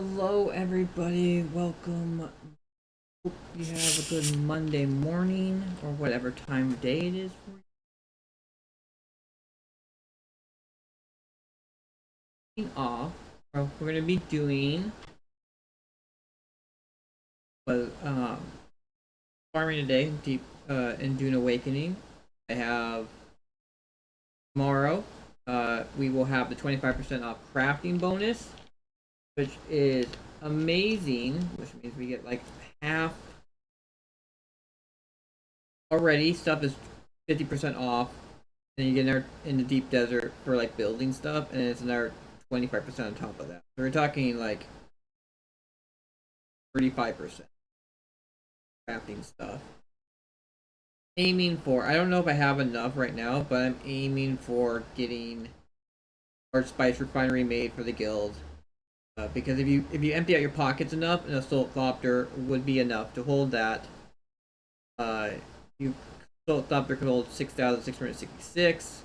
Hello, everybody. Welcome. Hope you have a good Monday morning or whatever time of day it is for you. Off. We're going to be doing was farming today, deep in Dune Awakening. I have tomorrow. We will have the 25% off crafting bonus, which is amazing. Which means we get like half already. Stuff is 50% off. Then you get another in the deep desert for like building stuff, and it's another 25% on top of that. So we're talking like 35% crafting stuff. Aiming for, I don't know if I have enough right now, but I'm aiming for getting large spice refinery made for the guild. Because if you empty out your pockets enough, an assault thopter would be enough to hold that. You assault thopter can hold 6,666.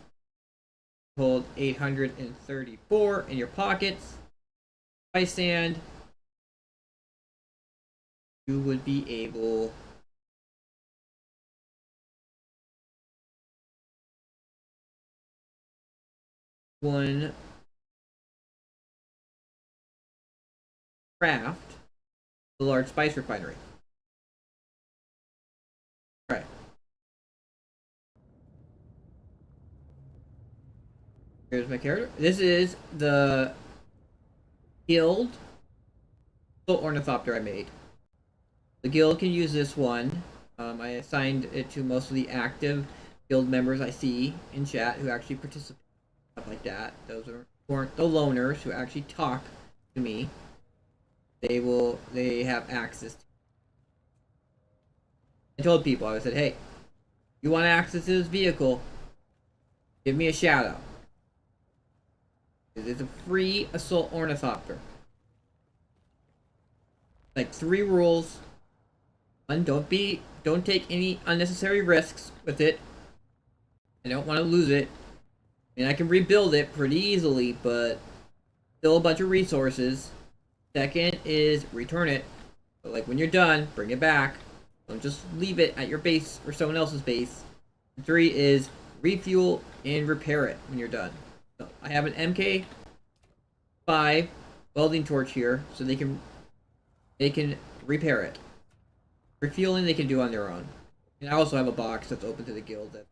Hold 834 in your pockets. By sand, you would be able one craft the large spice refinery. All right. Here's my character. This is the guild ornithopter I made. The guild can use this one. I assigned it to most of the active guild members I see in chat who actually participate, stuff like that. Those weren't the loners who actually talk to me. They have access. I told people, I said, hey, you want access to this vehicle? Give me a shout out. It's a free assault ornithopter. Like 3 rules. One, don't take any unnecessary risks with it. I don't want to lose it. I mean, I can rebuild it pretty easily, but still a bunch of resources. Second is return it. But like when you're done, bring it back. Don't just leave it at your base or someone else's base. And 3 is refuel and repair it when you're done. So I have an MK5 welding torch here, so they can repair it. Refueling they can do on their own. And I also have a box that's open to the guild that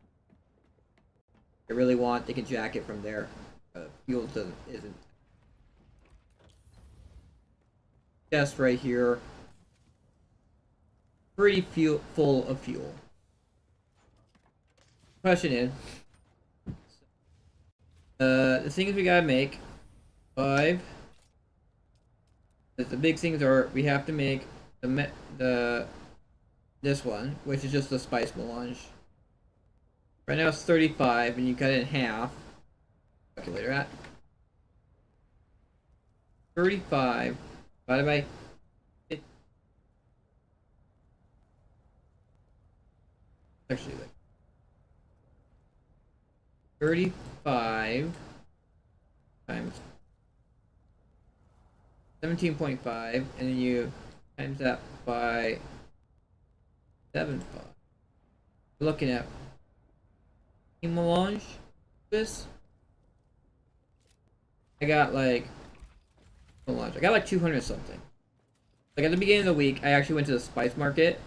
they really want. They can jack it from there. Fuel isn't. Chest right here. Pretty full of fuel. Question is, the things we gotta make. 5. The big things are we have to make this one, which is just the spice melange. Right now it's 35, and you cut it in half. Calculator at 35 divided by 50. Actually, like 35 times 17.5, and then you times that by 7.5. We're looking at melange. This I got like melange. I got like 200 something. Like at the beginning of the week, I actually went to the spice market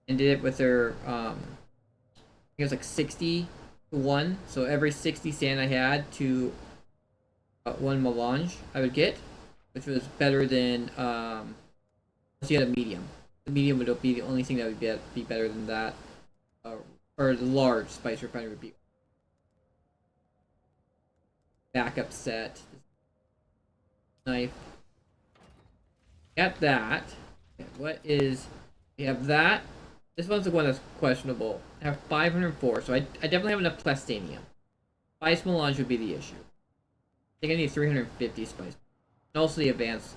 and did it with their I think it was like 60 to 1. So every 60 sand I had to 1 melange I would get, which was better than unless you had a medium. The medium would be the only thing that would be better than that, or the large spice refinery would be. Backup set, knife. Got that. Okay, what is? We have that. This one's the one that's questionable. I have 504, so I definitely have enough plastinium. Spice melange would be the issue. I think I need 350 spice. And also the advanced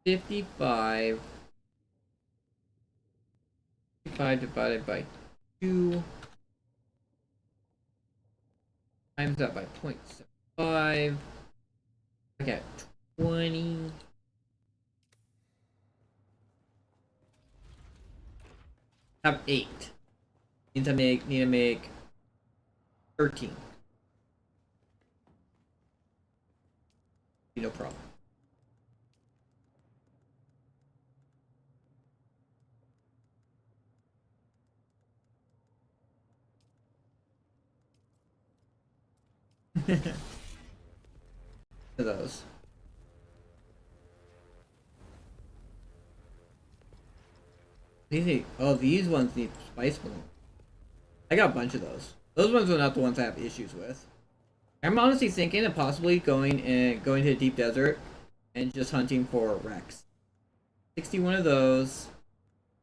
55 divided by 2 Times that by 0.75. I got 20. Have 8. Need to make 13. No problem. To those. These ones need spice balloon. I got a bunch of those. Those ones are not the ones I have issues with. I'm honestly thinking of possibly going to the deep desert and just hunting for Rex. 61 of those,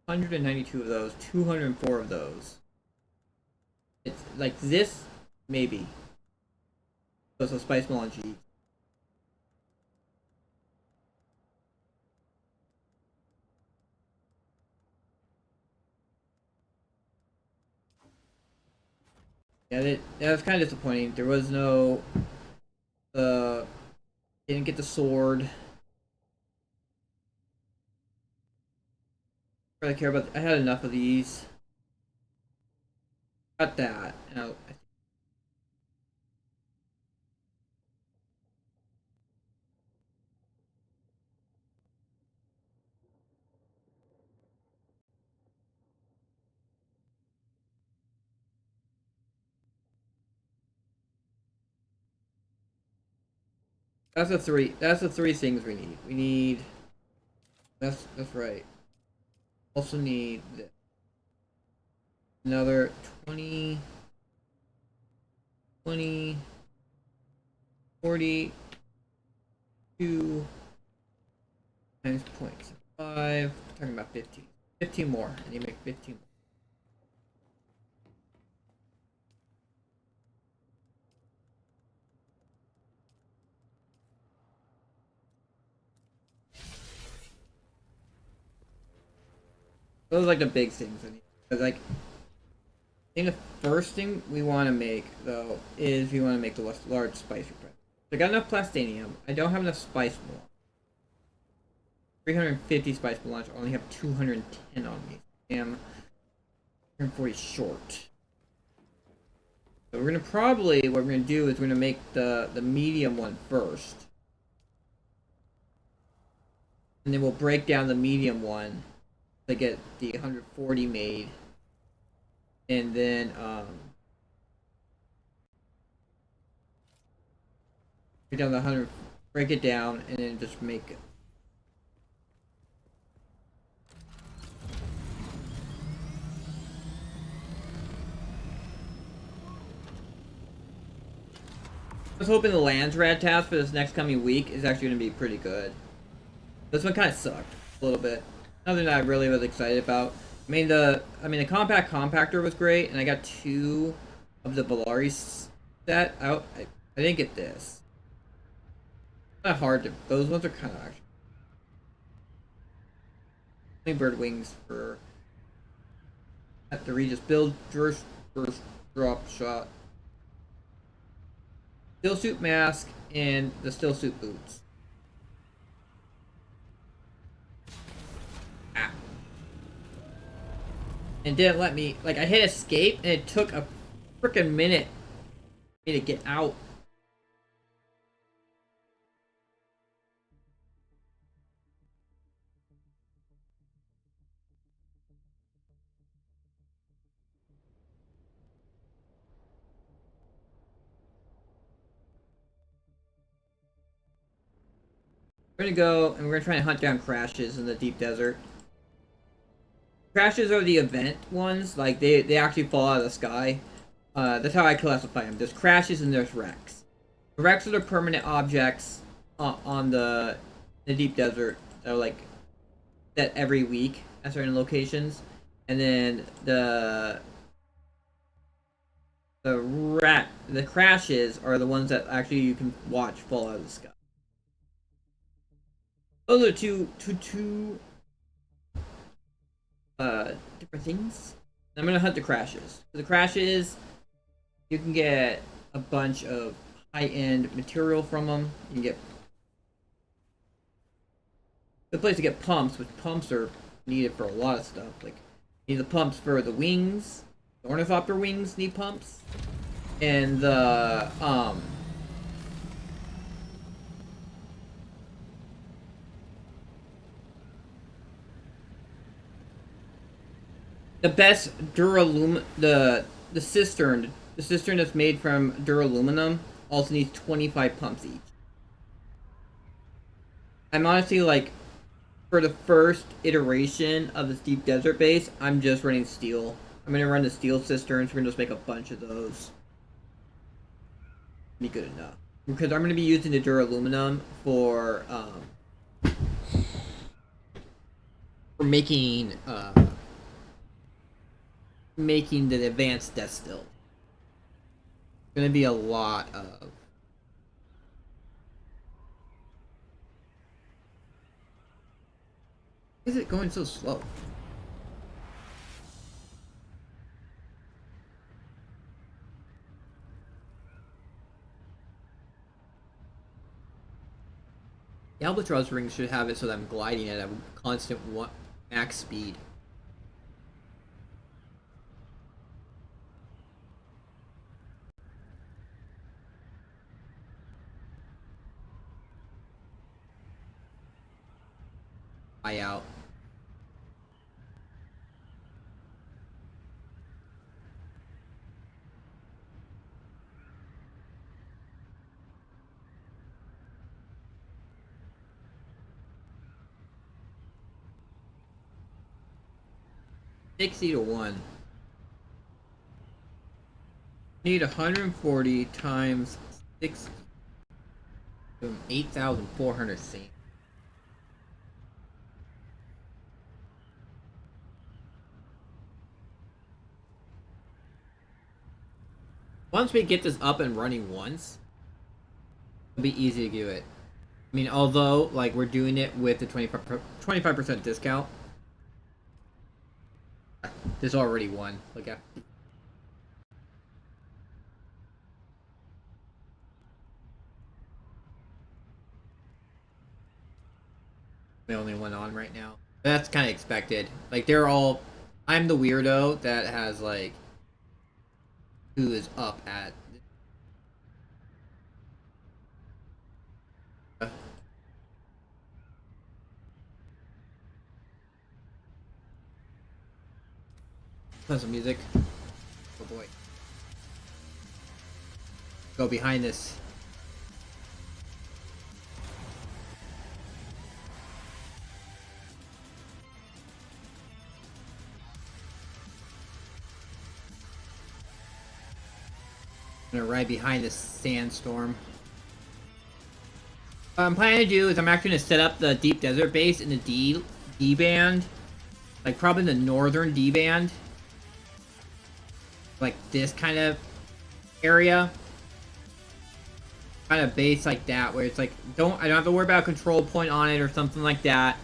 192 of those, 204 of those. It's like this, maybe. So spice melange. Yeah, that was kind of disappointing. There was no, didn't get the sword. Really care about. I had enough of these. Got that. Now, that's the three. That's the three things we need. We need. That's right. Also need another 20, 20, 42 times 0.5. Talking about 15. 15 more. I need to make 15 more. Those are like the big things I need. Cause like, I think the first thing we want to make though is we want to make the large spice repress. So I got enough plastinium. I don't have enough spice melange. 350 spice melange. I only have 210 on me. Damn. 140 short. So we're gonna probably what we're gonna do is we're gonna make the medium one first, and then we'll break down the medium one to get the 140 made, and then break down the 100, break it down, and then just make it. I was hoping the lands rad task for this next coming week is actually going to be pretty good. This one kind of sucked a little bit. Nothing that I really was excited about. I mean the compact compactor was great, and I got 2 of the Valaris set. I didn't get this. Kind of hard to. Those ones are kind of actually. Bird wings for at the Regis build first drop shot. Still suit mask and the still suit boots. Ah. And didn't let me, like, I hit escape and it took a freaking minute for me to get out. We're gonna go and we're gonna try and hunt down crashes in the deep desert. Crashes are the event ones, like they actually fall out of the sky. That's how I classify them. There's crashes and there's wrecks. The wrecks are the permanent objects on the deep desert that are like set every week at certain locations, and then the crashes are the ones that actually you can watch fall out of the sky. Those are two different things. I'm gonna hunt the crashes. The crashes, you can get a bunch of high-end material from them. You can get the place to get pumps, which pumps are needed for a lot of stuff. Like, you need the pumps for the wings. The ornithopter wings need pumps, and the best duralum the cistern that's made from duraluminum also needs 25 pumps each. I'm honestly like, for the first iteration of this deep desert base, I'm just running steel. I'm gonna run the steel cisterns. We're gonna just make a bunch of those. Be good enough, because I'm gonna be using the duraluminum for making making the advanced death still. Gonna be a lot of. Why is it going so slow? The albatross ring should have it so that I'm gliding at a constant max speed. Out. $60 to 1. Need 140 times 6. 8,400 C. Once we get this up and running once, it'll be easy to do it. I mean, although, like, we're doing it with the 25% discount. There's already one. Look at. The only one on right now. That's kind of expected. Like, they're all. I'm the weirdo that has, like, who is up at. Play some music. Oh boy. Go behind this. I'm gonna ride behind this sandstorm. What I'm planning to do is I'm actually gonna set up the deep desert base in the D band, like probably the northern D band, like this kind of area, kind of base like that, where it's like I don't have to worry about a control point on it or something like that.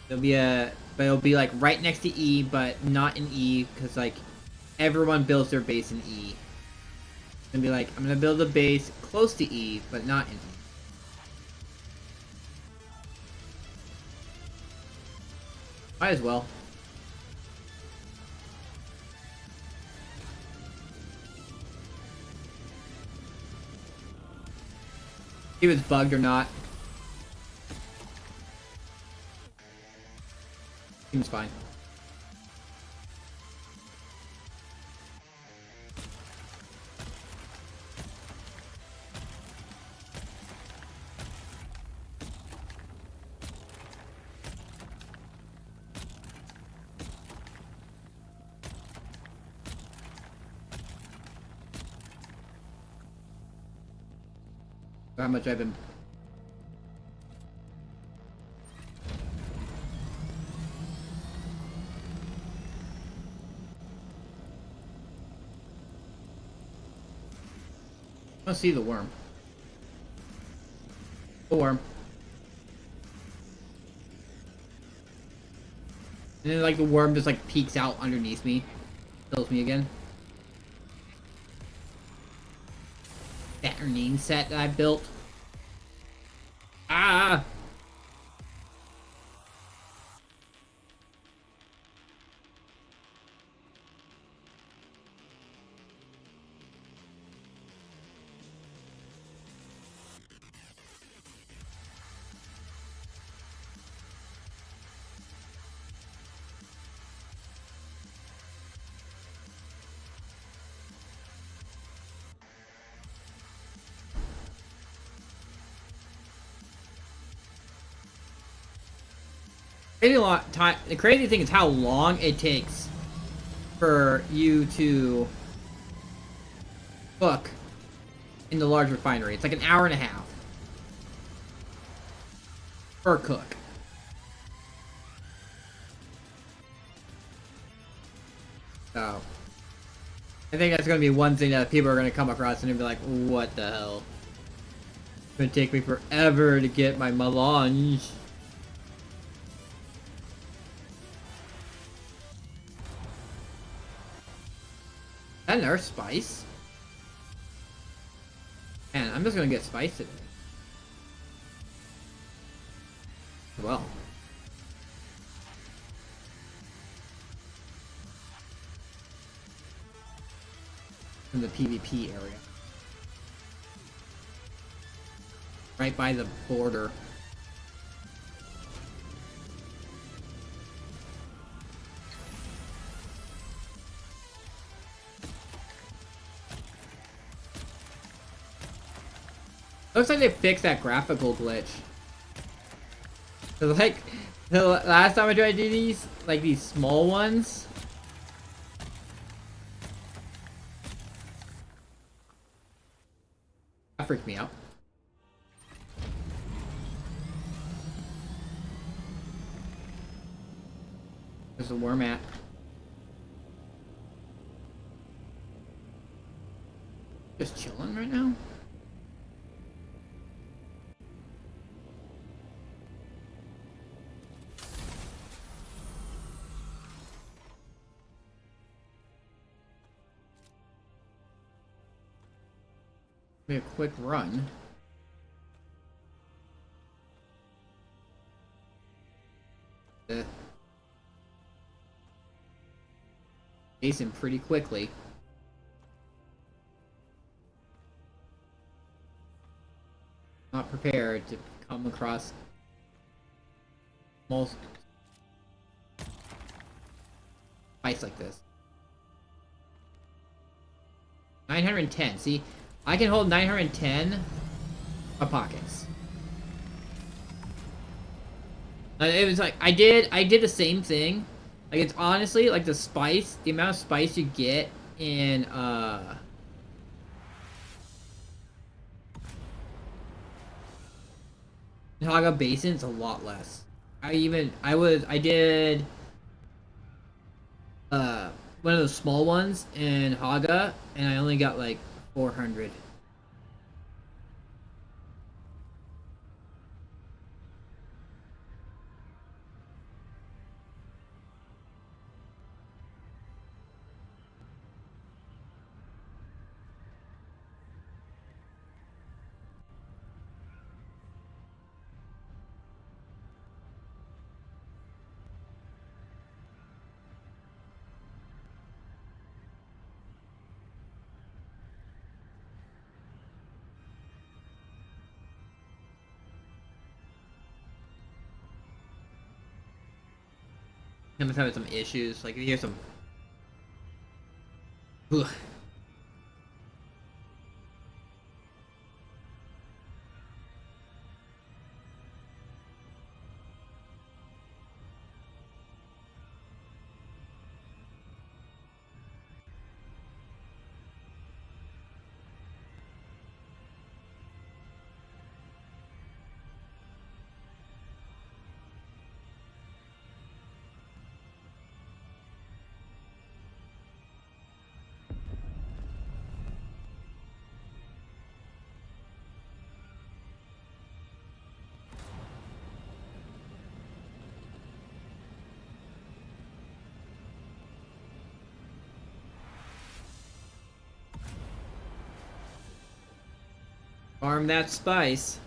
But it'll be like right next to E, but not in E, because like everyone builds their base in E. And be like, I'm gonna build a base close to E, but not in E. Might as well. See if it's bugged or not. Seems fine. How much I've been. Let's see the worm. The worm. And then like the worm just like peeks out underneath me. Kills me again. grenade set that I built. Ah! The crazy thing is how long it takes for you to cook in the large refinery. It's like an hour and a half per cook. So I think that's going to be one thing that people are going to come across and be like, what the hell? It's going to take me forever to get my melange. Is that another spice? Man, I'm just going to get spice today. Well. In the PvP area. Right by the border. Looks like they fixed that graphical glitch. So like, the last time I tried to do these, like these small ones, that freaked me out. There's a worm at. Just chilling right now? Be a quick run. Jason pretty quickly. Not prepared to come across most fights like this. 910. See, I can hold 910 in my pockets. It was like I did the same thing. Like it's honestly like the amount of spice you get in Haga Basin is a lot less. I did one of those small ones in Haga and I only got like 400. I'm having some issues. Like, if you hear some. Ugh. Farm that spice.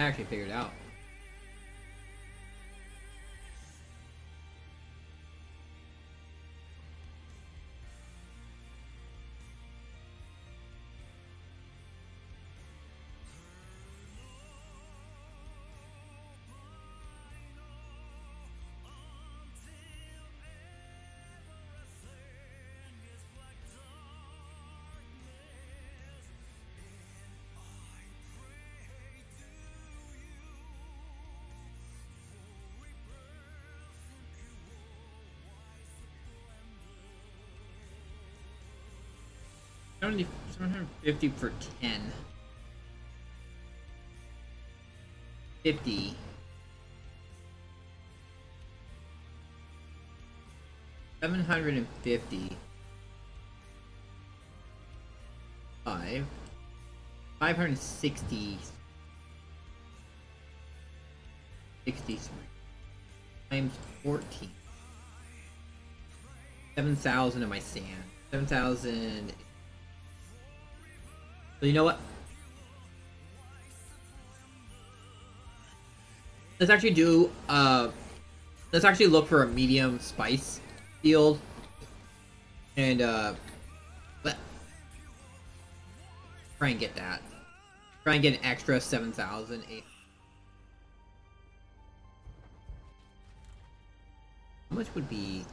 I actually figured it out. $750 for 10. 50. 750. 560. 63 times 14. 7,000 in my sand. 7,000. So you know what? Let's actually do let's actually look for a medium spice field. And try and get that. Try and get an extra 7,000. How much would be?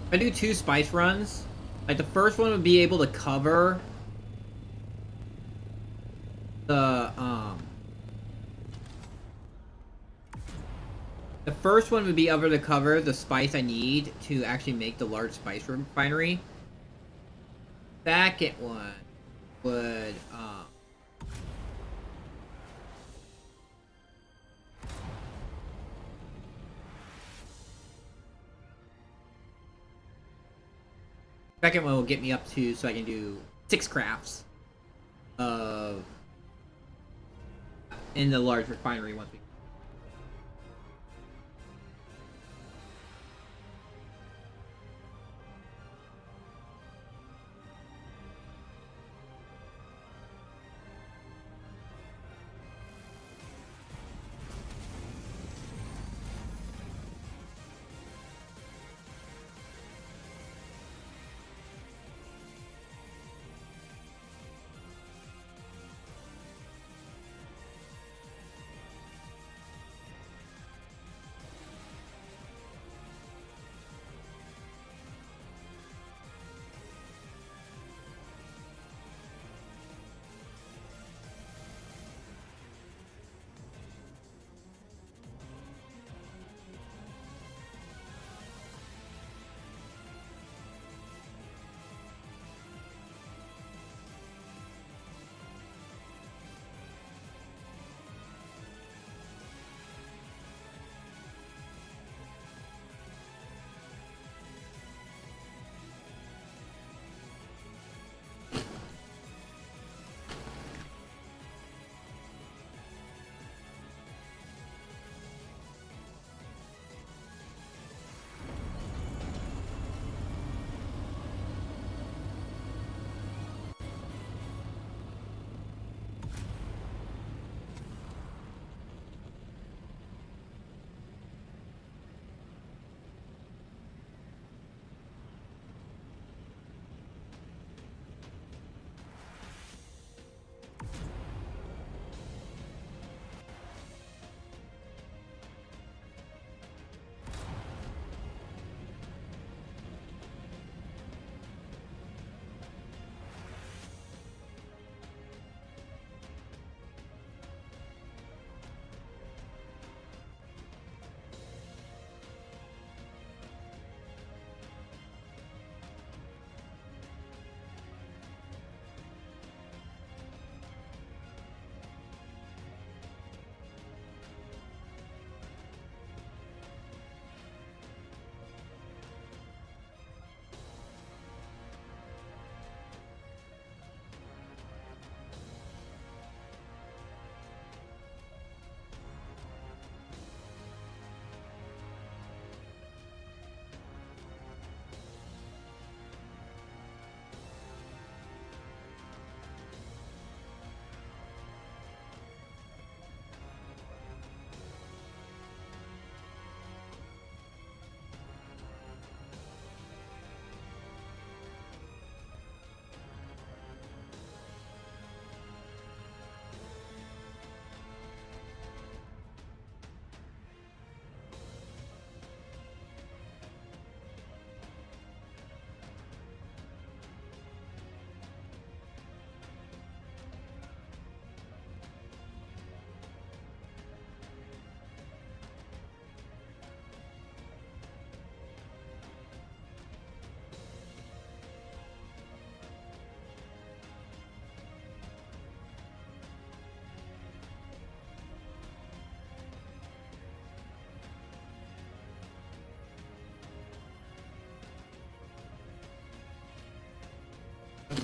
If I do 2 spice runs, like the first one would be able to cover the first one would be able to cover the spice I need to actually make the large spice refinery. Second one would second one will get me up to so I can do 6 crafts of in the large refinery once we.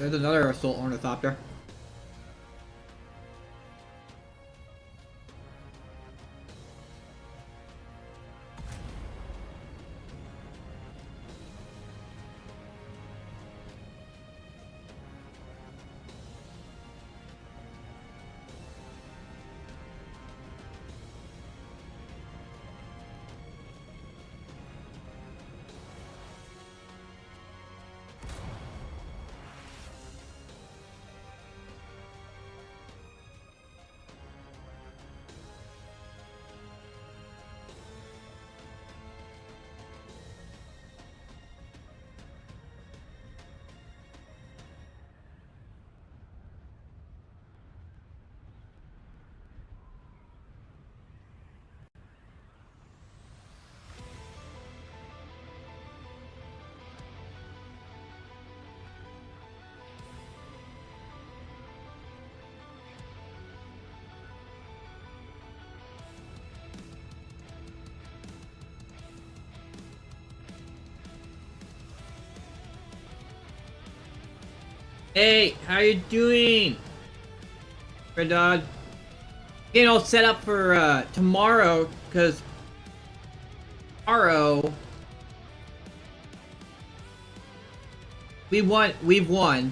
there's another assault ornithopter. Hey, how you doing? Red Dog. Getting all set up for tomorrow, because tomorrow we've won.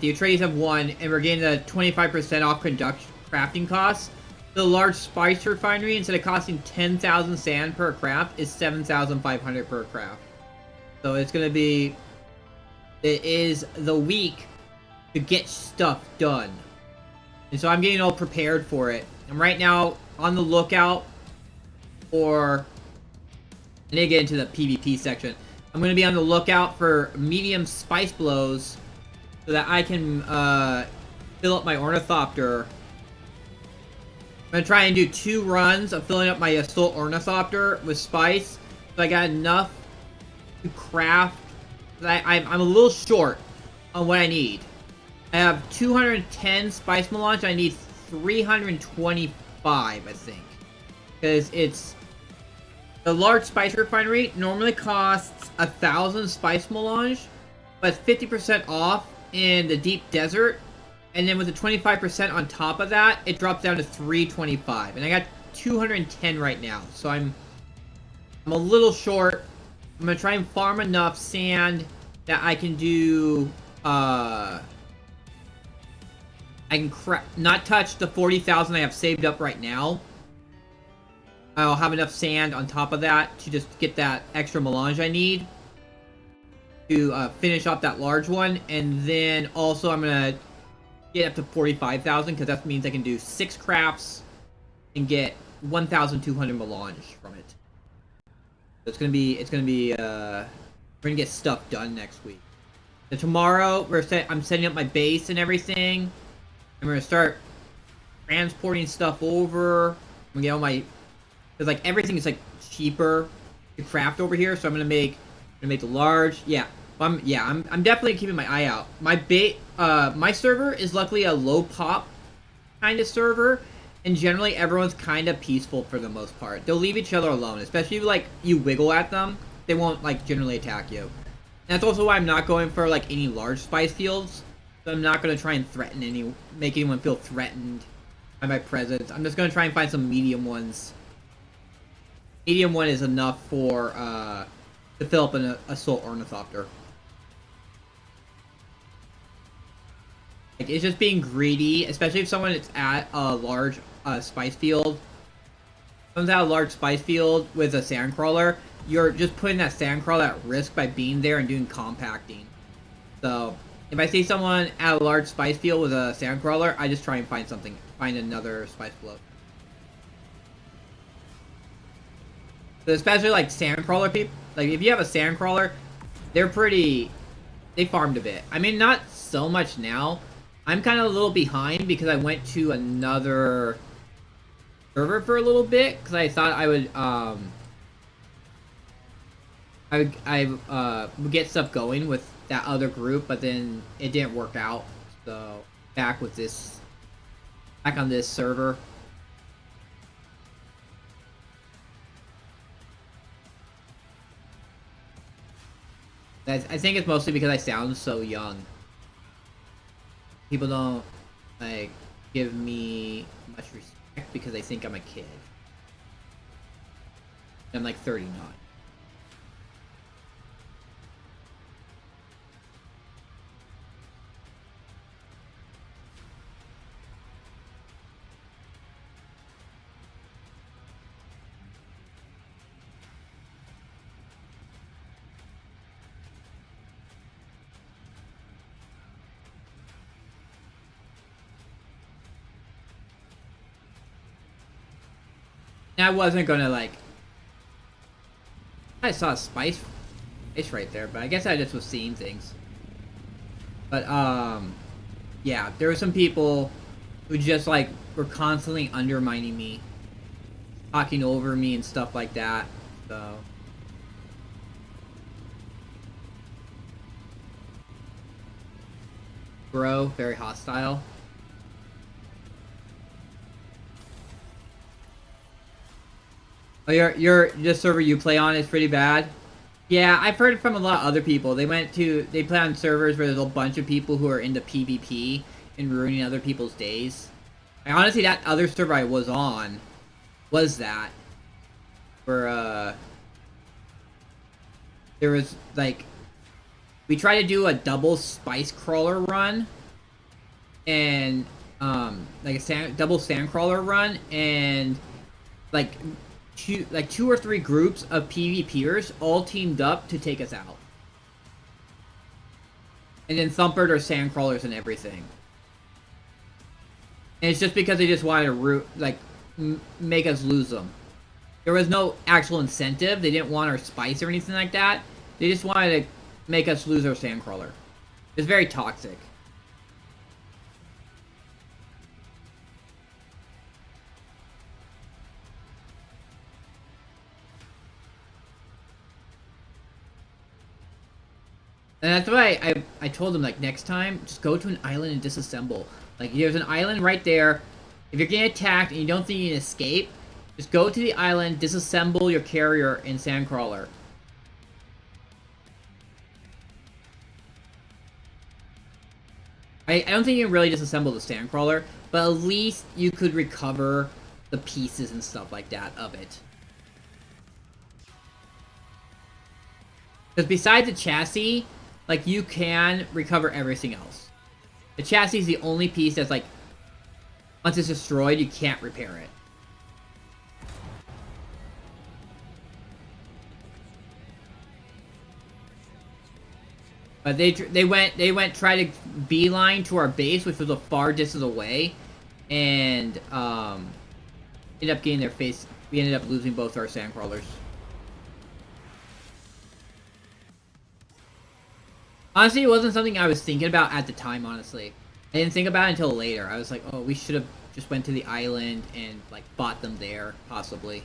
The Atreides have won, and we're getting the 25% off crafting costs. The large spice refinery, instead of costing 10,000 sand per craft, is 7,500 per craft. So it's gonna be. It is the week to get stuff done. And so I'm getting all prepared for it. I'm right now on the lookout for... I need to get into the PvP section. I'm going to be on the lookout for medium spice blows so that I can fill up my ornithopter. I'm going to try and do 2 runs of filling up my assault ornithopter with spice. So I got enough to craft. I'm a little short on what I need. I have 210 spice melange. I need 325, I think. Because it's... The large spice refinery normally costs 1,000 spice melange, but it's 50% off in the deep desert. And then with the 25% on top of that, it drops down to 325. And I got 210 right now. So I'm a little short. I'm going to try and farm enough sand that I can do... I can not touch the 40,000 I have saved up right now. I'll have enough sand on top of that to just get that extra melange I need to finish off that large one. And then also I'm going to get up to 45,000 because that means I can do 6 crafts and get 1,200 melange from it. So we're going to get stuff done next week. So tomorrow I'm setting up my base and everything. I'm gonna start transporting stuff over. I'm gonna get all my, cause like everything is like cheaper to craft over here. So I'm gonna make the large. Yeah, I'm definitely keeping my eye out. My server is luckily a low pop kind of server, and generally everyone's kind of peaceful for the most part. They'll leave each other alone, especially if like you wiggle at them. They won't like generally attack you. And that's also why I'm not going for like any large spice fields. So I'm not going to try and make anyone feel threatened by my presence. I'm just going to try and find some medium ones. Medium one is enough for, to fill up an assault ornithopter. Like, it's just being greedy, especially if someone is at a large, spice field. If someone's at a large spice field with a sandcrawler, you're just putting that sandcrawler at risk by being there and doing compacting. So... if I see someone at a large spice field with a sandcrawler, I just try and find another spice blow. So especially like sandcrawler people, like if you have a sandcrawler, they farmed a bit. I mean, not so much now. I'm kind of a little behind because I went to another server for a little bit because I thought I would get stuff going with that other group, but then it didn't work out. So back on this server. I think it's mostly because I sound so young. people don't like give me much respect because they think I'm a kid. I'm like 39. And I wasn't gonna like. I saw a spice right there, but I guess I just was seeing things. But yeah, there were some people who just like were constantly undermining me, talking over me and stuff like that. So bro, very hostile. Oh, your this server you play on is pretty bad. Yeah, I've heard from a lot of other people. They play on servers where there's a bunch of people who are into PvP and ruining other people's days. I honestly, that other server I was on was that where there was like we tried to do a double spice crawler run and like a double sand crawler run and like two or three groups of PvPers all teamed up to take us out. And then Thumpered or Sandcrawlers and everything. And it's just because they just wanted to make us lose them. There was no actual incentive. They didn't want our spice or anything like that. They just wanted to make us lose our Sandcrawler. It's very toxic. And that's why I told them, like, next time, just go to an island and disassemble. Like, there's an island right there. If you're getting attacked and you don't think you can escape, just go to the island, disassemble your carrier and Sandcrawler. I don't think you can really disassemble the Sandcrawler, but at least you could recover the pieces and stuff like that of it. Because besides the chassis, like, you can recover everything else. The chassis is the only piece that's, like, once it's destroyed, you can't repair it. But they went try to beeline to our base, which was a far distance away, and ended up getting their face. We ended up losing both our Sandcrawlers. Honestly, it wasn't something I was thinking about at the time, honestly. I didn't think about it until later. I was like, oh, we should have just went to the island and, like, bought them there, possibly.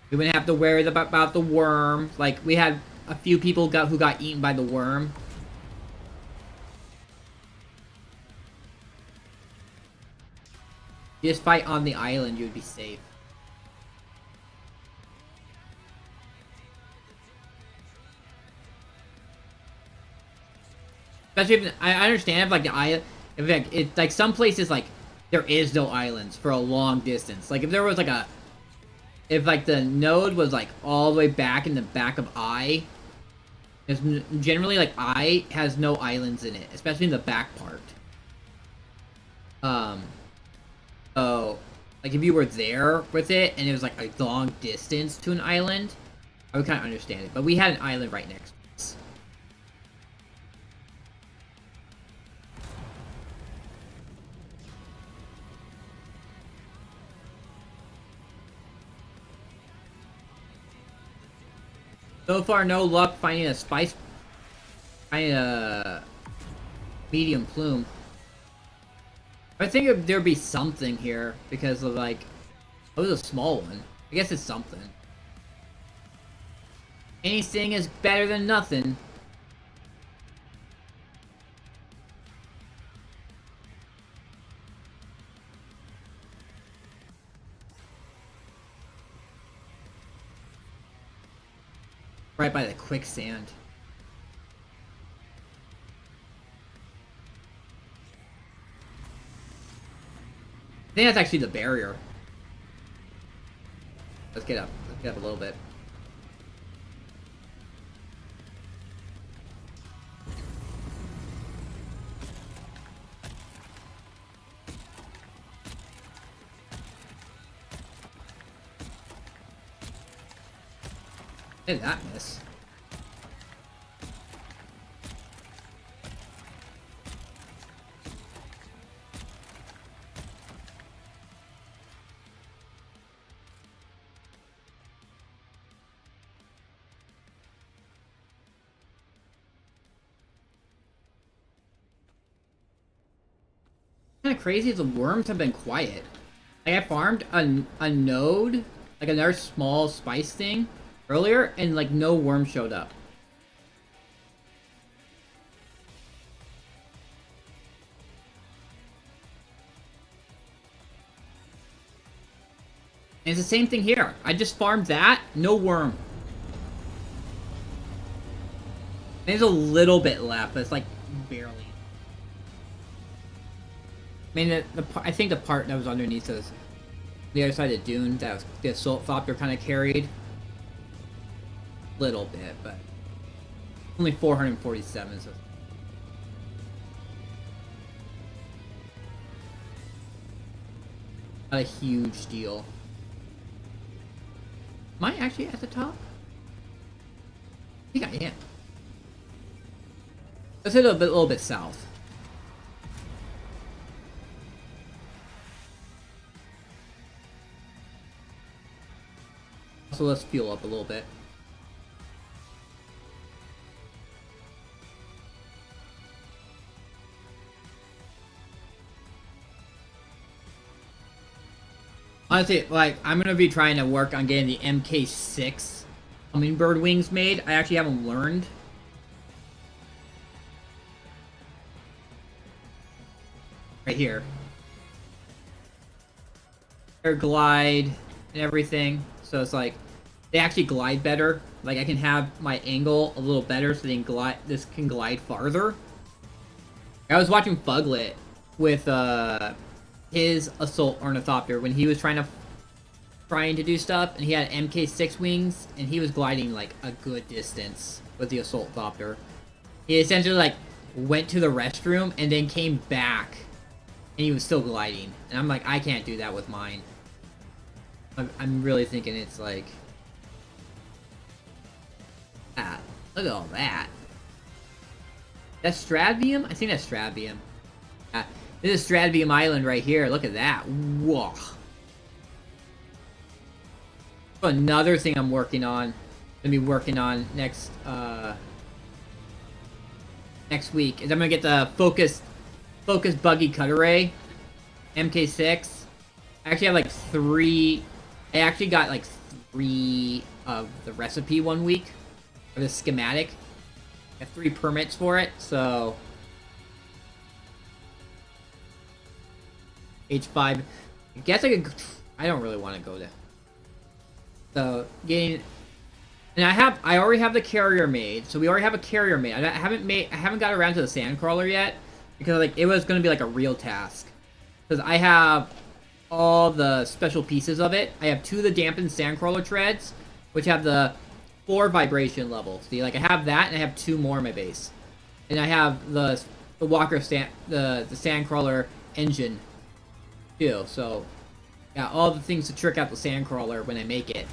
We wouldn't have to worry about the worm. Like, we had a few people who got eaten by the worm. You just fight on the island, you would be safe. Especially if, I understand if, like, the island, if like some places, like, there is no islands for a long distance. Like, if there was like if like the node was like all the way back in the back of I, because generally, like, I has no islands in it, especially in the back part. So, like, if you were there with it and it was like a long distance to an island, I would kind of understand it. But we had an island right next to us. So far, no luck finding a medium plume. I think there'd be something here because of, like, it was a small one. I guess it's something. Anything is better than nothing. Right by the quicksand. think that's actually the barrier. Let's get up. Let's get up a little bit. Did that miss? Kind of crazy. The worms have been quiet. Like I farmed a node, like another small spice thing, earlier, and like no worm showed up. And it's the same thing here. I just farmed that, no worm. There's a little bit left, but it's like barely. I mean, I think the part that was underneath is the other side of Dune, that was the Assault Thopter kind of carried. Little bit, but only 447, so. Not a huge deal. Am I actually at the top? I think I am. Let's hit a little bit south. So let's fuel up a little bit. Honestly, like, I'm gonna be trying to work on getting the MK6 hummingbird wings made. I actually haven't learned. Right here. Air glide and everything. So it's like, they actually glide better. Like, I can have my angle a little better so they can glide, this can glide farther. I was watching Fuglet with, his Assault Ornithopter when he was trying to do stuff, and he had MK6 wings, and he was gliding like a good distance with the Assault Thopter. He essentially like went to the restroom and then came back, and he was still gliding. And I'm like, I can't do that with mine. I'm really thinking it's like that. Look at all that. That's Stradvium? I think that's Stradvium. This is Stradvium Island right here. Look at that. Whoa. Another thing I'm working on. Gonna be working on next week is I'm gonna get the focus buggy cut array MK6. I actually have like 3. I actually got like 3 of the recipe one week for the schematic. I have 3 permits for it, so H5. I guess I could. I don't really want to go there. So getting, and I already have the carrier made. So we already have a carrier made. I haven't got around to the sandcrawler yet because like it was going to be like a real task. Because I have all the special pieces of it. I have 2 of the dampened sandcrawler treads, which have the 4 vibration levels. See, like I have that, and I have 2 more in my base, and I have the Walker the sandcrawler engine. So, yeah, all the things to trick out the sandcrawler when I make it.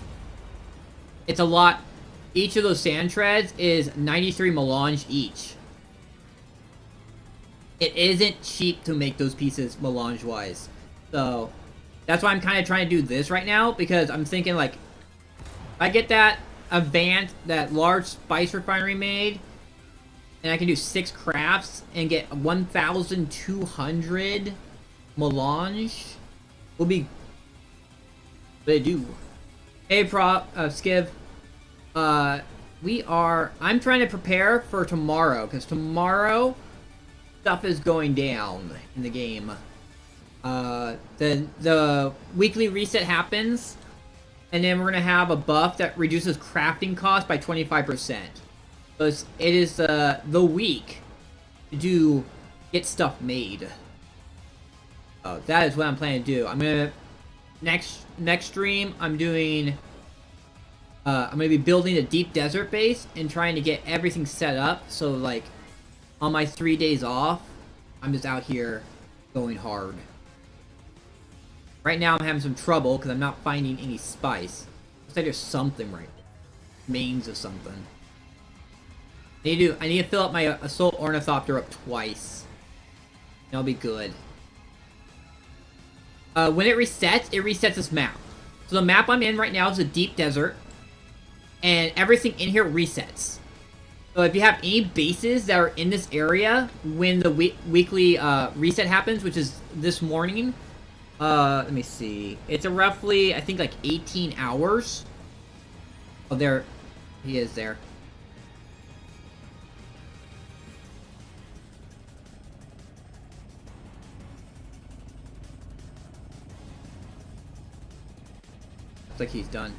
It's a lot. Each of those sand treads is 93 melange each. It isn't cheap to make those pieces melange-wise. So, that's why I'm kind of trying to do this right now, because I'm thinking, like, if I get that that large spice refinery made, and I can do 6 crafts and get 1,200 melange, will be they do. Hey Skiv, I'm trying to prepare for tomorrow, because tomorrow stuff is going down in the game. The weekly reset happens, and then we're gonna have a buff that reduces crafting cost by 25%. So it is the week to get stuff made. Oh, that is what I'm planning to do. I'm gonna next stream. I'm doing. I'm gonna be building a deep desert base and trying to get everything set up. So like, on my 3 days off, I'm just out here going hard. Right now I'm having some trouble because I'm not finding any spice. Looks like there's something right there. Remains of something. I need to fill up my assault ornithopter up twice. That'll be good. When it resets this map. So the map I'm in right now is a deep desert. And everything in here resets. So if you have any bases that are in this area when the weekly reset happens, which is this morning, let me see. It's a roughly, I think, like 18 hours. Oh, there he is there. Looks like he's done.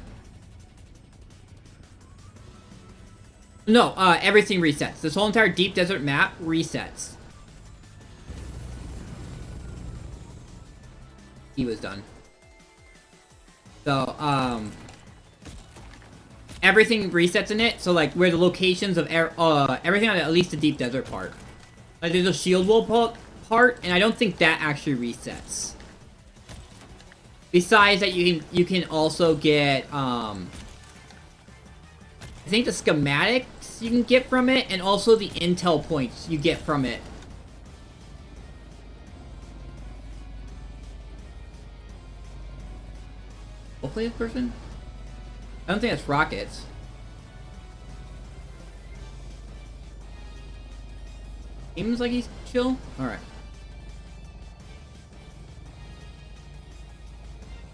No, everything resets. This whole entire deep desert map resets. He was done. So, everything resets in it. So, like, where the locations of everything on at least the deep desert part. Like, there's a shield wall part, and I don't think that actually resets. Besides that, you can also get, I think the schematics you can get from it, and also the intel points you get from it. Hopefully this person? I don't think it's rockets. Seems like he's chill. Alright.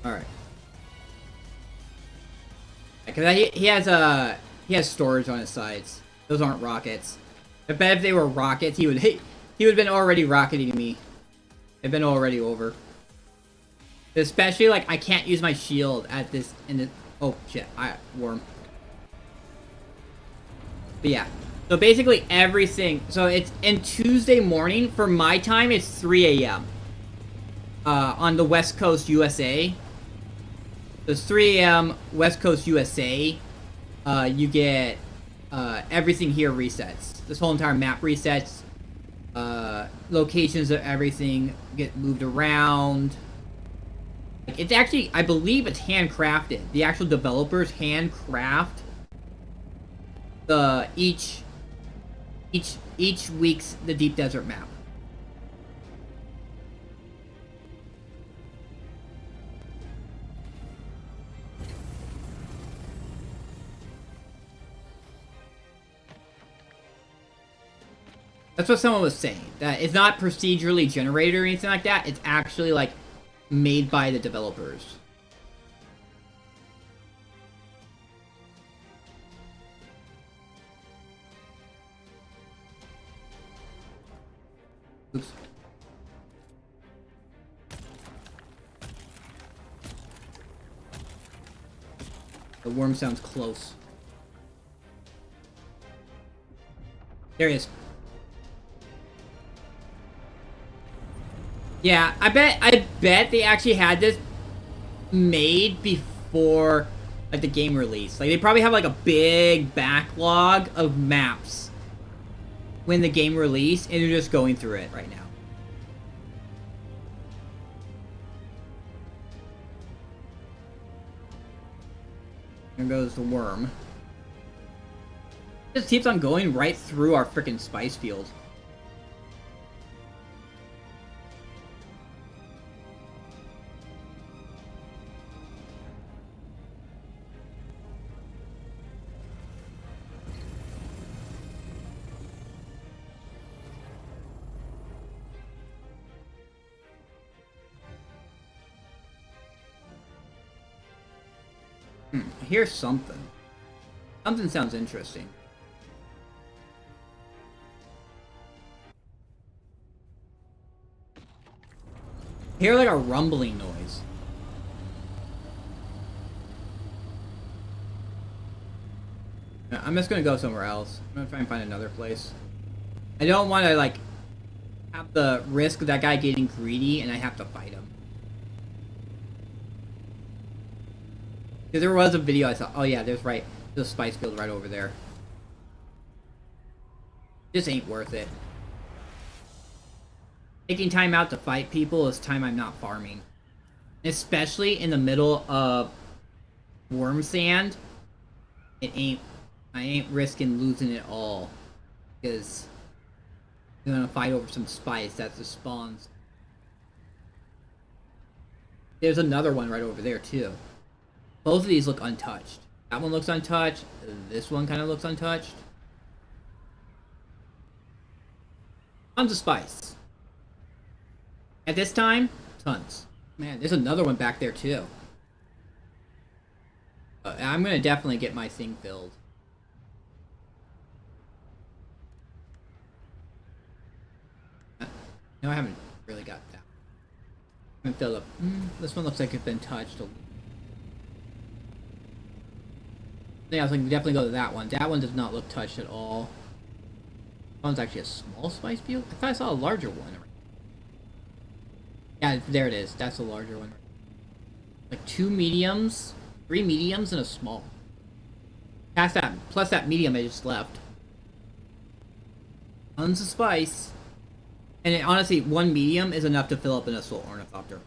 Alright. Because he has storage on his sides. Those aren't rockets. I bet if they were rockets, he would have been already rocketing me. They've been already over. Especially like I can't use my shield at this oh shit, worm. But yeah. So basically everything, so it's in Tuesday morning for my time it's 3 a.m. On the West Coast USA. So it's 3 a.m. West Coast USA. You get everything here resets. This whole entire map resets. Locations of everything get moved around. It's actually, I believe it's handcrafted. The actual developers handcraft the each week's the deep desert map. That's what someone was saying. That it's not procedurally generated or anything like that. It's actually like made by the developers. Oops. The worm sounds close. There he is. Yeah, I bet they actually had this made before like the game release. Like they probably have like a big backlog of maps when the game released, and they're just going through it right now. There goes the worm. It just keeps on going right through our freaking spice field. I hear something. Something sounds interesting. I hear like a rumbling noise. I'm just gonna go somewhere else. I'm gonna try and find another place. I don't want to like have the risk of that guy getting greedy, and I have to fight him. Because there was a video I saw. Oh yeah, there's a spice field right over there. This ain't worth it. Taking time out to fight people is time I'm not farming. Especially in the middle of worm sand. I ain't risking losing it all. Because I'm gonna fight over some spice that the spawns. There's another one right over there too. Both of these look untouched. That one looks untouched. This one kind of looks untouched. Tons of spice. At this time, tons. Man, there's another one back there too. I'm gonna definitely get my thing filled. No, I haven't really got that. I haven't filled up. This one looks like it's been touched. Yeah, I was like, definitely go to that one. That one does not look touched at all. That one's actually a small spice field. I thought I saw a larger one. Yeah, there it is. That's a larger one. Like 2 mediums, 3 mediums, and a small. Past that, plus that medium I just left. Tons of spice. And honestly, 1 medium is enough to fill up an assault ornithopter.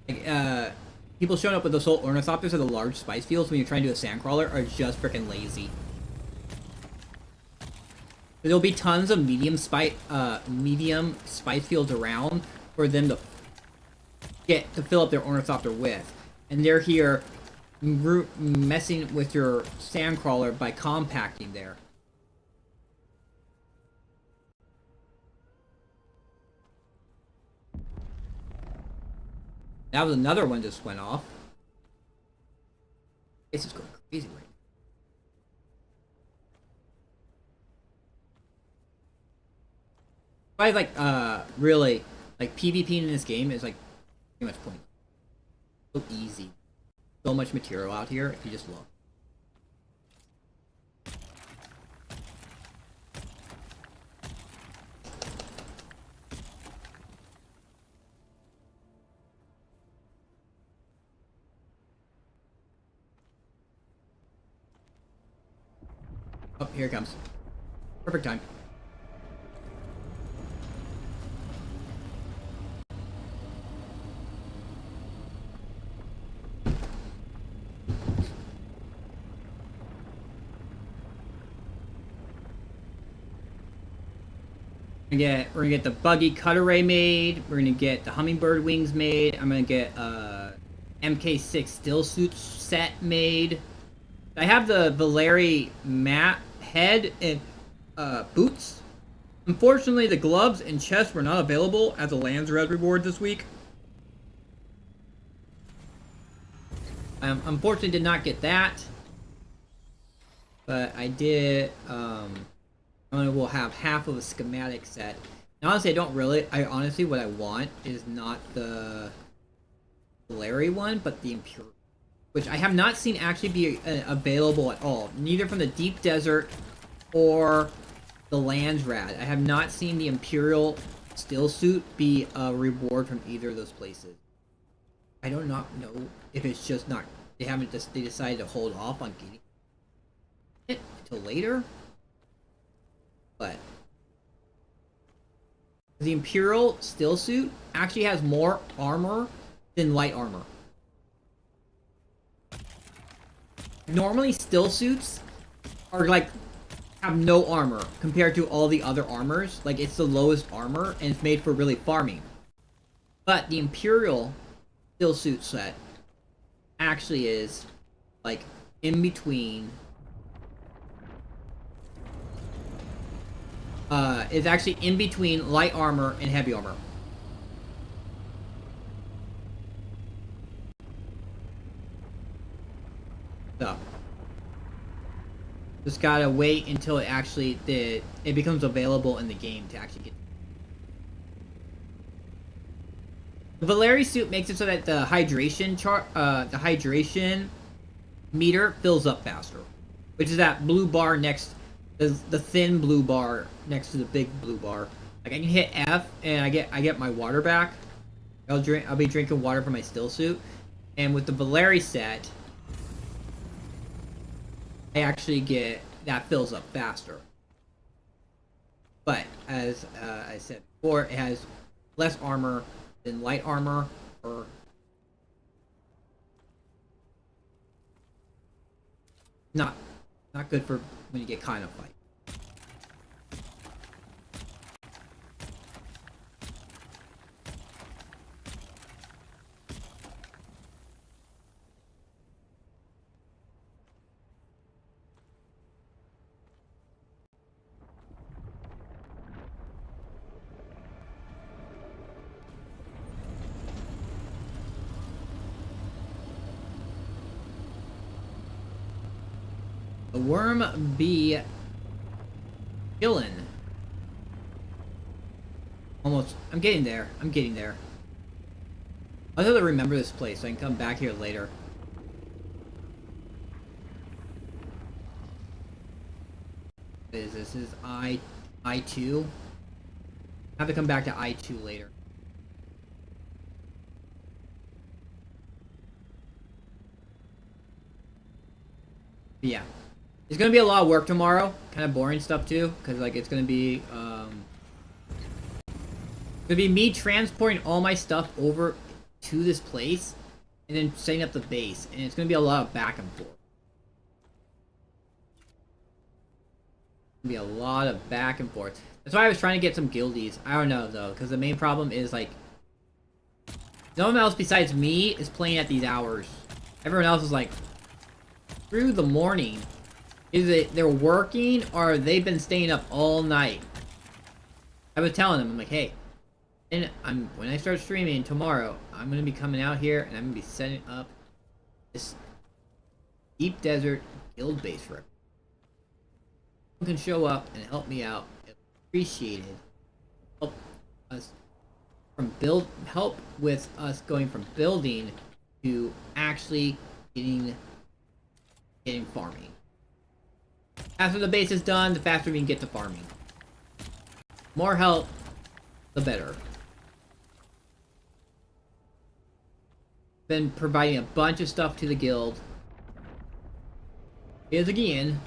Like, people showing up with assault ornithopters at the large spice fields when you're trying to do a sandcrawler are just freaking lazy. There'll be tons of medium spice fields around for them to fill up their ornithopter with, and they're here messing with your sandcrawler by compacting there. That was another one just went off. This is going crazy right now. I like really like PvP in this game is like pretty much pointless. So easy. So much material out here if you just look. Oh, here it comes. Perfect time. We're gonna get the buggy cutter ray made. We're gonna get the hummingbird wings made. I'm gonna get MK6 still suit set made. I have the Valeri mat head and boots. Unfortunately, the gloves and chest were not available as a Lands Red reward this week. I unfortunately did not get that, but I did. I will have half of a schematic set. And honestly, honestly, what I want is not the Larry one, but the Impure, which I have not seen actually be available at all. Neither from the Deep Desert or the Lands Rad. I have not seen the Imperial Still Suit be a reward from either of those places. I do not know if it's just not, they decided to hold off on getting it until later. But the Imperial Still Suit actually has more armor than light armor. Normally, still suits are like have no armor compared to all the other armors. Like, it's the lowest armor and it's made for really farming. But the Imperial still suit set actually is like in between. Is actually in between light armor and heavy armor. So just gotta wait until it becomes available in the game to actually get. The Valeri suit makes it so that the hydration meter fills up faster, which is that blue bar next the thin blue bar next to the big blue bar. Like I can hit F and I get my water back. I'll be drinking water from my still suit. And with the Valeri set, I actually get that fills up faster. But as I said before, it has less armor than light armor, or not good for when you get kind of fight. The worm be killing. Almost. I'm getting there. I'm getting there. I'll have to remember this place so I can come back here later. What is this? This is I2. I have to come back to I2 later. But yeah. It's gonna be a lot of work tomorrow. Kind of boring stuff too, because like it's gonna be me transporting all my stuff over to this place, and then setting up the base, and it's gonna be a lot of back and forth. Be a lot of back and forth. That's why I was trying to get some guildies. I don't know though, because the main problem is like no one else besides me is playing at these hours. Everyone else is like through the morning. Is it they're working or they've been staying up all night? I was telling them, I'm like, hey, and when I start streaming tomorrow, I'm gonna be coming out here and I'm gonna be setting up this deep desert guild base for it. Can show up and help me out. Appreciated. Help us help with us going from building to actually getting farming. After the base is done, the faster we can get to farming. More help, the better. Been providing a bunch of stuff to the guild. Here's again.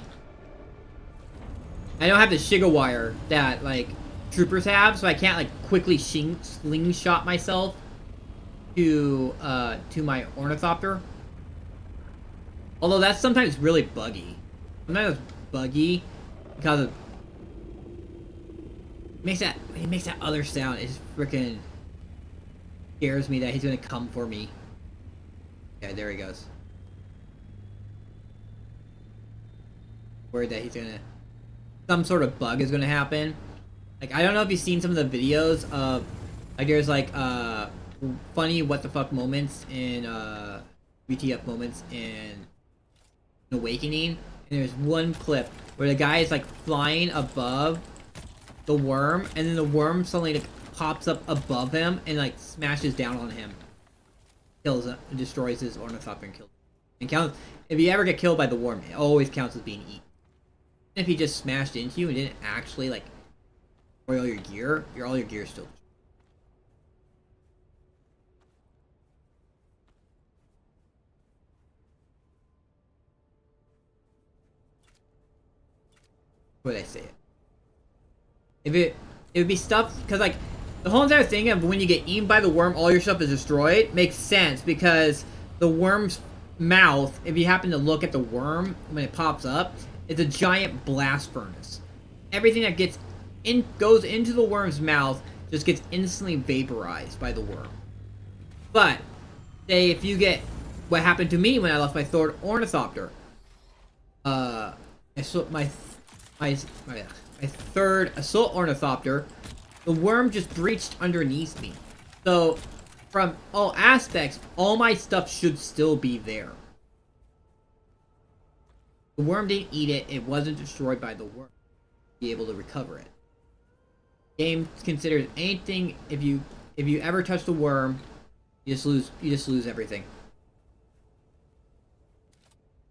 I don't have the Shiga wire that like troopers have, so I can't like quickly slingshot myself to my ornithopter. Although that's sometimes really buggy. Sometimes it's buggy because it makes that other sound. It just freaking scares me that he's gonna come for me. Okay, there he goes. Worried that he's gonna some sort of bug is gonna happen. Like I don't know if you've seen some of the videos of like there's like funny what the fuck moments in WTF moments in Awakening. And there's one clip where the guy is like flying above the worm, and then the worm suddenly like pops up above him and like smashes down on him, kills him, and destroys his ornithopter and kills him. And counts. If you ever get killed by the worm, it always counts as being eaten. If he just smashed into you and didn't actually like destroy all your gear is still. Would I say it? It would be stuff because like the whole entire thing of when you get eaten by the worm, all your stuff is destroyed makes sense because the worm's mouth, if you happen to look at the worm when it pops up, it's a giant blast furnace. Everything that goes into the worm's mouth just gets instantly vaporized by the worm. But say if you get what happened to me when I lost my third ornithopter, my third assault ornithopter, the worm just breached underneath me. So, from all aspects, all my stuff should still be there. The worm didn't eat it. It wasn't destroyed by the worm. Be able to recover it. Game considers anything. If you ever touch the worm, you just lose everything.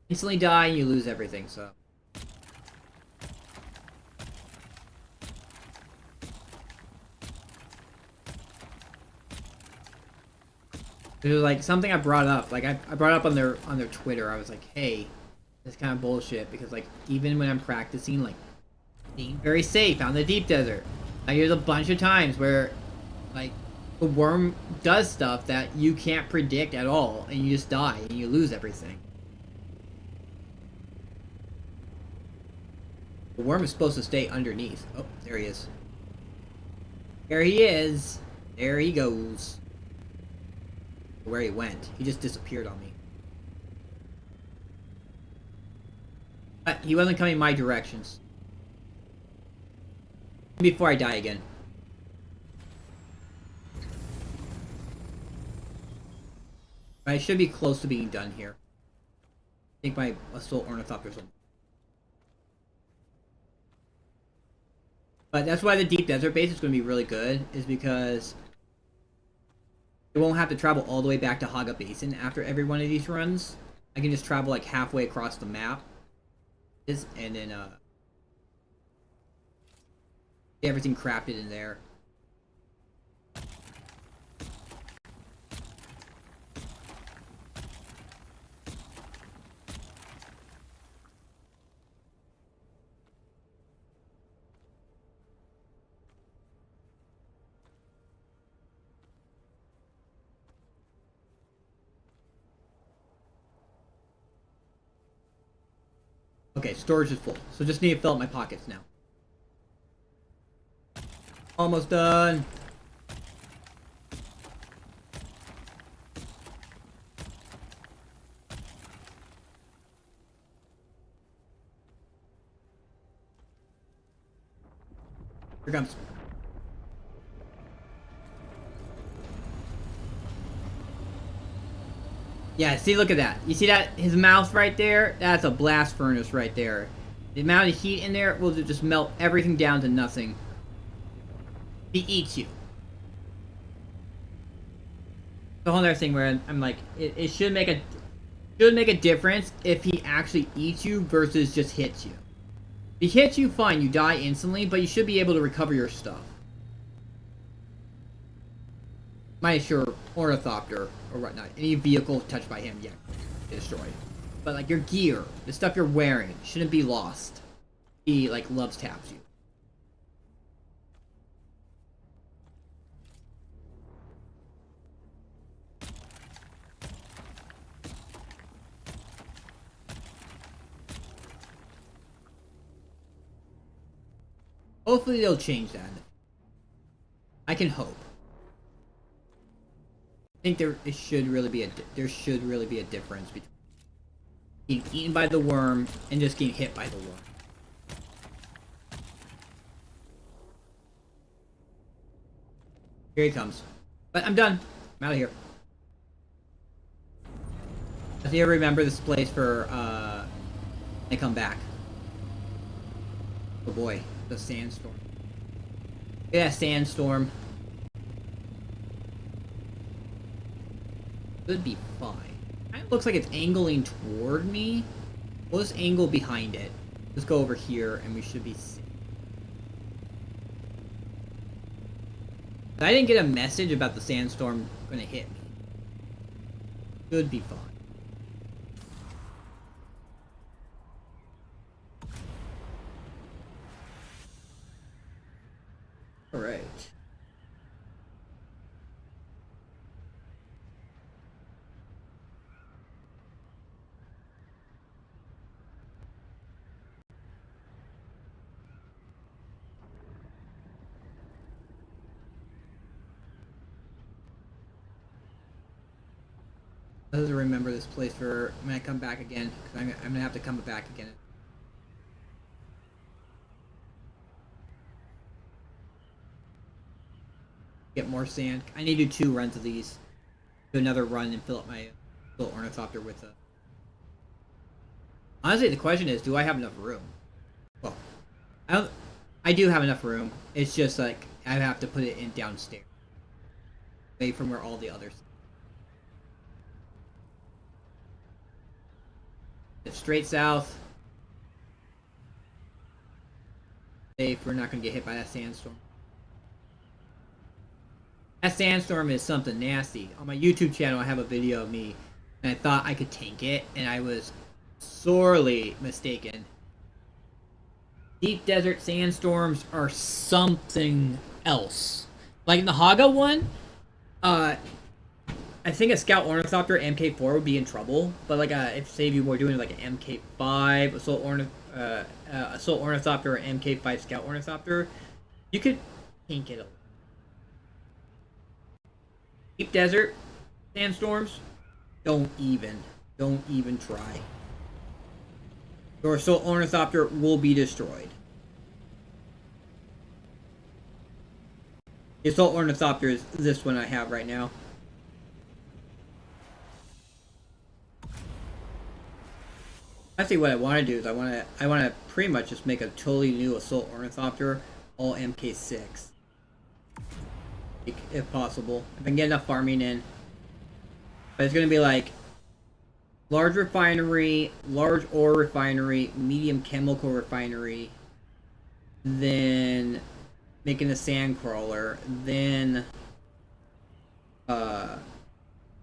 Instantly die and you lose everything. So. It was like something I brought up. Like I brought up on their Twitter. I was like, hey, this kind of bullshit because like even when I'm practicing, like being very safe out in the deep desert, like there's a bunch of times where like the worm does stuff that you can't predict at all, and you just die and you lose everything. The worm is supposed to stay underneath. Oh, there he is. There he is. There he goes. Where he went. He just disappeared on me. But he wasn't coming my directions. Before I die again. I should be close to being done here. I think my assault ornithopter's on. But that's why the deep desert base is going to be really good, is because I won't have to travel all the way back to Haga Basin after every one of these runs. I can just travel like halfway across the map. And then get everything crafted in there. Okay, storage is full, so just need to fill up my pockets now. Almost done. Here comes. Yeah, see, look at that. You see that? His mouth right there? That's a blast furnace right there. The amount of heat in there will just melt everything down to nothing. He eats you. The whole other thing where I'm like, it should make a difference if he actually eats you versus just hits you. If he hits you, fine, you die instantly, but you should be able to recover your stuff. Minus your ornithopter or whatnot. Any vehicle touched by him, yeah, destroyed. But like your gear, the stuff you're wearing, shouldn't be lost. He like loves taps you. Hopefully they'll change that. I can hope. I think there should really be a difference between being eaten by the worm and just getting hit by the worm. Here he comes. But I'm done. I'm out of here. I think I remember this place for I come back. Oh boy, the sandstorm. Yeah, sandstorm. Could be fine. Kind of looks like it's angling toward me. We'll just angle behind it. Let's go over here and we should be safe. I didn't get a message about the sandstorm gonna hit me. Should be fine. Alright. I have to remember this place for when I come back again, because I'm gonna have to come back again. Get more sand. I need to do 2 runs of these. Do another run and fill up my little ornithopter with a... Honestly, the question is, do I have enough room? Well, I do have enough room. It's just like I have to put it in downstairs, away from where all the others. Straight south. Safe. We're not gonna get hit by that sandstorm. That sandstorm is something nasty. On my YouTube channel, I have a video of me, and I thought I could tank it, and I was sorely mistaken. Deep desert sandstorms are something else. Like in the Haga one, uh, I think a Scout Ornithopter MK4 would be in trouble. But like, if say if you were doing like an MK5 Assault Ornithopter or MK5 Scout Ornithopter, you could tank it. Deep desert sandstorms, don't even try. Your Assault Ornithopter will be destroyed. The Assault Ornithopter is this one I have right now. Actually, what I want to do is I want to pretty much just make a totally new Assault Ornithopter, all MK6, if possible. If I can get enough farming in. But it's gonna be like large refinery, large ore refinery, medium chemical refinery, then making a sand crawler, then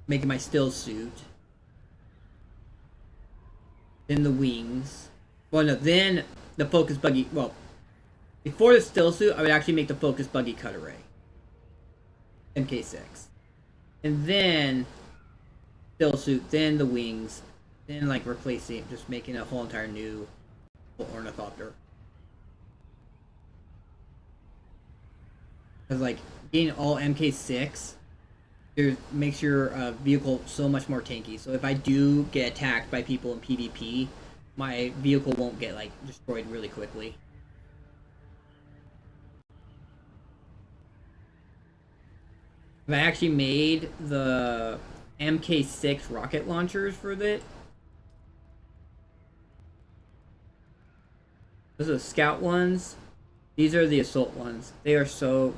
making my still suit, then the wings. Well, no, then the focus buggy. Well, before the still suit, I would actually make the focus buggy cut array, MK6, and then still suit, then the wings, then like replacing, just making a whole entire new ornithopter. Because like getting all MK6 it makes your vehicle so much more tanky. So if I do get attacked by people in PvP, my vehicle won't get like destroyed really quickly. I actually made the MK6 rocket launchers for that. Those are the scout ones. These are the assault ones. They are so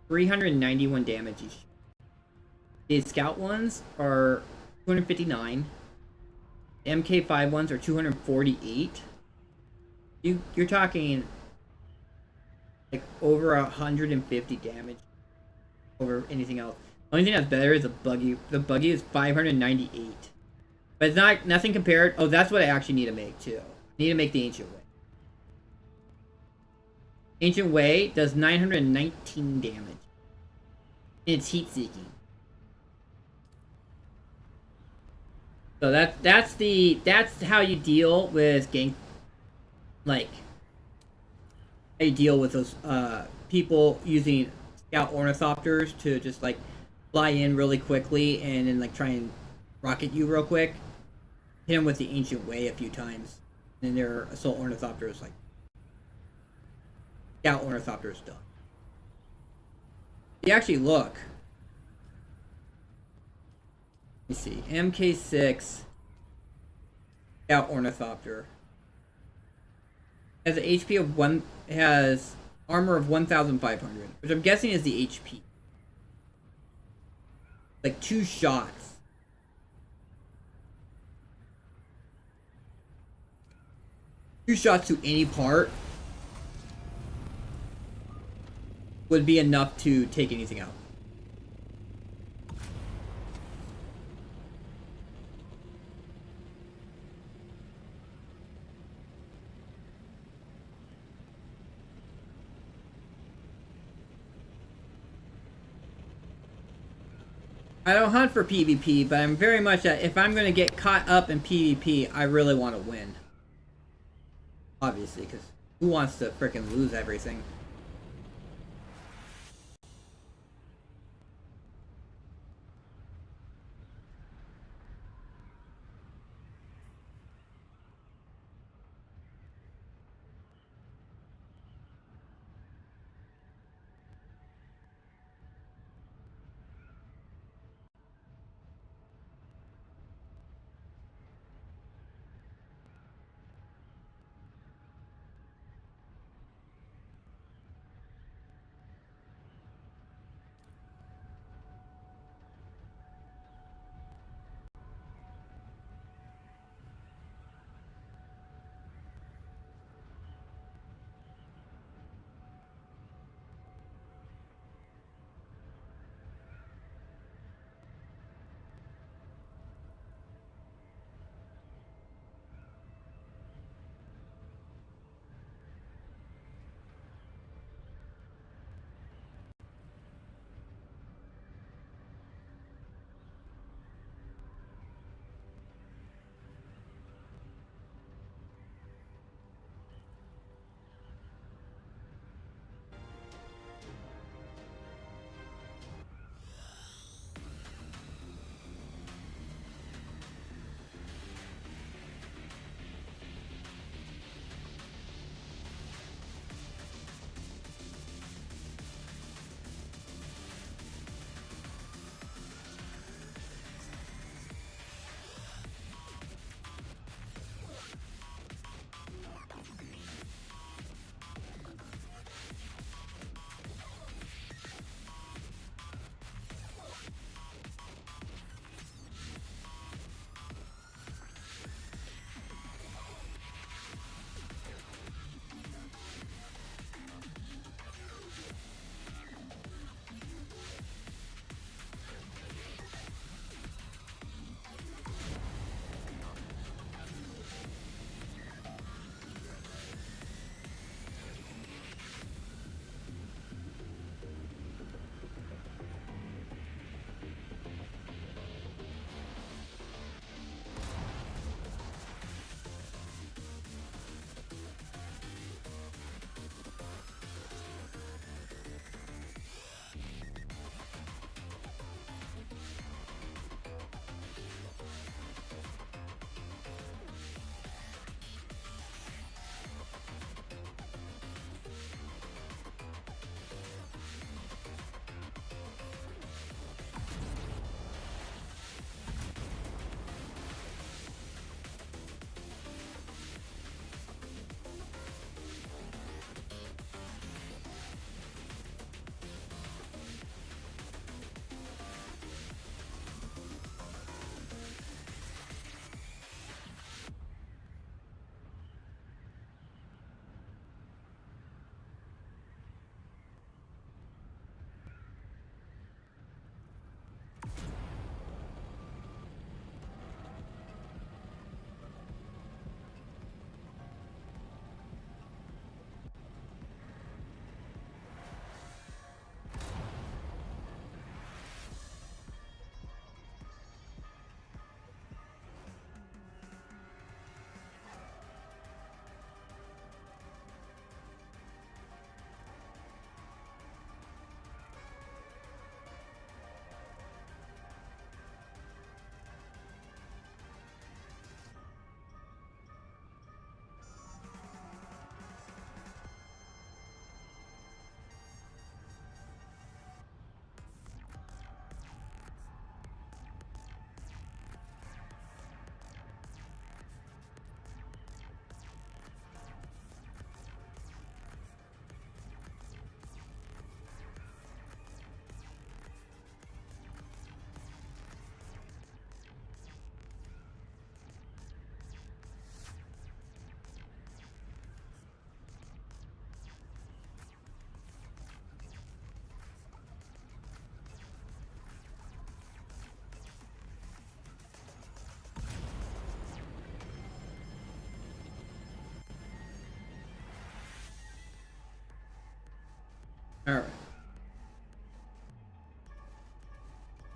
391 damage each. The scout ones are 259. The MK5 ones are 248. You're talking like over 150 damage over anything else. The only thing that's better is the buggy. The buggy is 598. But it's nothing compared. Oh, that's what I actually need to make too. I need to make the Ancient Way. Ancient Way does 919 damage. And it's heat seeking. So that's how you deal with gang, like how you deal with those people using scout ornithopters to just like fly in really quickly and then like try and rocket you real quick. Hit them with the Ancient Way a few times, and then their assault ornithopters like scout ornithopters done. You actually look. Let me see. MK6 Scout Ornithopter has an HP of one. Has armor of 1,500, which I'm guessing is the HP. Like 2 shots. Two shots to any part would be enough to take anything out. I don't hunt for PvP, but I'm very much if I'm going to get caught up in PvP, I really want to win. Obviously, because who wants to frickin' lose everything?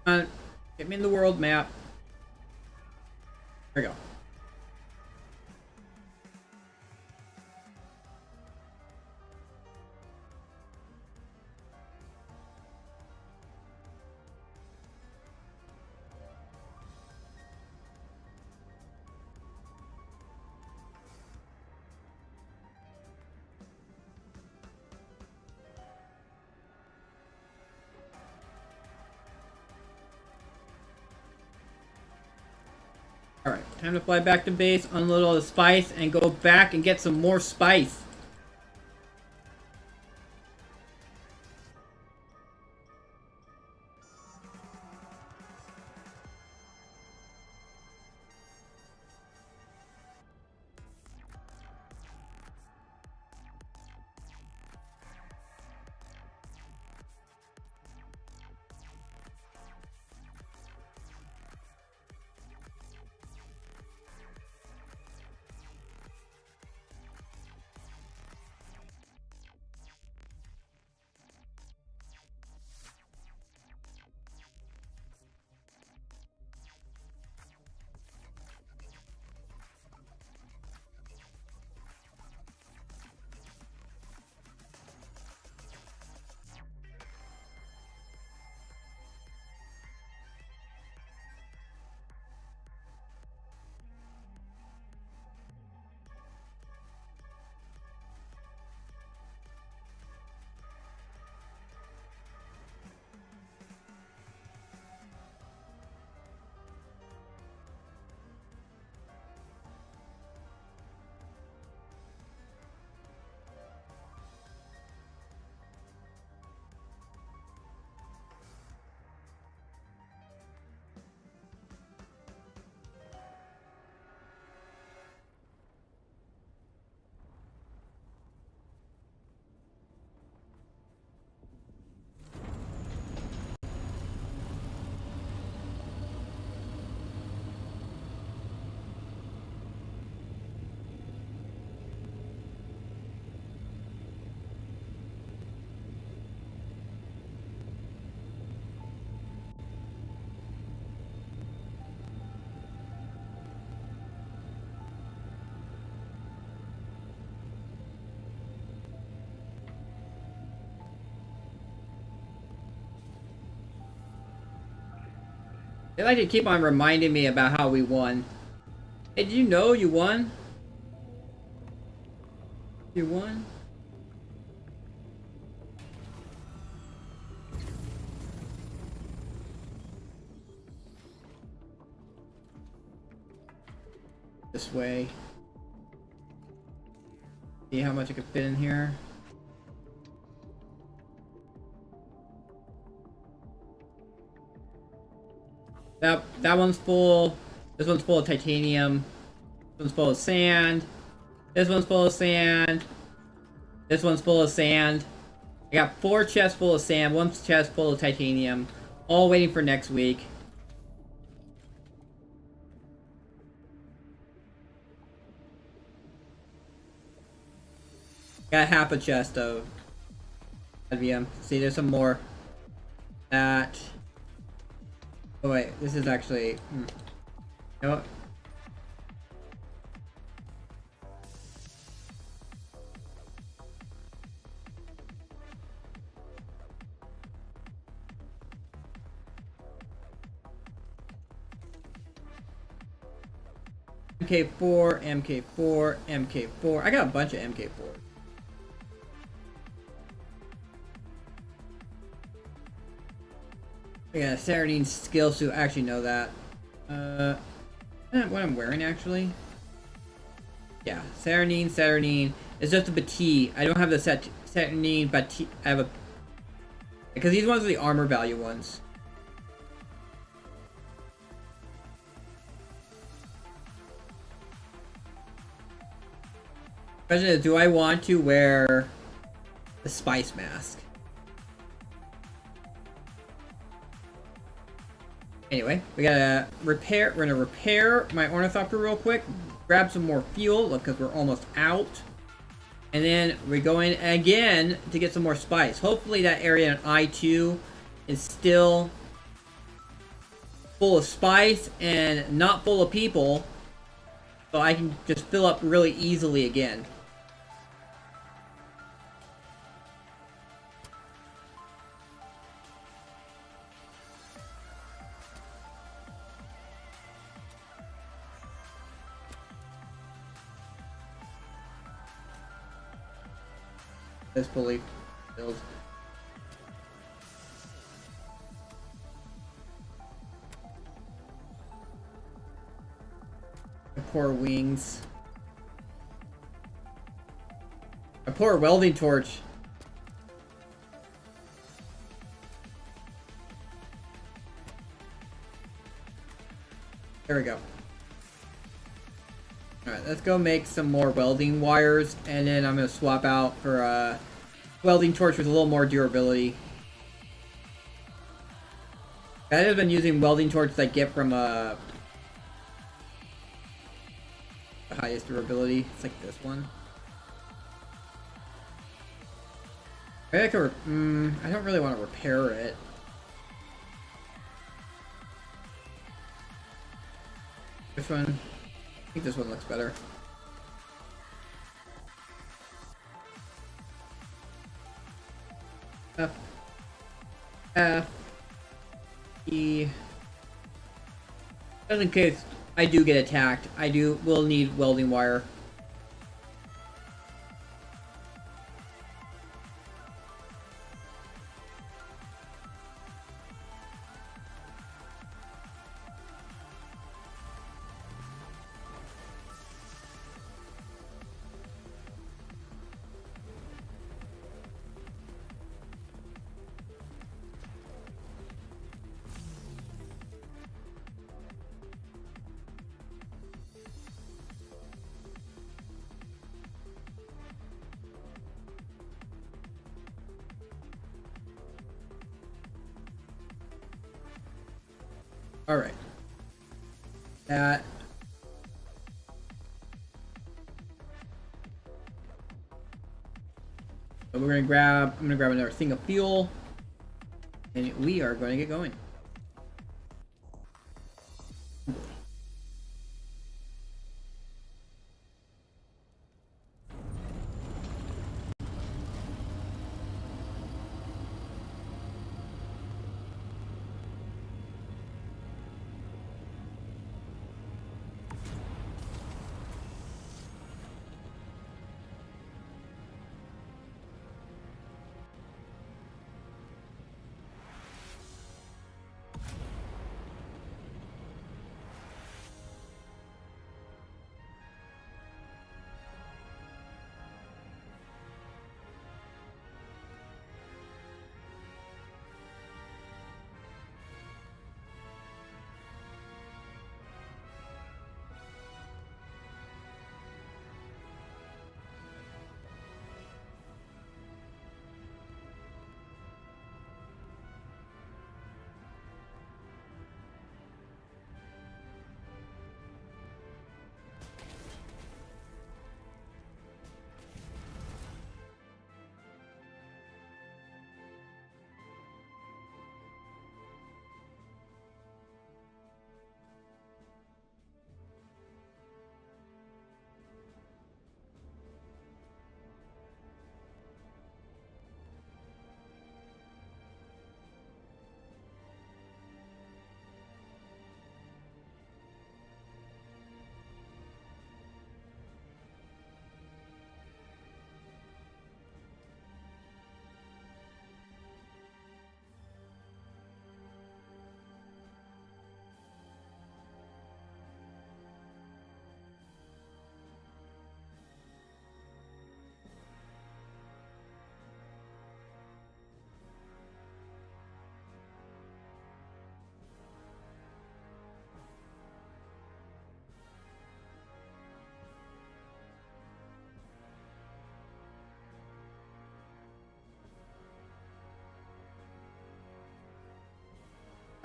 Alright. Get me in the world map. There we go. Alright, time to fly back to base, unload all the spice, and go back and get some more spice. They like to keep on reminding me about how we won. Hey, did you know you won? You won? This way. See how much I can fit in here. That one's full. This one's full of titanium. This one's full of sand. This one's full of sand. This one's full of sand. I got 4 chests full of sand, 1 chest full of titanium. All waiting for next week. Got half a chest of LVM. See, there's some more. That. Oh wait, this is actually. You know what? MK4, MK4, MK4. I got a bunch of MK4. I got a Saradine skill suit. I actually know that. What I'm wearing actually. Yeah, Saradine. It's just a Batie. I don't have the Saradine Batie. I have a. Because these ones are the armor value ones. Question is, do I want to wear the spice mask? Anyway, we gotta repair. We're gonna repair my ornithopter real quick. Grab some more fuel because we're almost out. And then we're going again to get some more spice. Hopefully that area in I-2 is still full of spice and not full of people. So I can just fill up really easily again. This fully filled. My poor wings. My poor welding torch. There we go. Alright, let's go make some more welding wires, and then I'm going to swap out for a welding torch with a little more durability. I've been using welding torches I get from the highest durability. It's like this one. I don't really want to repair it. This one. I think this one looks better. F. E. Just in case I do get attacked, will need welding wire. Alright. That. So I'm gonna grab another thing of fuel. And we are going to get going.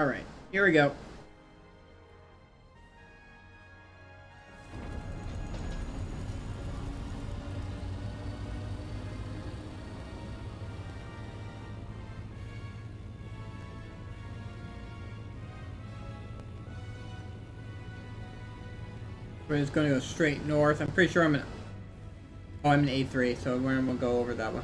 Alright, here we go. We're just gonna go straight north. I'm pretty sure I'm in. Oh, I'm in A3, so we're gonna go over that one.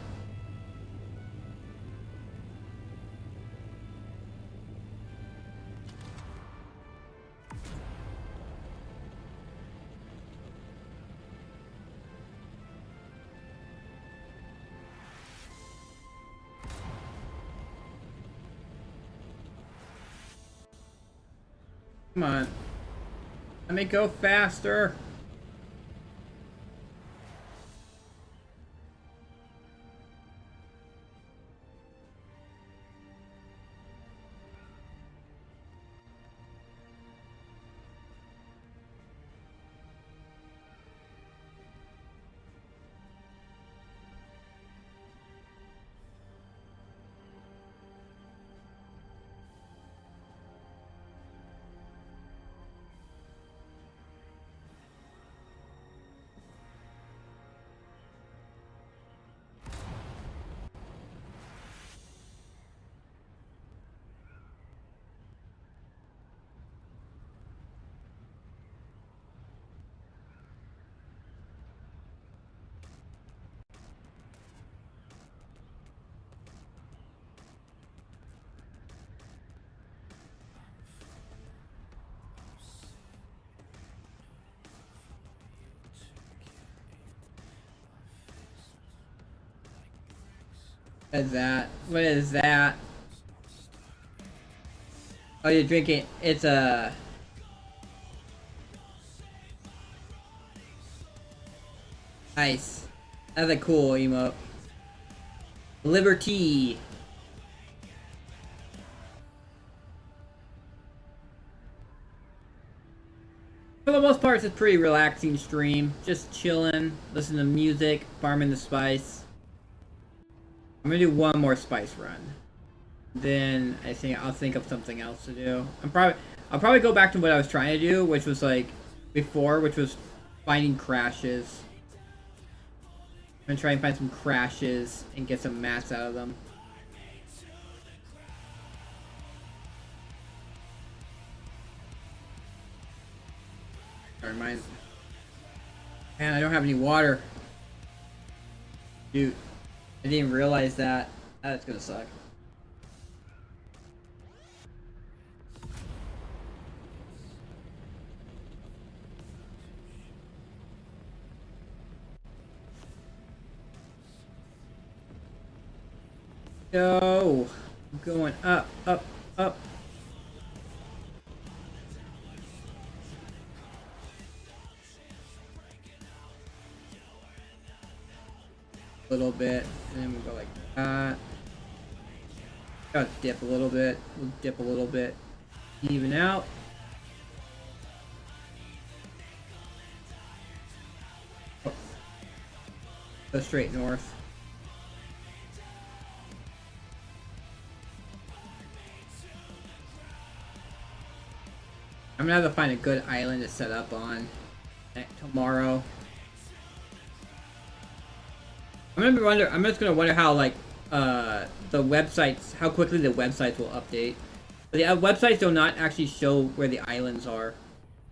Come on. Let me go faster. What is that? What is that? Oh, you're drinking. It's a. Nice. That's a cool emote. Liberty. For the most part, it's a pretty relaxing stream. Just chilling, listening to music, farming the spice. I'm gonna do one more spice run. Then I think I'll think of something else to do. I'll probably go back to what I was trying to do, which was like before, which was finding crashes. I'm gonna try and find some crashes and get some mats out of them. Sorry, mine. Man, I don't have any water. Dude, I didn't even realize that. That's gonna suck. Go. I'm going up, up, up. A little bit, and then we'll go like that. Gotta dip a little bit. We'll dip a little bit. Even out. Oh. Go straight north. I'm gonna have to find a good island to set up on tomorrow. I'm just gonna wonder how like the websites, how quickly the websites will update. But the websites do not actually show where the islands are.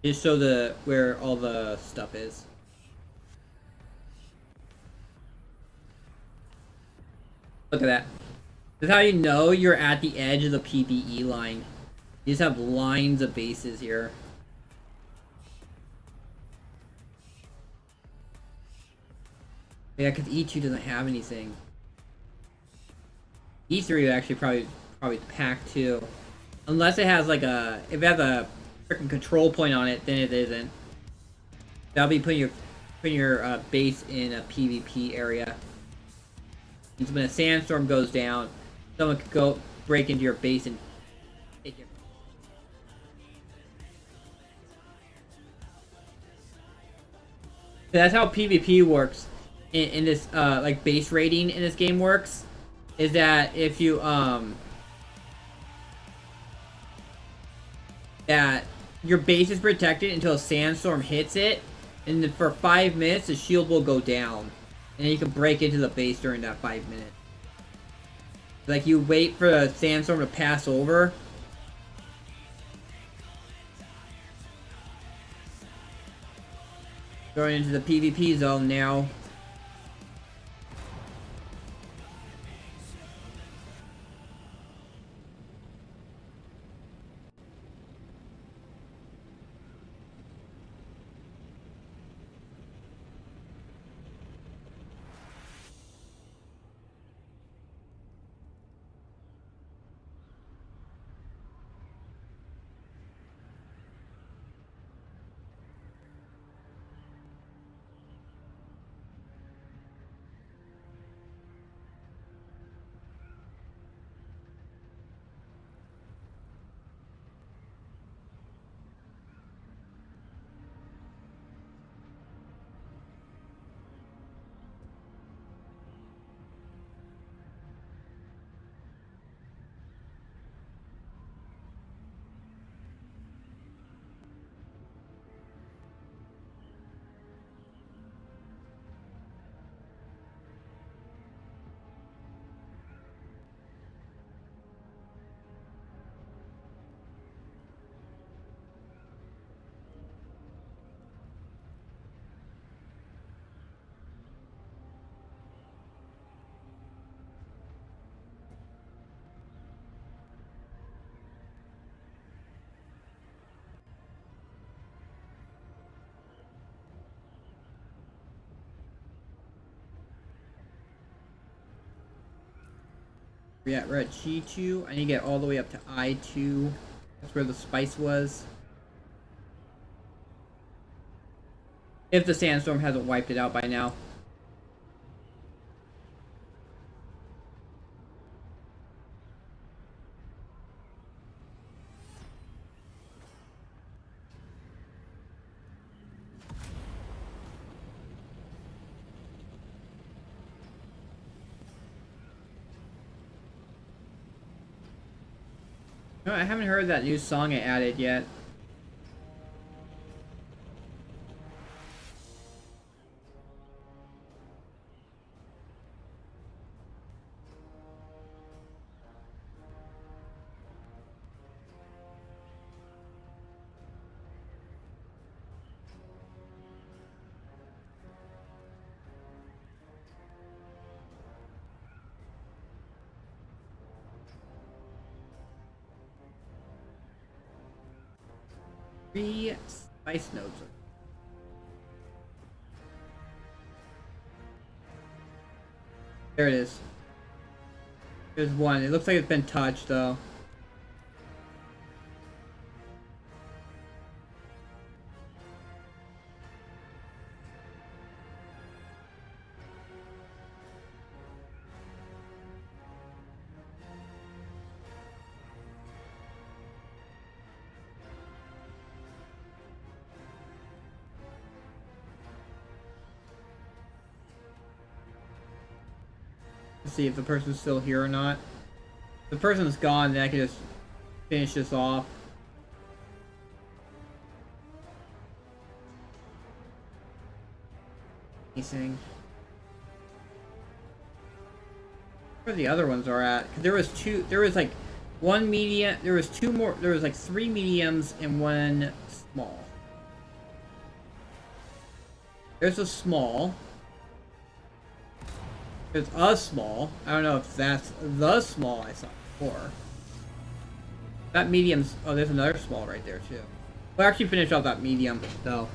They just show where all the stuff is. Look at that. That's how you know you're at the edge of the PvE line. You just have lines of bases here. Yeah, because E2 doesn't have anything. E3 would actually probably pack too. Unless it has like if it has a freaking control point on it, then it isn't. That'll be putting your base in a PvP area. And so when a sandstorm goes down, someone could go break into your base and take your. That's how PvP works in this like base raiding in this game works, is that if you that your base is protected until a sandstorm hits it, and then for 5 minutes the shield will go down, and then you can break into the base during that 5 minutes. Like you wait for the sandstorm to pass over. Going into the PvP zone now. Yeah, we're at G2. I need to get all the way up to I2. That's where the spice was. If the sandstorm hasn't wiped it out by now. No, I haven't heard that new song I added yet. Three spice notes. There it is. There's one. It looks like it's been touched though. Let's see if the person's still here or not. If the person's gone, then I can just finish this off. Anything. Where the other ones are at? 'Cause there was two. There was like one medium. There was two more. There was like three mediums and one small. There's a small. There's a small. I don't know if that's the small I saw before. That medium's... Oh, there's another small right there, too. We'll actually finish off that medium, though.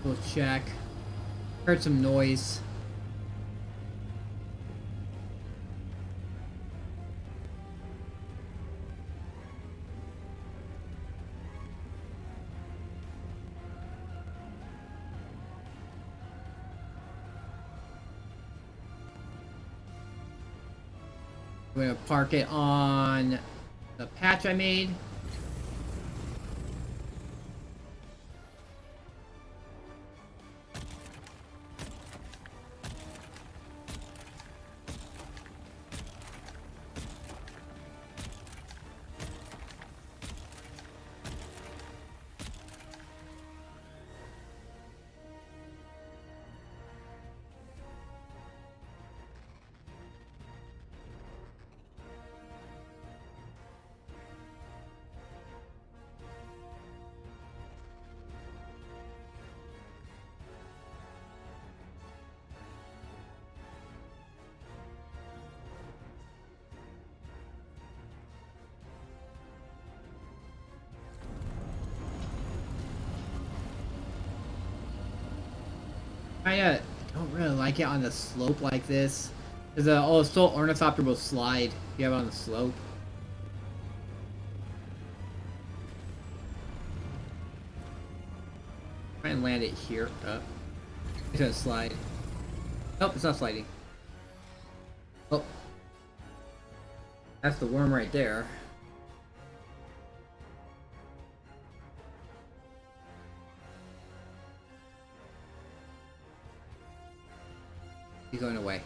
We'll check. Heard some noise. I'm gonna park it on the patch I made. I don't really like it on the slope like this. Because the Soul Ornithopter will slide if you have it on the slope. Try and land it here. It's gonna slide. Nope, it's not sliding. Oh. That's the worm right there. He's going away.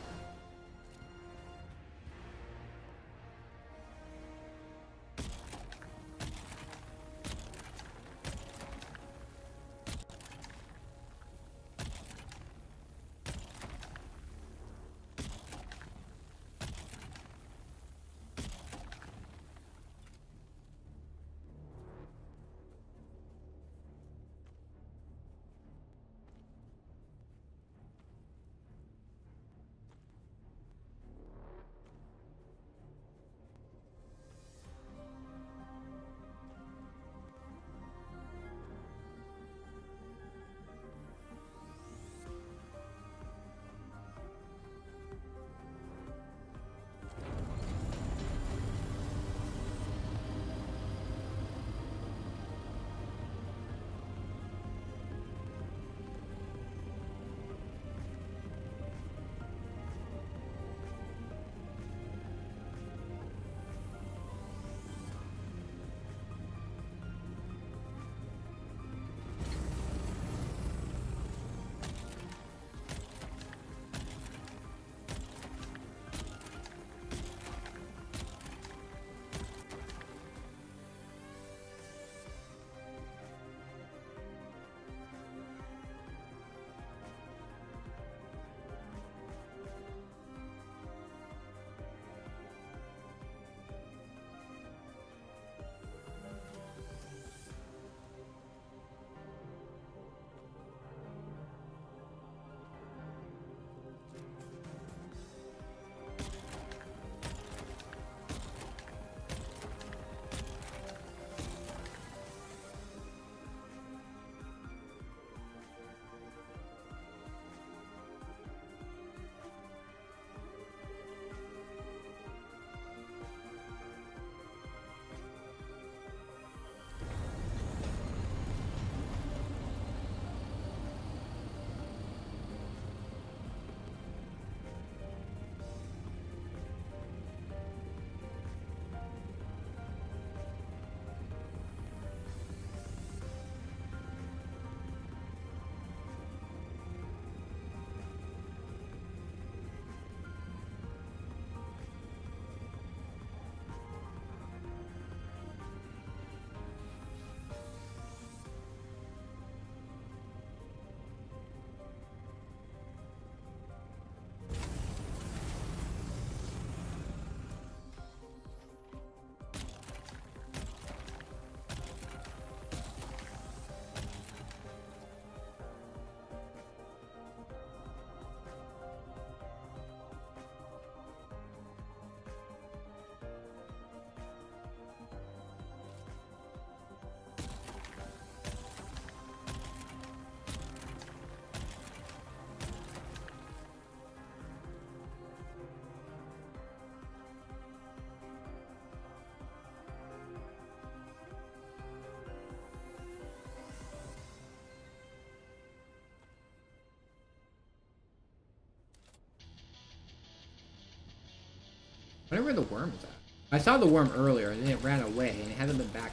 I wonder where the worm is at. I saw the worm earlier and then it ran away and it hasn't been back.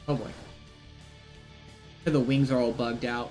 Oh boy. The wings are all bugged out.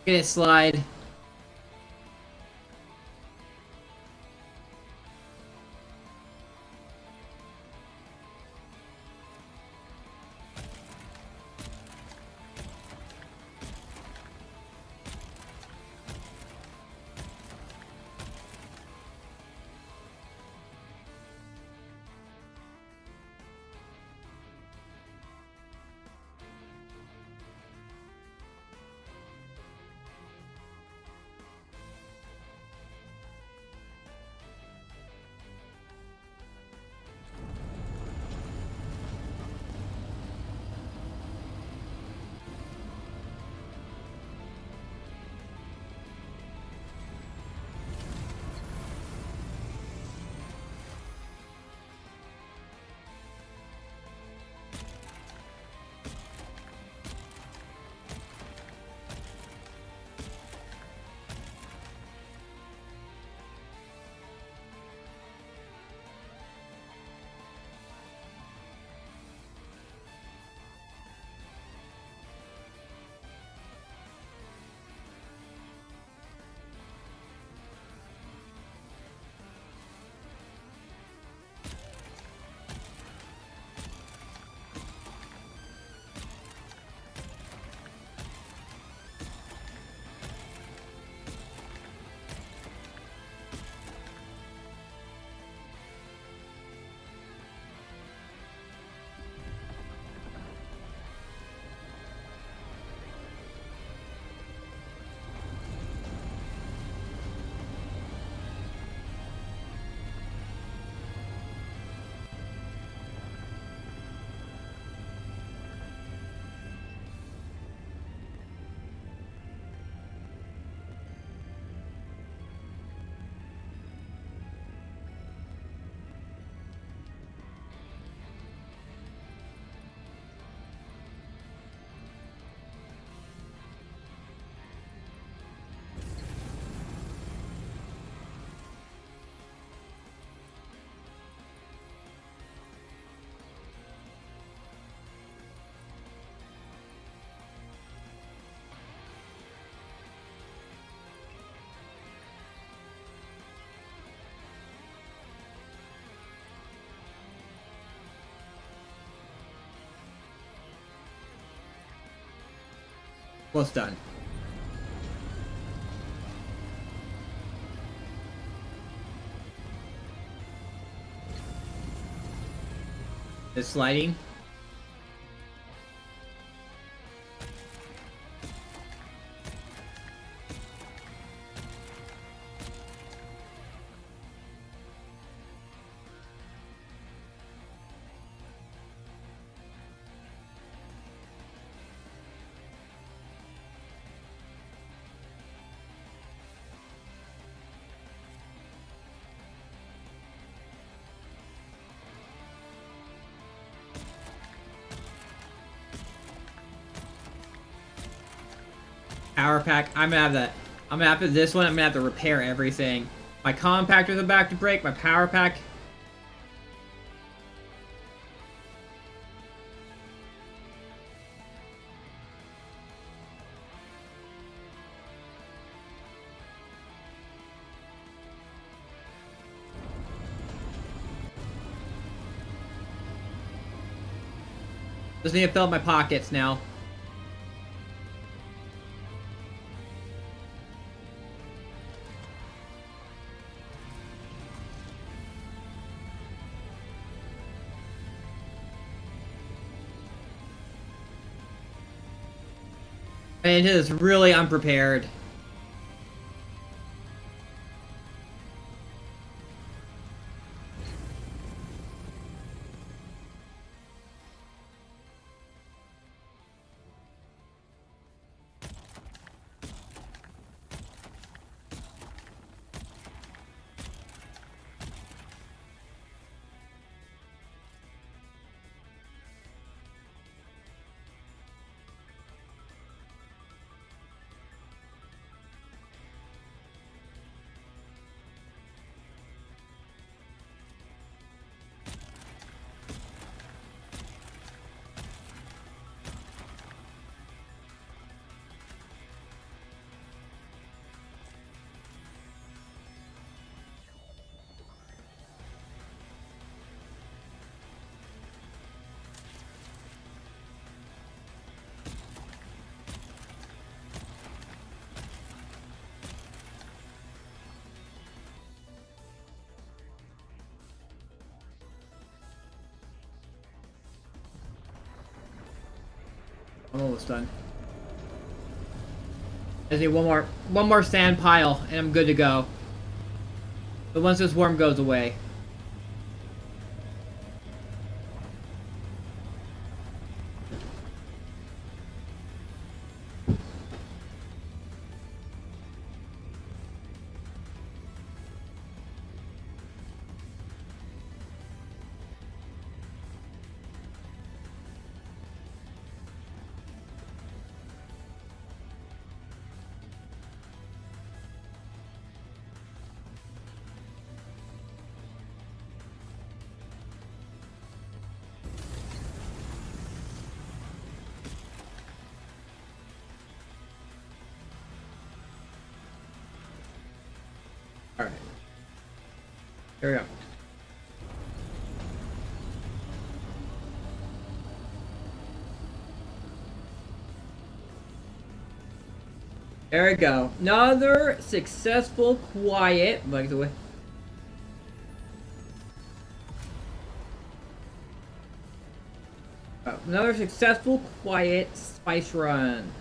Get it, slide. Almost done. It's sliding. Power pack. I'm gonna have that. I'm gonna have to this one. I'm gonna have to repair everything. My compactor's about to break. My power pack. Just need to fill up my pockets now. And it is really unprepared. I'm almost done. I just need one more sand pile, and I'm good to go. But once this worm goes away. Alright. Here we go. There we go. Another successful, quiet. By the way. Oh, another successful, quiet spice run.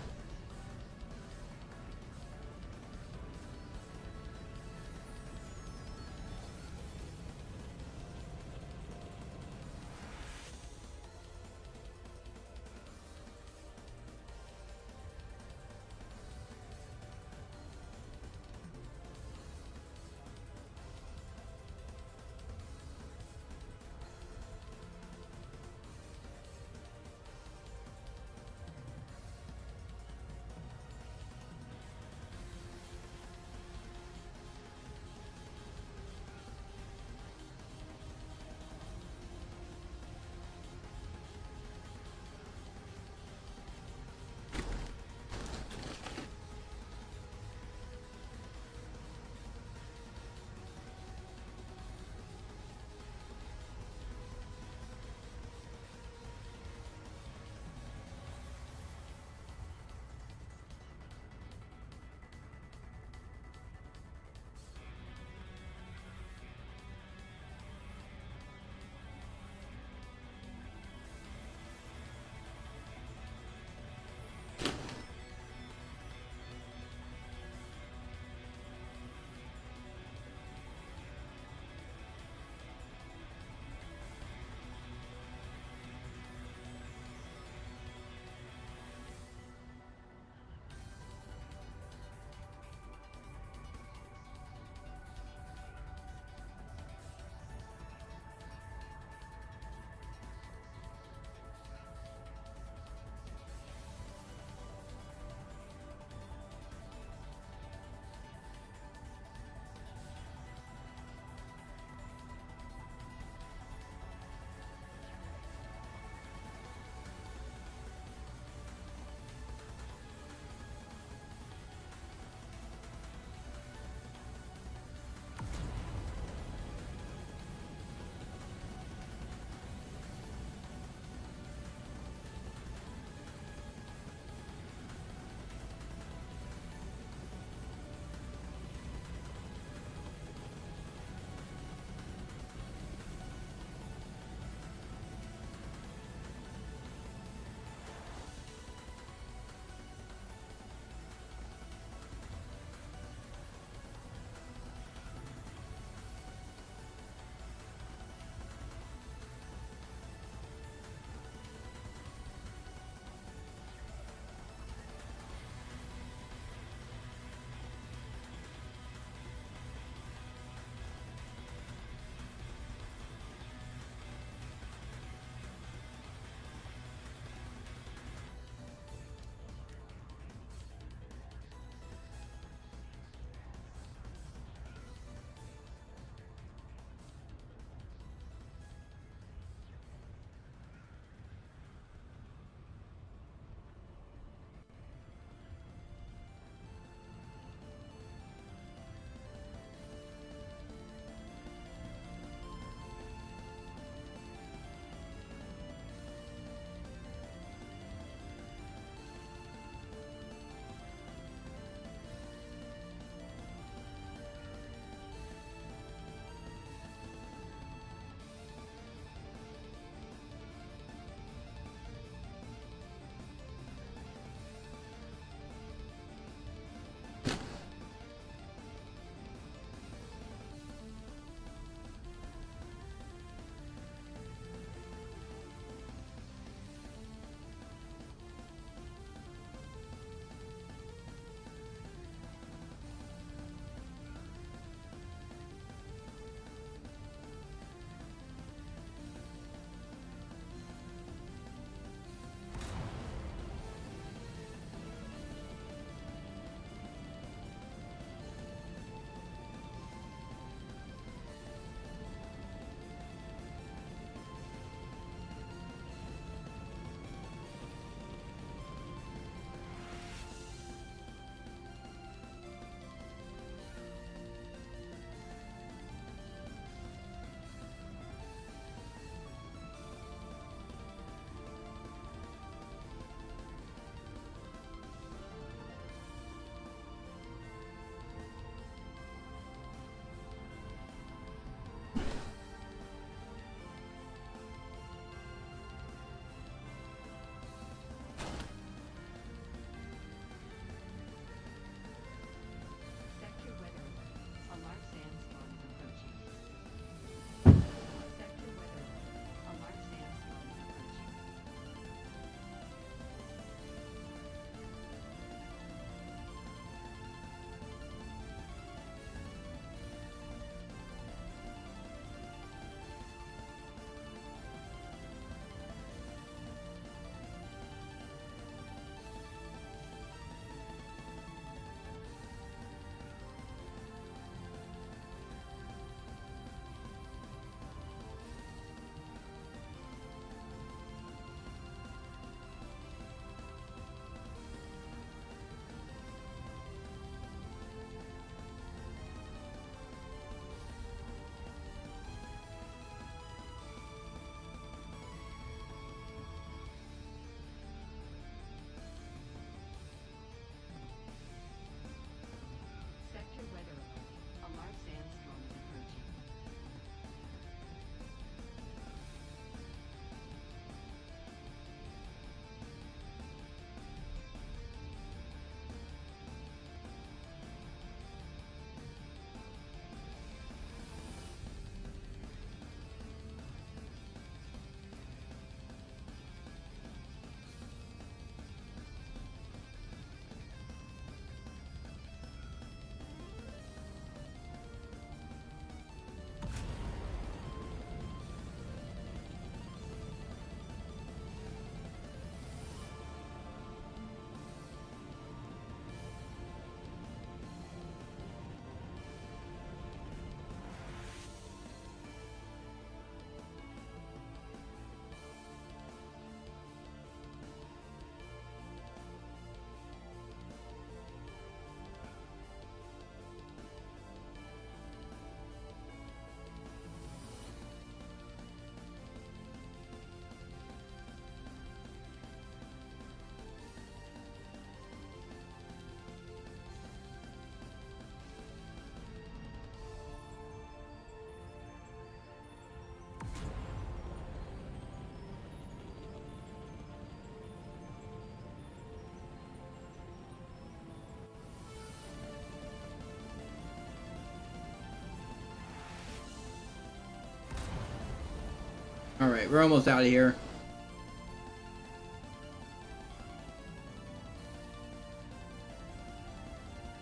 Alright, we're almost out of here.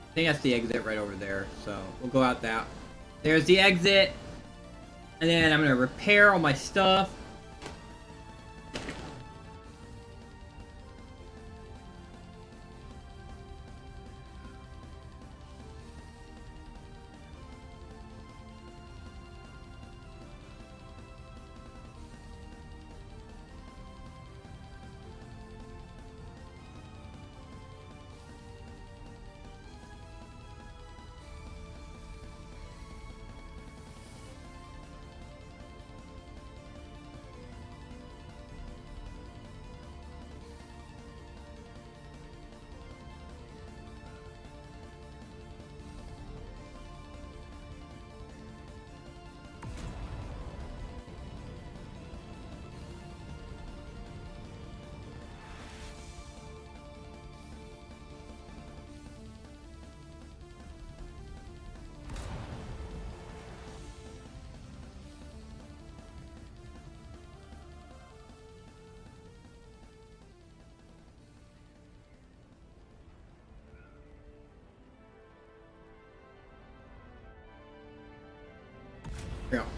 I think that's the exit right over there, so we'll go out that. There's the exit. And then I'm gonna repair all my stuff. Here we go.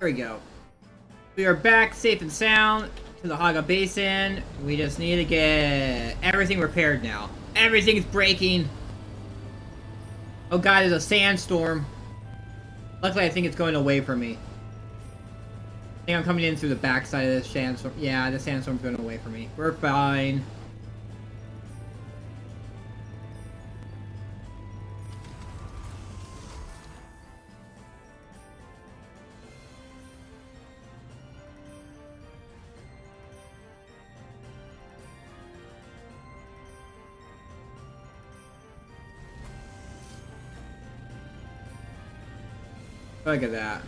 There we go. We are back safe and sound to the Haga Basin. We just need to get everything repaired now. Everything's breaking. Oh god, there's a sandstorm. Luckily, I think it's going away from me. I think I'm coming in through the backside of this sandstorm. Yeah, the sandstorm's going away from me. We're fine. Look at that.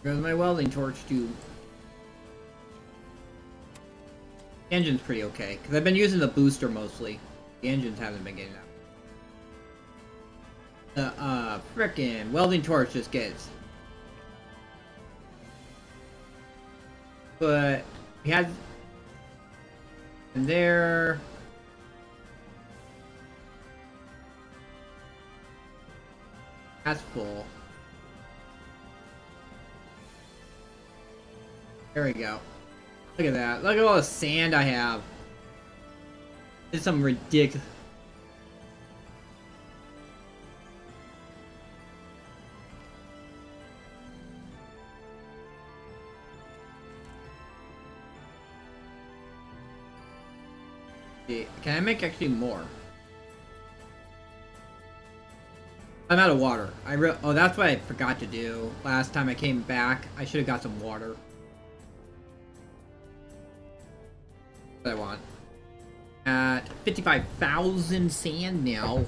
Goes my welding torch too. The engine's pretty okay, because I've been using the booster mostly. The engines haven't been getting that. The frickin' welding torch just gets. But he has. And there. That's full. There we go. Look at that. Look at all the sand I have. It's some ridiculous. Can I make actually more? I'm out of water. Oh, that's what I forgot to do. Last time I came back, I should have got some water. What I want. At 55,000 sand now.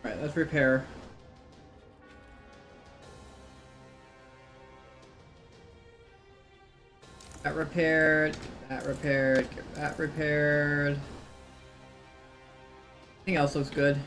Alright, let's repair. That repaired, that repaired, get that repaired. Everything else looks good.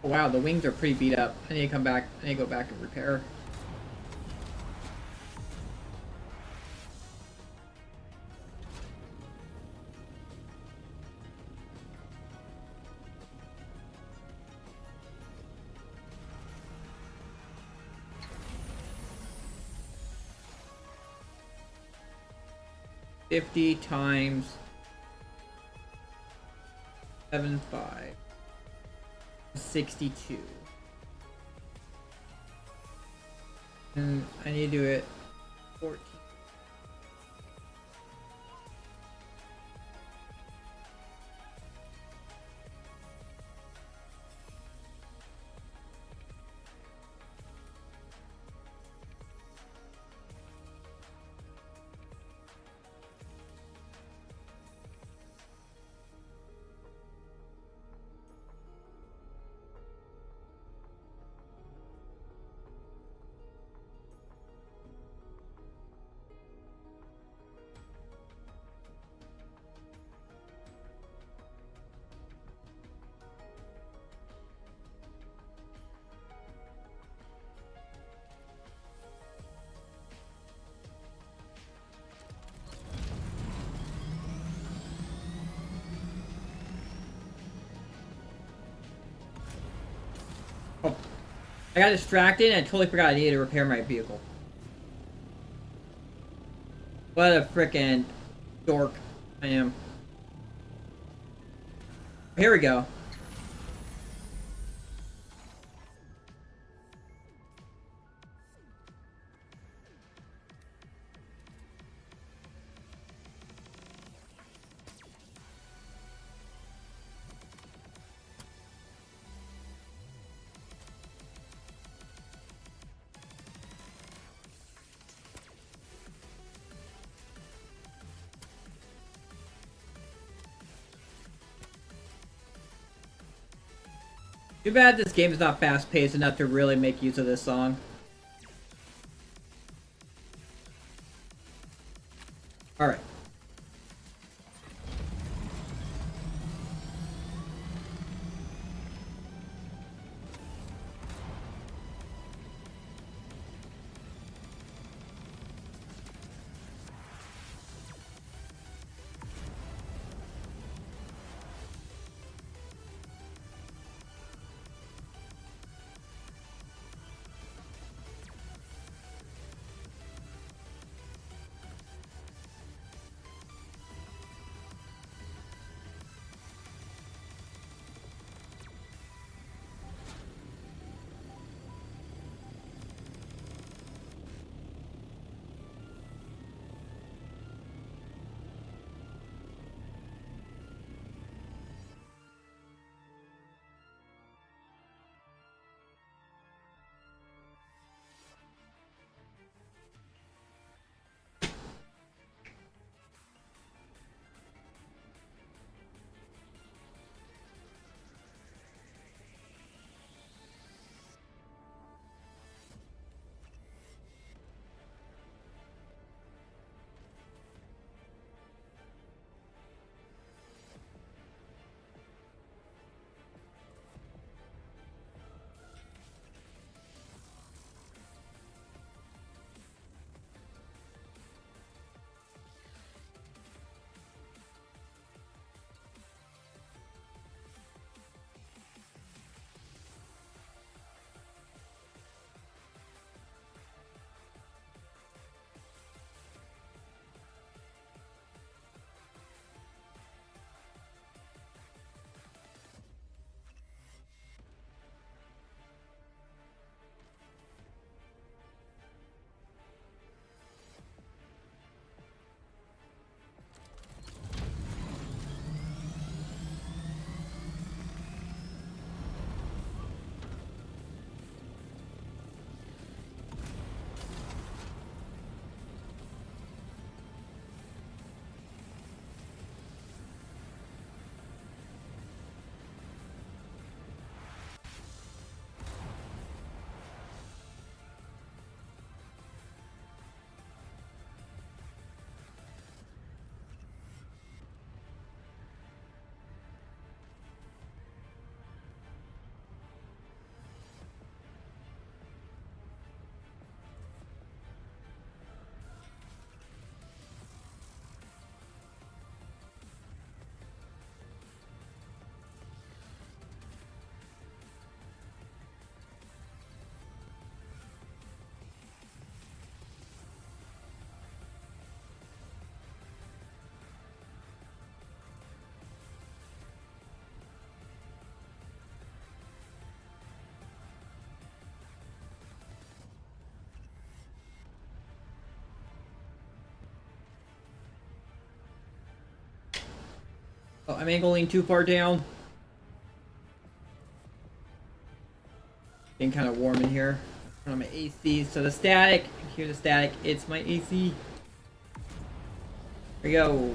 Oh, wow, the wings are pretty beat up. I need to come back. I need to go back and repair. $50 times 7.5. 62. And I need to do it 14. Oh, I got distracted and I totally forgot I needed to repair my vehicle. What a frickin' dork I am. Here we go. Too bad this game is not fast-paced enough to really make use of this song. Alright. I'm angling too far down. Getting kind of warm in here. Turn on my AC. So the static, hear the static. It's my AC. Here we go.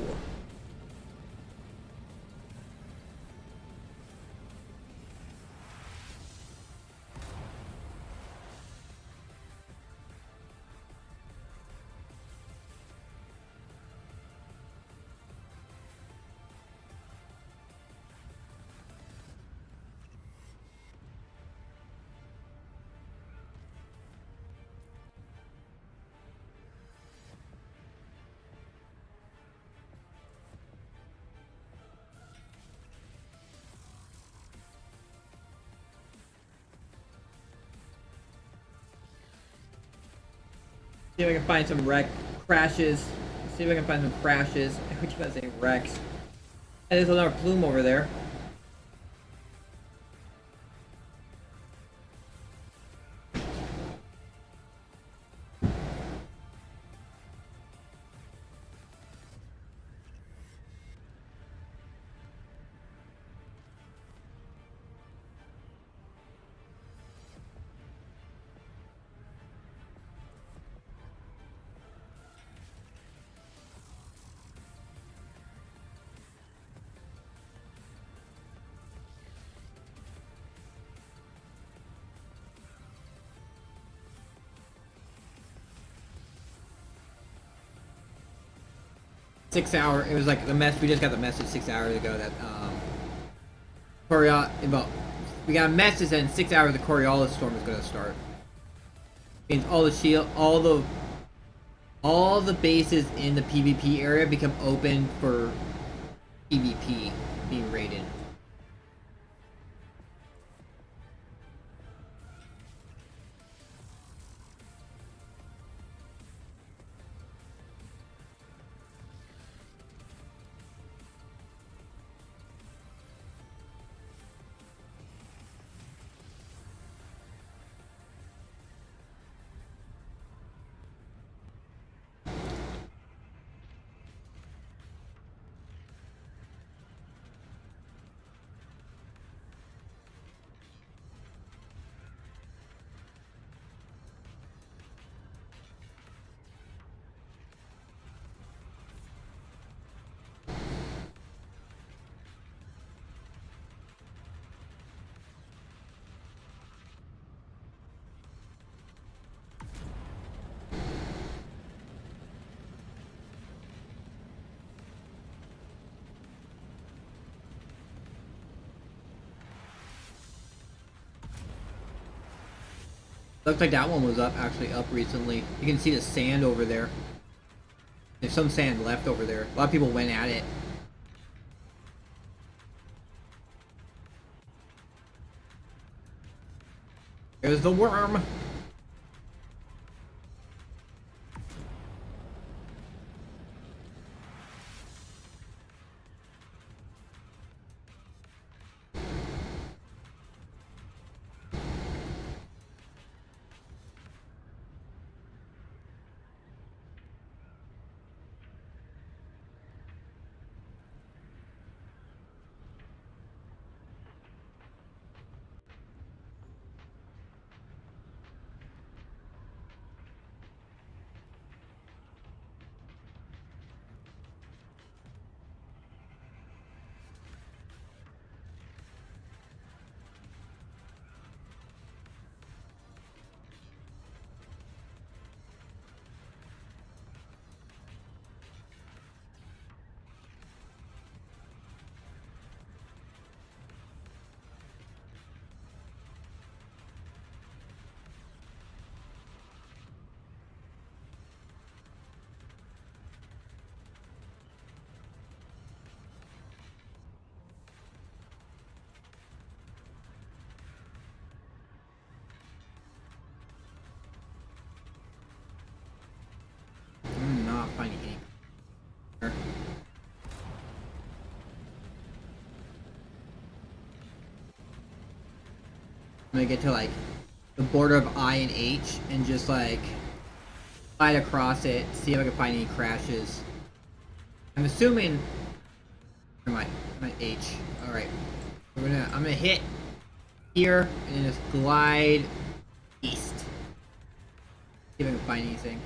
See if I can find some crashes. See if I can find some crashes. I keep on saying wrecks. And there's another plume over there. It was like the mess. We just got the message 6 hours ago that we got a message that in 6 hours the Coriolis storm is gonna start. Means all the bases in the PvP area become open for PvP being raided. Looks like that one was actually up recently. You can see the sand over there. There's some sand left over there. A lot of people went at it. There's the worm. I'm not finding any. I'm gonna get to like the border of I and H and just like slide across it, see if I can find any crashes. I'm assuming My H. All right. I'm gonna hit here and then just glide east. See if I can find anything.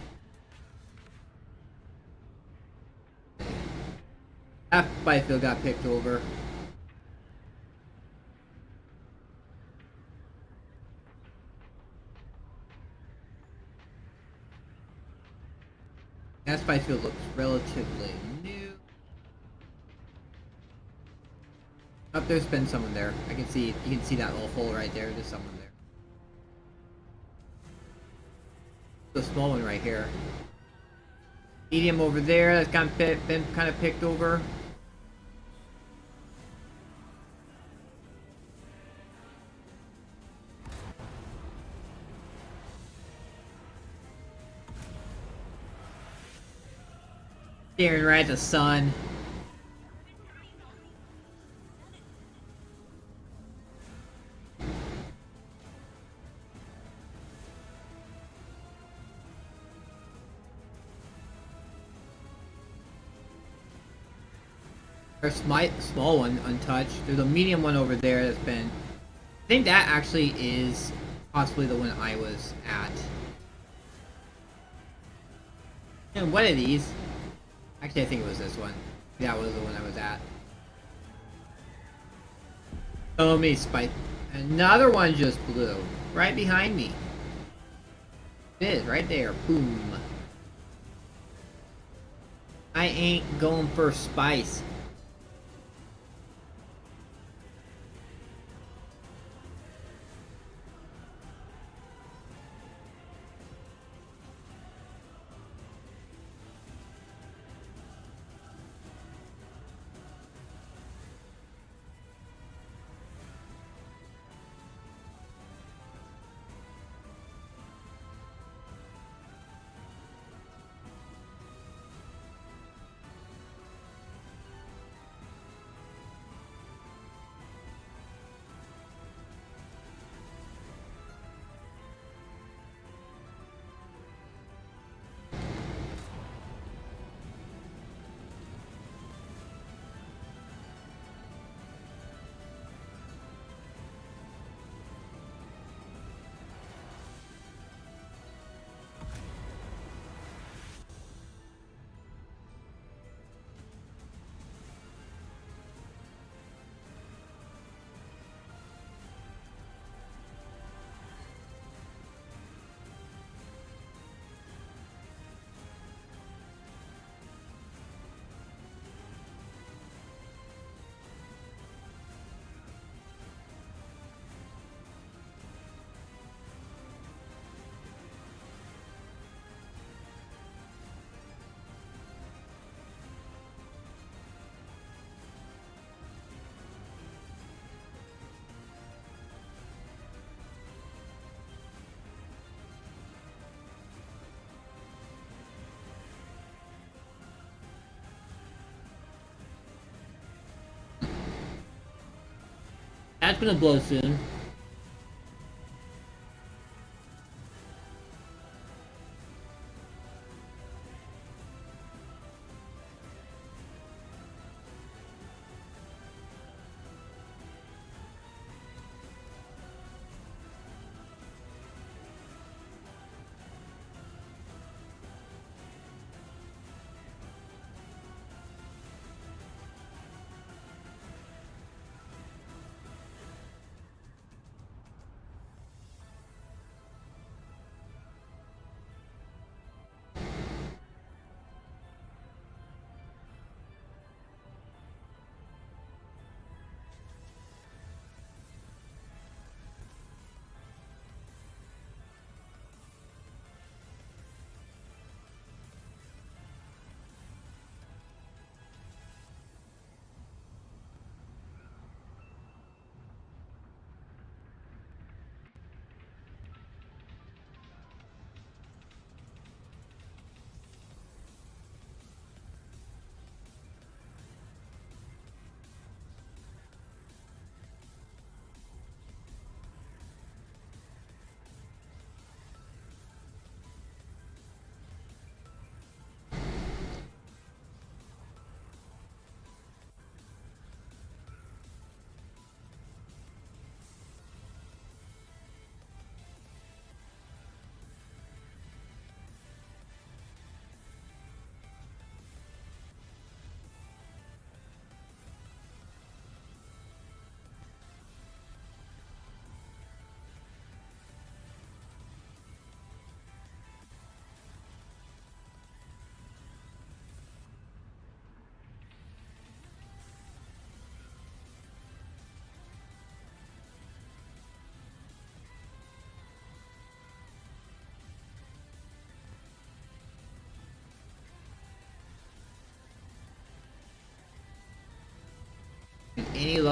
Half Byfield got picked over. That Byfield looks relatively new. Up there's been someone there. I can see, you can see that little hole right there. There's someone there. The small one right here. Medium over there. That's been kind of picked over. Staring right at the sun. There's a small one untouched. There's a medium one over there that's been... I think that actually is possibly the one I was at. And what are these? Actually, I think it was this one. That was the one I was at. Oh, me spike. Another one just blew. Right behind me. It is, right there. Boom. I ain't going for spice. That's gonna blow soon.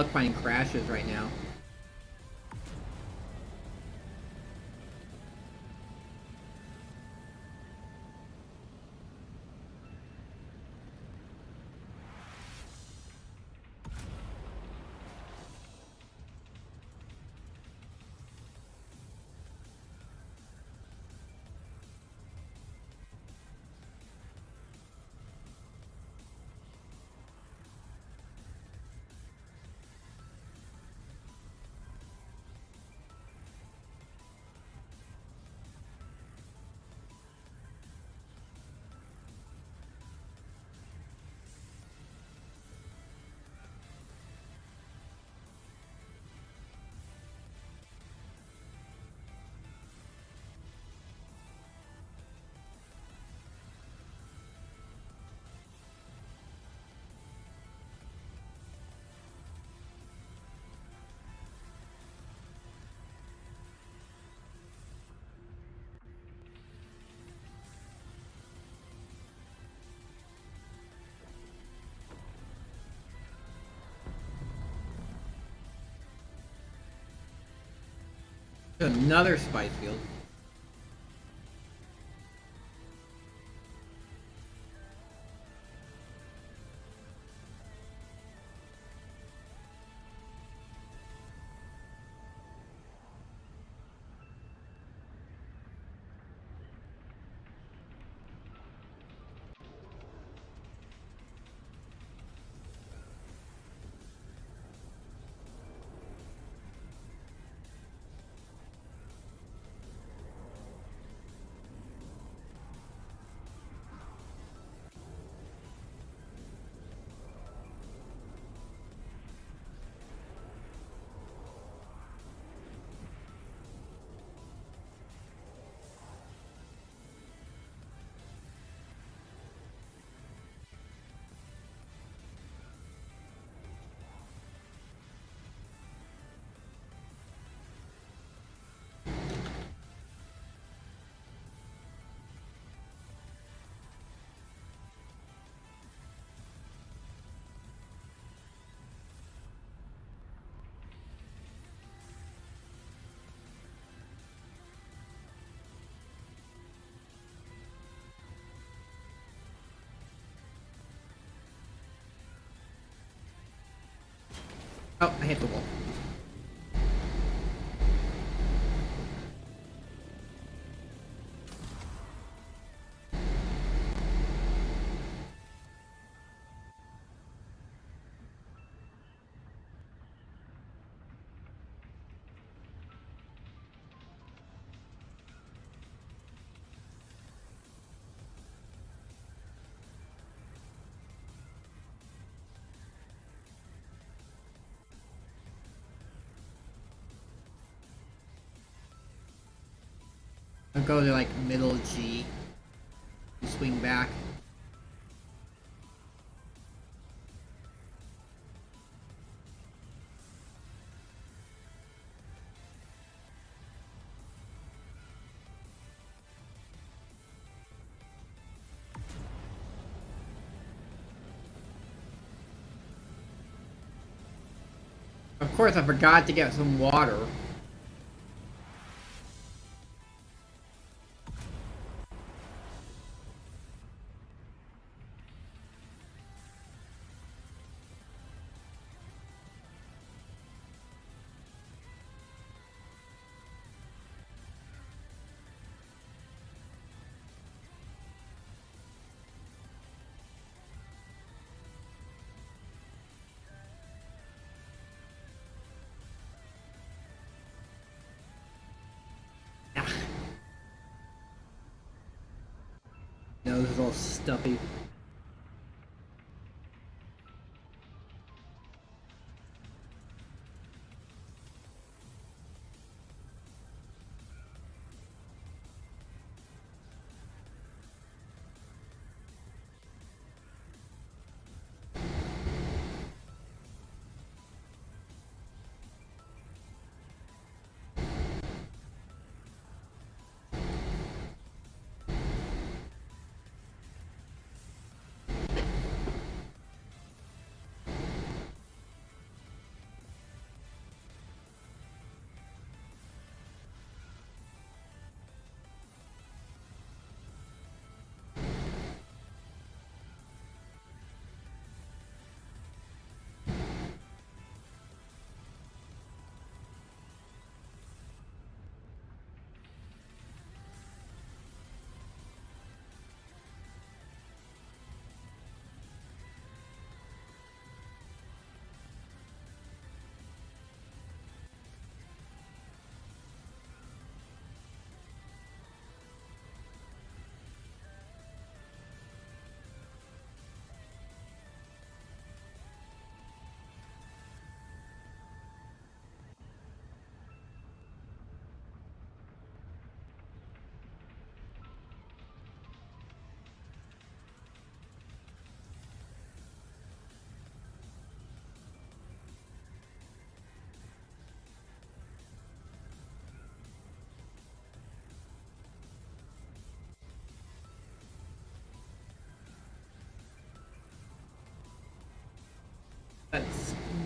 luck finding crashes right now. Another spice field. Oh, I hit the wall. I'll go to like middle G. Swing back. Of course, I forgot to get some water. Ah. No, this is all stuffy.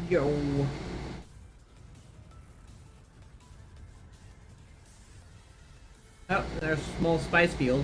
Yo. Oh, there's a small spice field.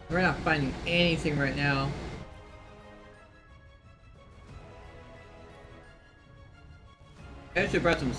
We're not finding anything right now. I should have brought some.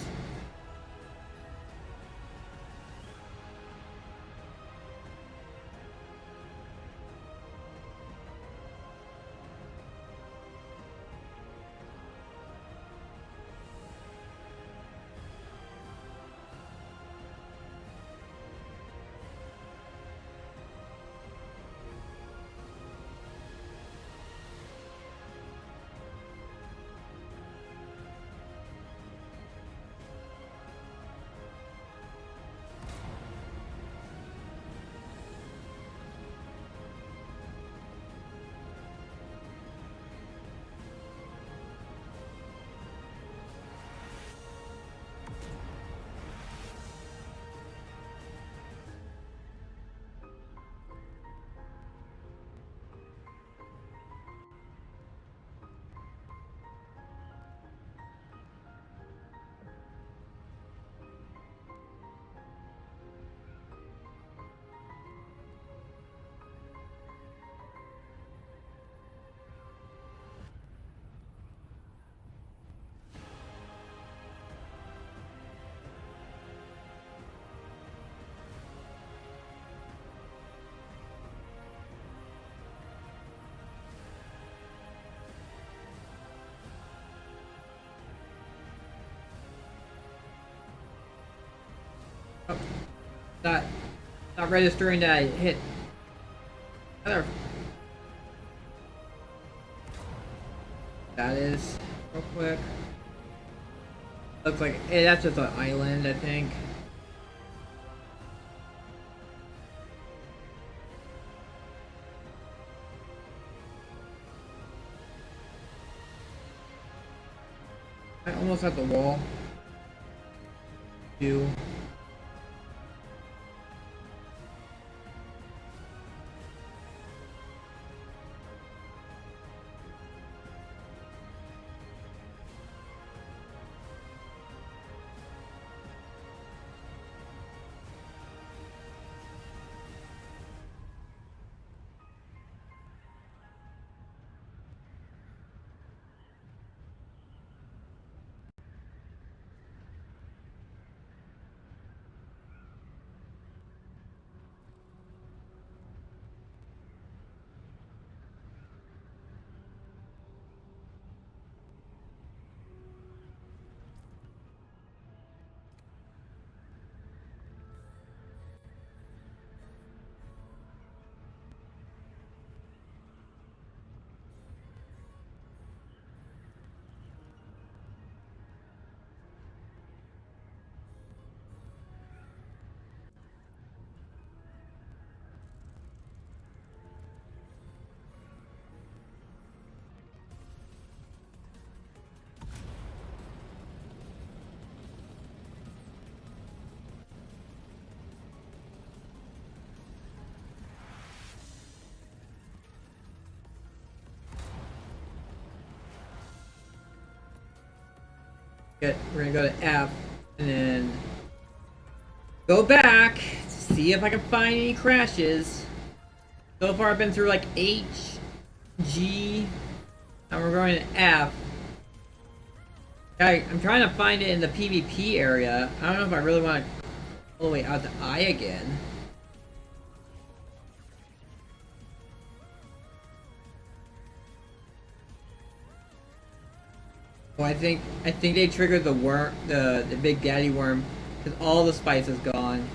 Oh, not, not registering that I hit. Another. That is real quick. Looks like that's just an island, I think. I almost have the wall. Two. We're gonna go to F and then go back to see if I can find any crashes. So far I've been through like H, G, and we're going to F. I'm trying to find it in the PvP area. I don't know if I really want to go all the way out to I again. Oh, I think they triggered the worm, the big daddy worm, because all the spice is gone.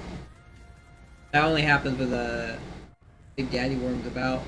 That only happens with a big daddy worm's about.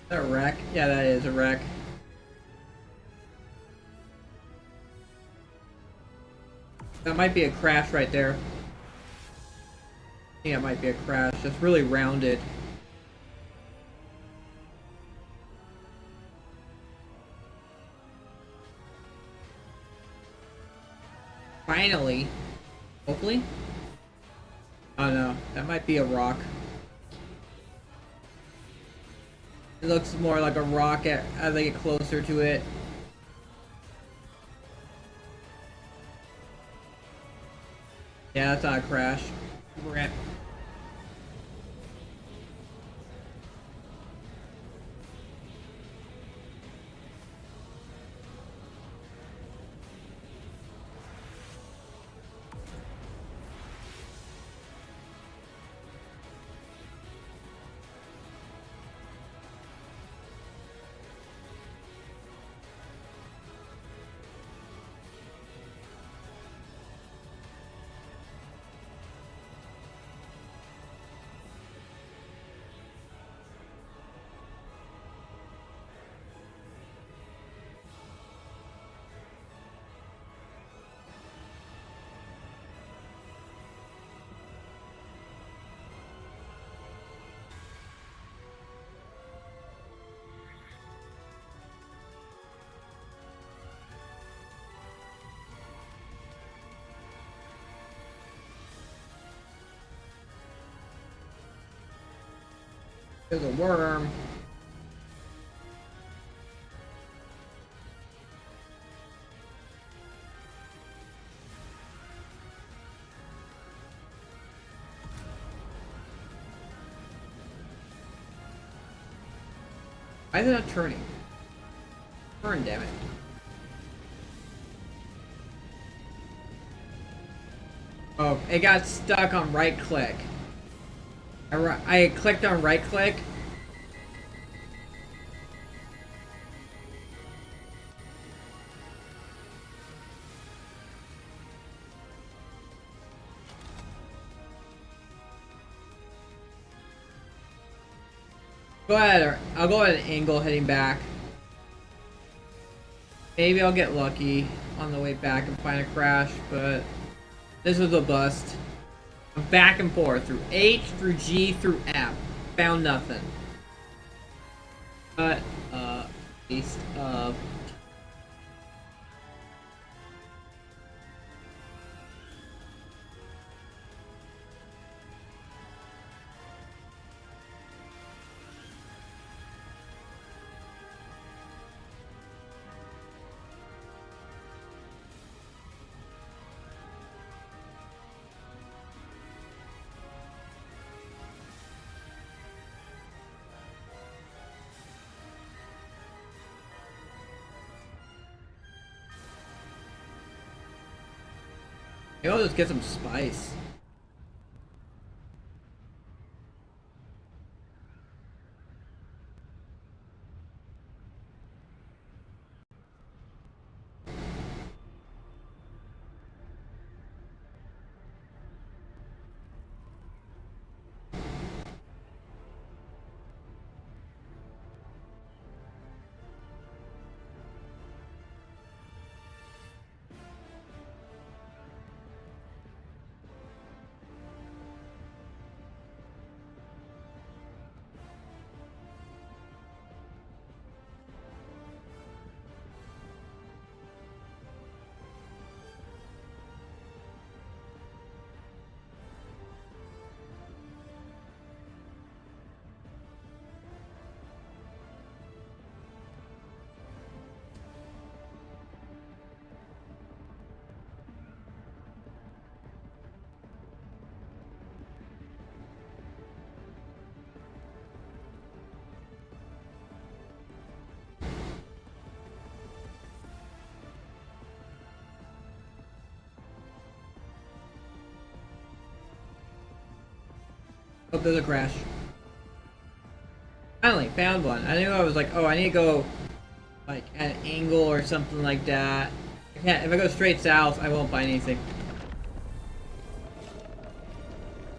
that a wreck? Yeah, that is a wreck. That might be a crash right there. I think that might be a crash. It's really rounded. Finally. Hopefully. Oh no, that might be a rock. It looks more like a rock as I get closer to it. Yeah, that's not a crash. Rip. There's a worm. Why is it not turning? Turn, damn it. Oh, it got stuck on right click. I clicked on right click. Go ahead, I'll go at an angle heading back. Maybe I'll get lucky on the way back and find a crash, but this was a bust. Back and forth through H, through G, through F. Found nothing. But, waste of... Maybe I'll just get some spice. Oh, there's a crash. Finally, found one. I knew I was like, oh, I need to go, like, at an angle or something like that. I can't, if I go straight south, I won't find anything.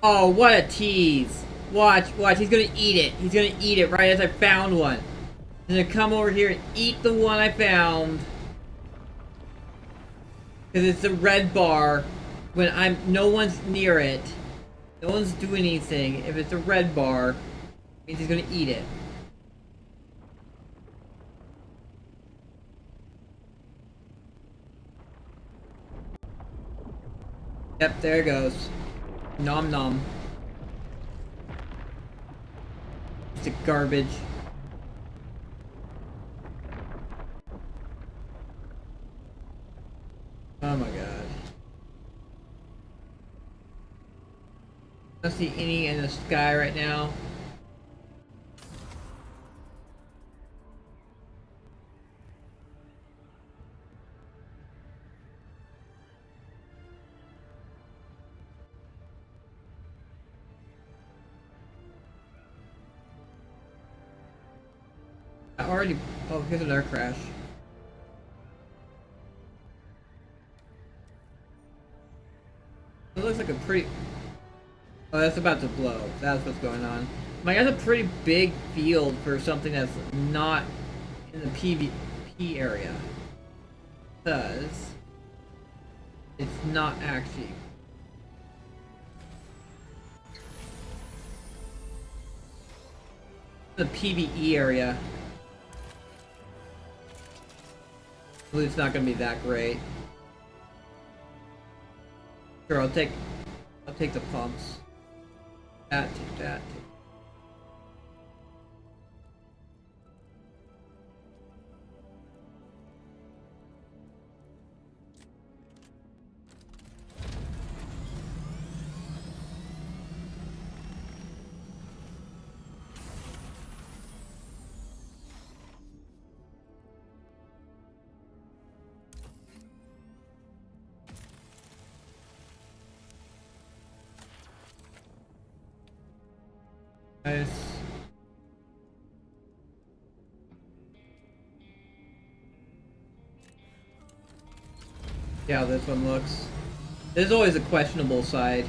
Oh, what a tease. Watch, he's gonna eat it. He's gonna eat it right as I found one. I'm gonna come over here and eat the one I found. Because it's a red bar when no one's near it. No one's doing anything. If it's a red bar, it means he's gonna eat it. Yep, there it goes. Nom nom. It's a garbage. Oh my god. I don't see any in the sky right now. I already... Oh, here's another crash. It looks like a pretty... Oh, that's about to blow. That's what's going on. Like, that's a pretty big field for something that's not in the PvP area. Because it's not actually... The PvE area. I believe it's not going to be that great. Sure, I'll take the pumps. Take that. Nice. Yeah, this one looks. There's always a questionable side.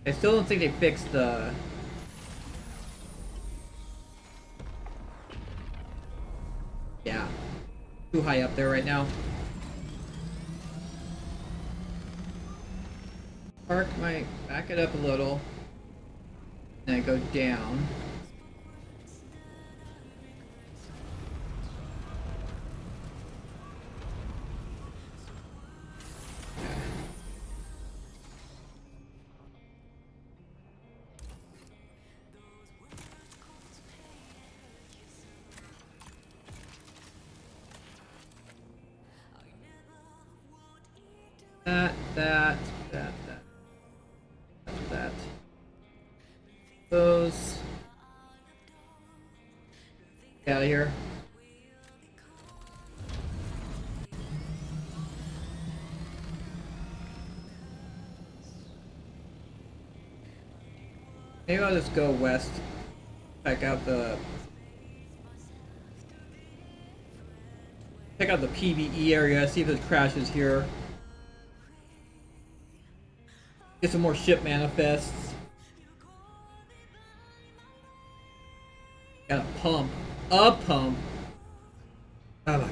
I still don't think they fixed the... Yeah. Too high up there right now. Back it up a little. And then go down. That. Those. Get out of here. Maybe I'll just go west. Check out the PvE area, see if there's crashes here. Get some more ship manifests. Got a pump. A pump. Oh my gosh.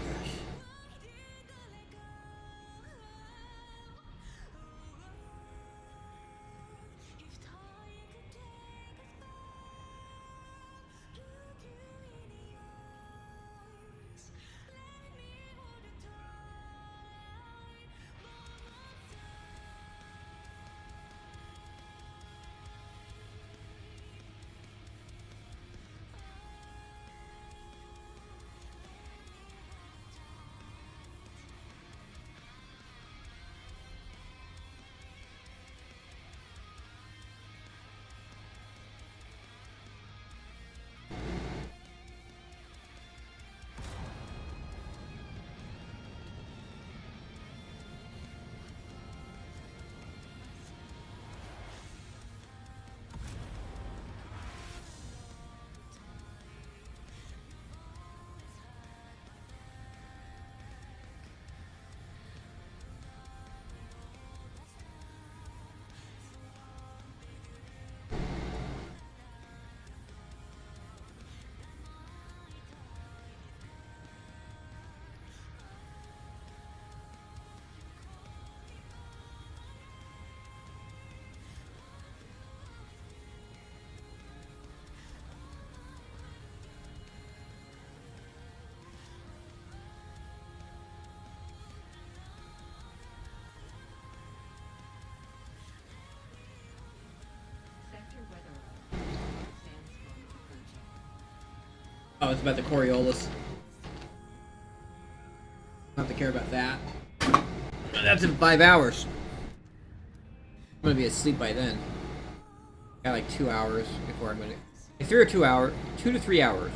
Oh, it's about the Coriolis. Don't have to care about that. That's in 5 hours. I'm gonna be asleep by then. Got like 2 hours before I'm gonna. 2 to 3 hours.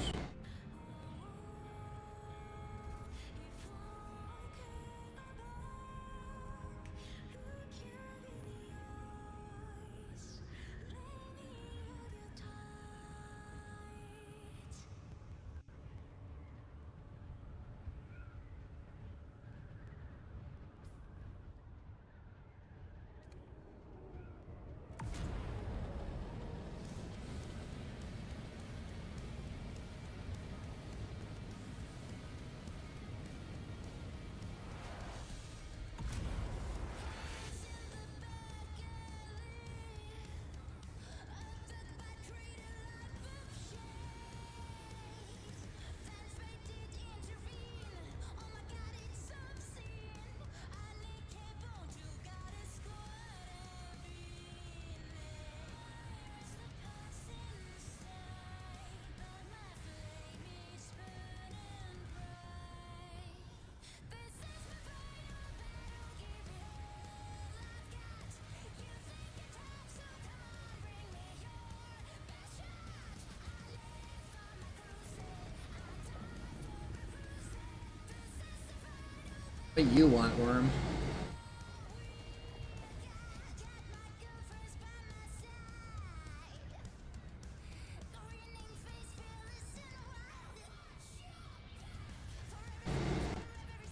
What do you want, Worm?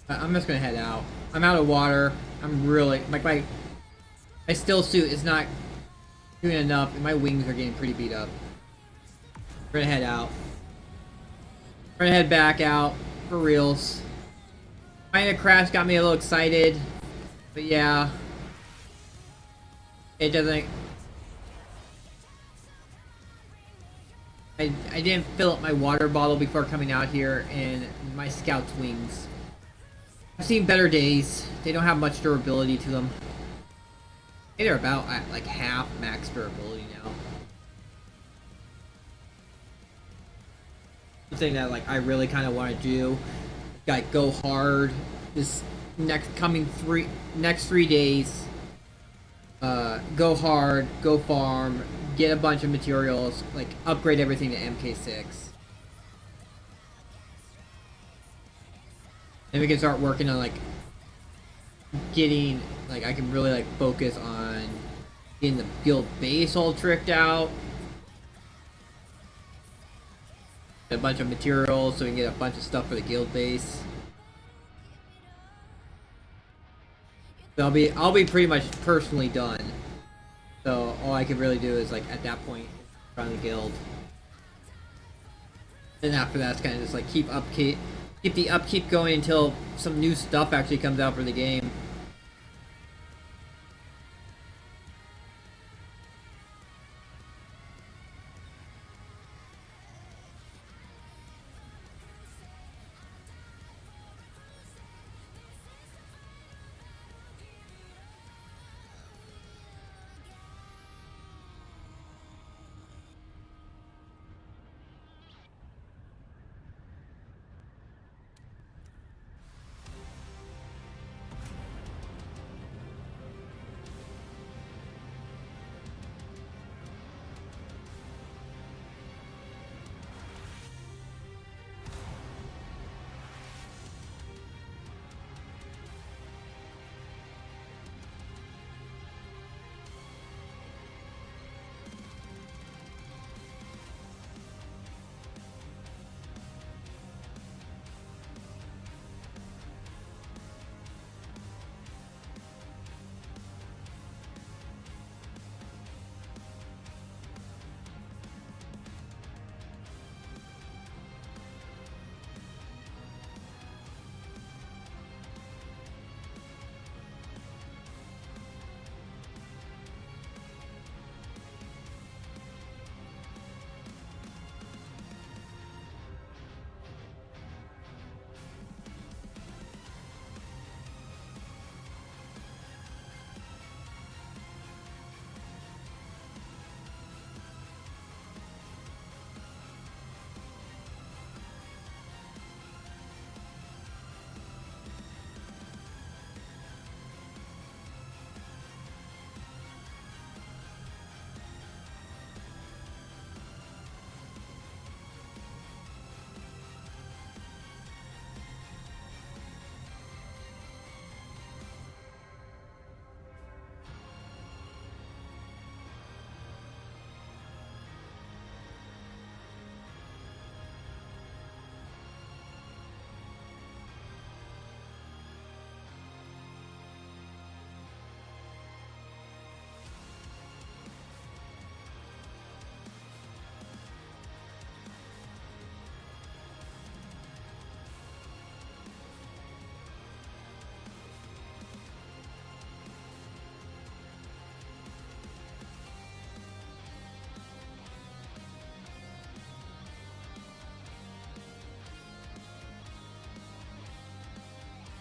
I'm just gonna head out. I'm out of water. I'm really like my still suit is not doing enough, and my wings are getting pretty beat up. We're gonna head out. We're gonna head back out for reals. Finding a crash got me a little excited, but yeah, it doesn't. I didn't fill up my water bottle before coming out here, and my Scout's wings. I've seen better days. They don't have much durability to them. They're about at like half max durability now. Something that like I really kind of want to do, like go hard this next 3 days. Go hard, go farm, get a bunch of materials, like upgrade everything to MK6. Then we can start working on like getting like I can really like focus on getting the guild base all tricked out. A bunch of materials so we can get a bunch of stuff for the guild base. So I'll be pretty much personally done. So all I can really do is like at that point run the guild. And after that it's kinda just like keep the upkeep going until some new stuff actually comes out for the game.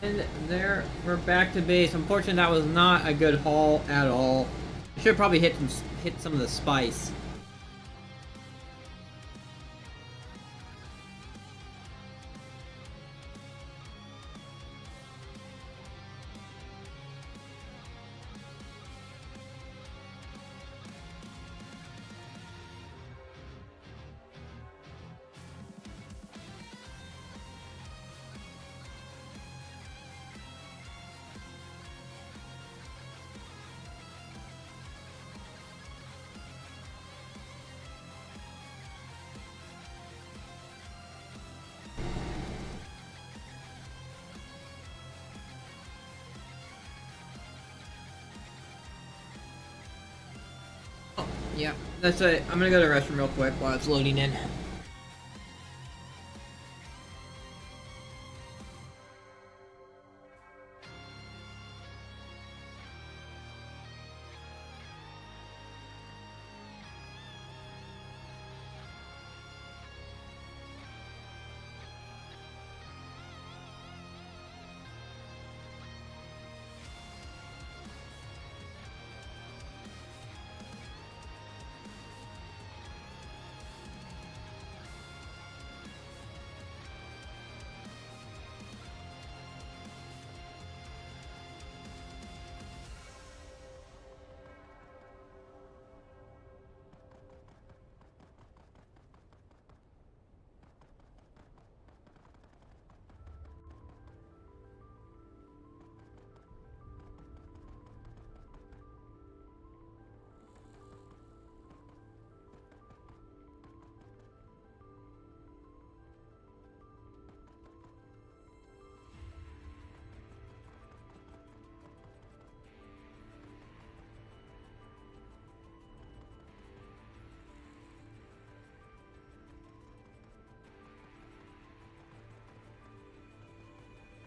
And there, we're back to base. Unfortunately, that was not a good haul at all. I should probably hit some of the spice. Yeah, that's it. I'm gonna go to the restroom real quick while it's loading in.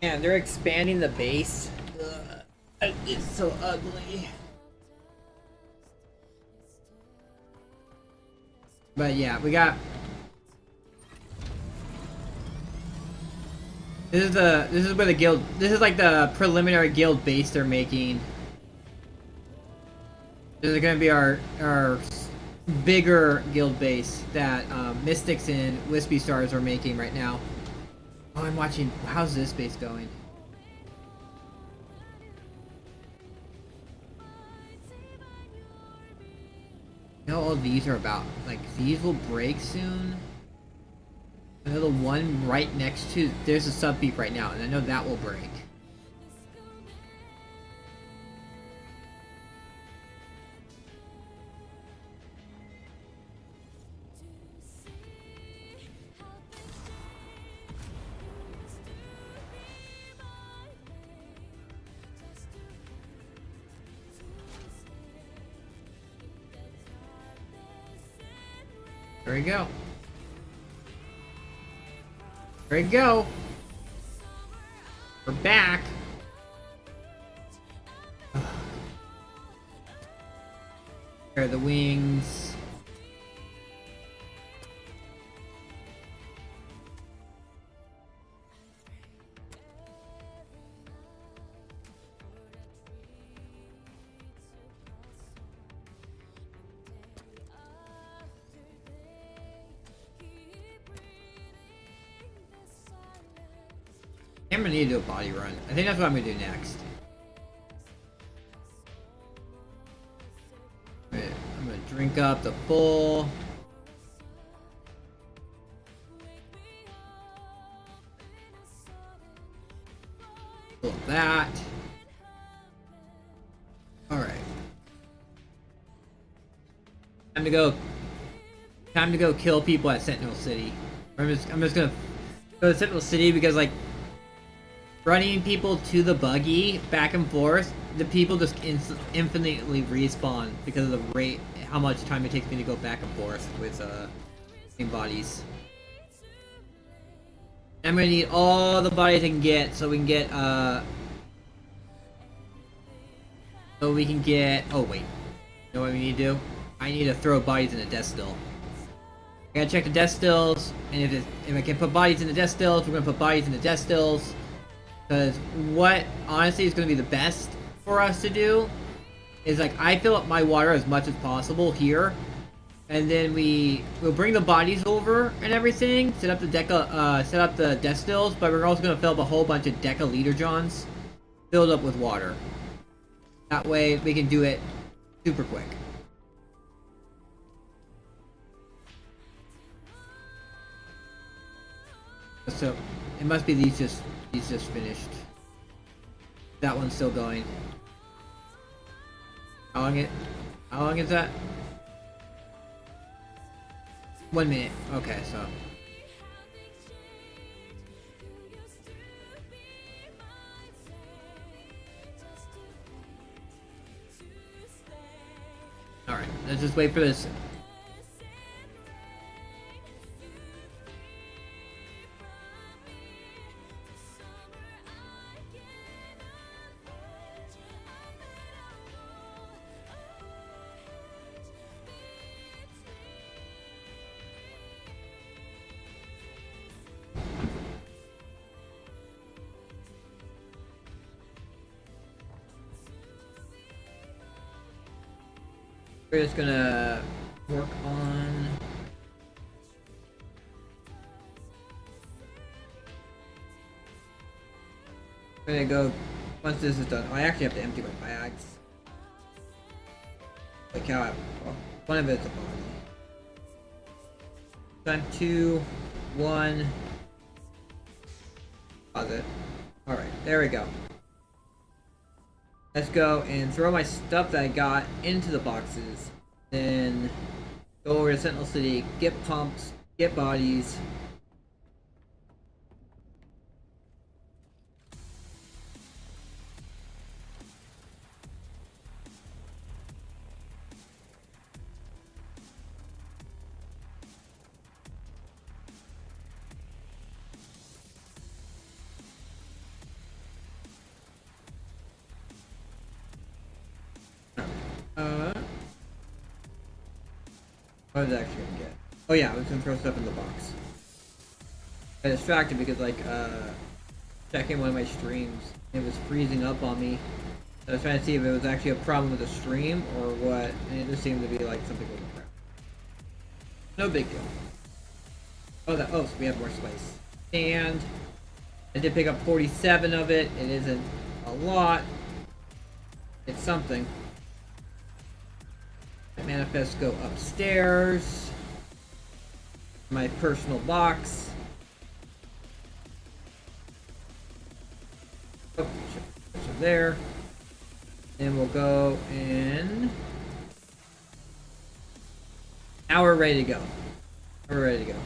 Man, they're expanding the base. Ugh, it's so ugly. But yeah, we got. This is where the guild. This is like the preliminary guild base they're making. This is gonna be our bigger guild base that Mystics and Wispy Stars are making right now. Oh, I'm watching. How's this base going? You know all these are about. Like, these will break soon. I know the one right next to... There's a sub beef right now, and I know that will break. There we go. There we go. We're back. There are the wings. I'm gonna need to do a body run. I think that's what I'm gonna do next. I'm gonna drink up the full. Full of that. Alright. Time to go. Time to go kill people at Sentinel City. I'm just gonna go to Sentinel City because, like, running people to the buggy back and forth, the people just infinitely respawn because of the rate, how much time it takes me to go back and forth with bodies. I'm gonna need all the bodies I can get so we can get oh wait, you know what we need to do? I need to throw bodies in a death still. I gotta check the death stills, and if I can put bodies in the death stills, we're gonna put bodies in the death stills. Because what honestly is going to be the best for us to do is like I fill up my water as much as possible here, and then we'll bring the bodies over and everything, set up the death stills, but we're also going to fill up a whole bunch of Deca Leader Johns filled up with water. That way we can do it super quick. So it must be these just finished. That one's still going. How long is that? 1 minute. Okay, so. Alright, let's just wait for this. We're just gonna work on... I'm gonna go, once this is done, I actually have to empty my bags. Like how I, well, one of it's a body. Time 2, 1. Pause it. Alright, there we go. Let's go and throw my stuff that I got into the boxes. Then go over to Sentinel City, get pumps, get bodies. What was I actually gonna get? Oh yeah, I was gonna throw stuff in the box. I got distracted because like checking one of my streams, it was freezing up on me. So I was trying to see if it was actually a problem with the stream or what, and it just seemed to be like something with the crap. No big deal. Oh, so we have more spice. And I did pick up 47 of it. It isn't a lot. It's something. Manifests go upstairs. My personal box. Oh, so there. And we'll go in. Now we're ready to go. We're ready to go.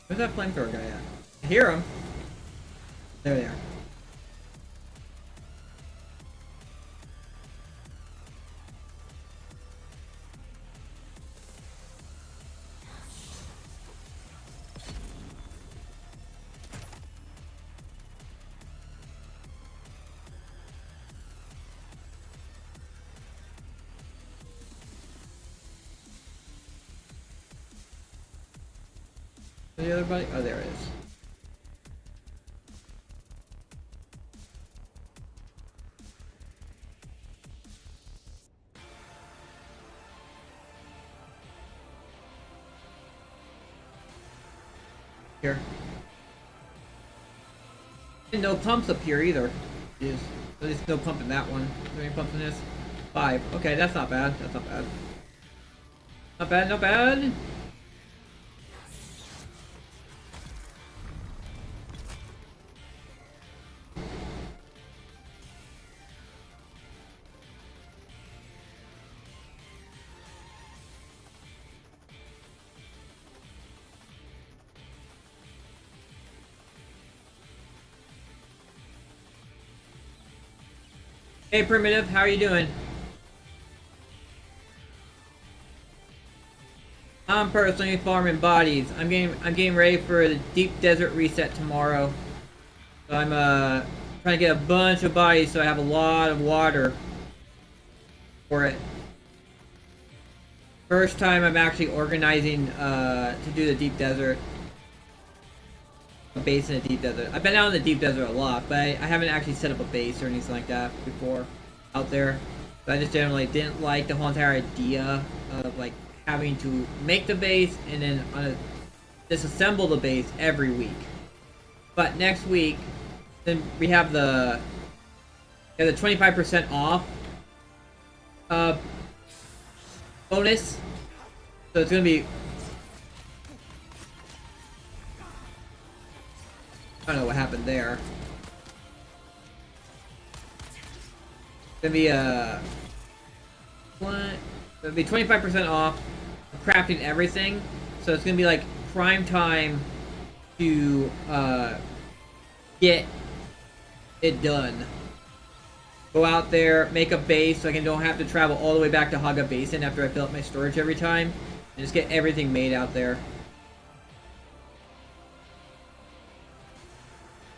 Where's that flamethrower guy at? I hear him. There they are. The other buddy? Oh, there it is. Here. And no pumps up here either. Jeez. There's no pump in that one. Is there any pumps in this? 5. Okay, that's not bad. That's not bad. Not bad, not bad. Hey Primitive, how are you doing? I'm personally farming bodies. I'm getting ready for the deep desert reset tomorrow. So I'm trying to get a bunch of bodies so I have a lot of water for it. First time I'm actually organizing to do the deep desert. A base in the deep desert. I've been out in the deep desert a lot, but I haven't actually set up a base or anything like that before out there. So I just generally didn't like the whole entire idea of like having to make the base and then disassemble the base every week. But next week, then we have the 25% off bonus. So it's gonna be, I don't know what happened there. It's gonna be what? It'll be 25% off crafting everything. So it's gonna be like prime time to get it done. Go out there, make a base so I don't have to travel all the way back to Haga Basin after I fill up my storage every time. And just get everything made out there.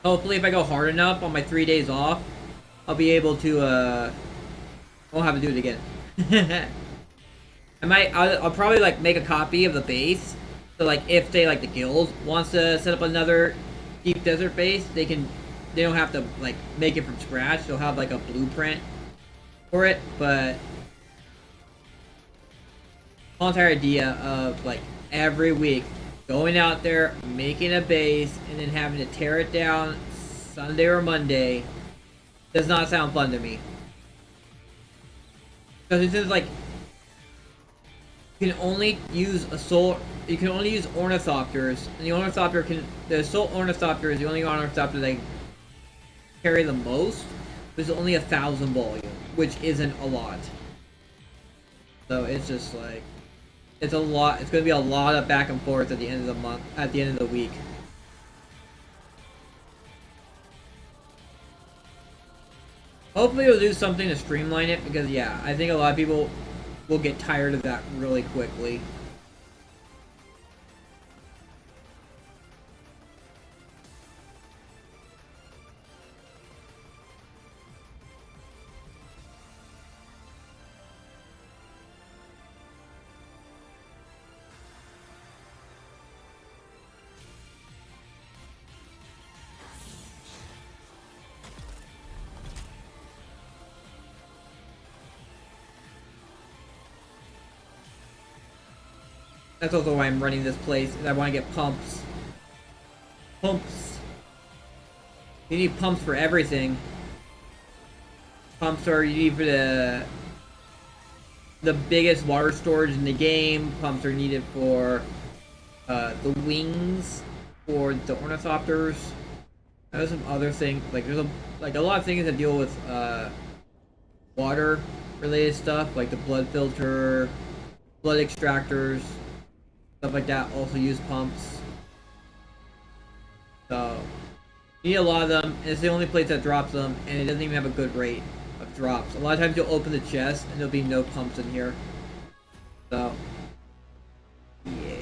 Hopefully if I go hard enough on my 3 days off, I'll be able to, I won't have to do it again. I'll probably like make a copy of the base. So like if they like the guild wants to set up another deep desert base, they don't have to like make it from scratch. They'll have like a blueprint for it, but the whole entire idea of like every week going out there, making a base, and then having to tear it down Sunday or Monday does not sound fun to me. Because it's just like you can only use ornithopters, and the soul ornithopter is the only ornithopter that can carry the most. There's only 1,000 volume, which isn't a lot. So it's just like it's a lot. It's going to be a lot of back and forth at the end of the month, at the end of the week. Hopefully it'll do something to streamline it, because yeah, I think a lot of people will get tired of that really quickly. That's also why I'm running this place, is I want to get pumps. Pumps. You need pumps for everything. Pumps are you need for the biggest water storage in the game. Pumps are needed for the wings for the ornithopters. There's some other things like there's a lot of things that deal with water related stuff, like the blood filter, blood extractors. Stuff like that also use pumps. So you need a lot of them, and it's the only place that drops them, and it doesn't even have a good rate of drops. A lot of times you'll open the chest and there'll be no pumps in here. So yeah.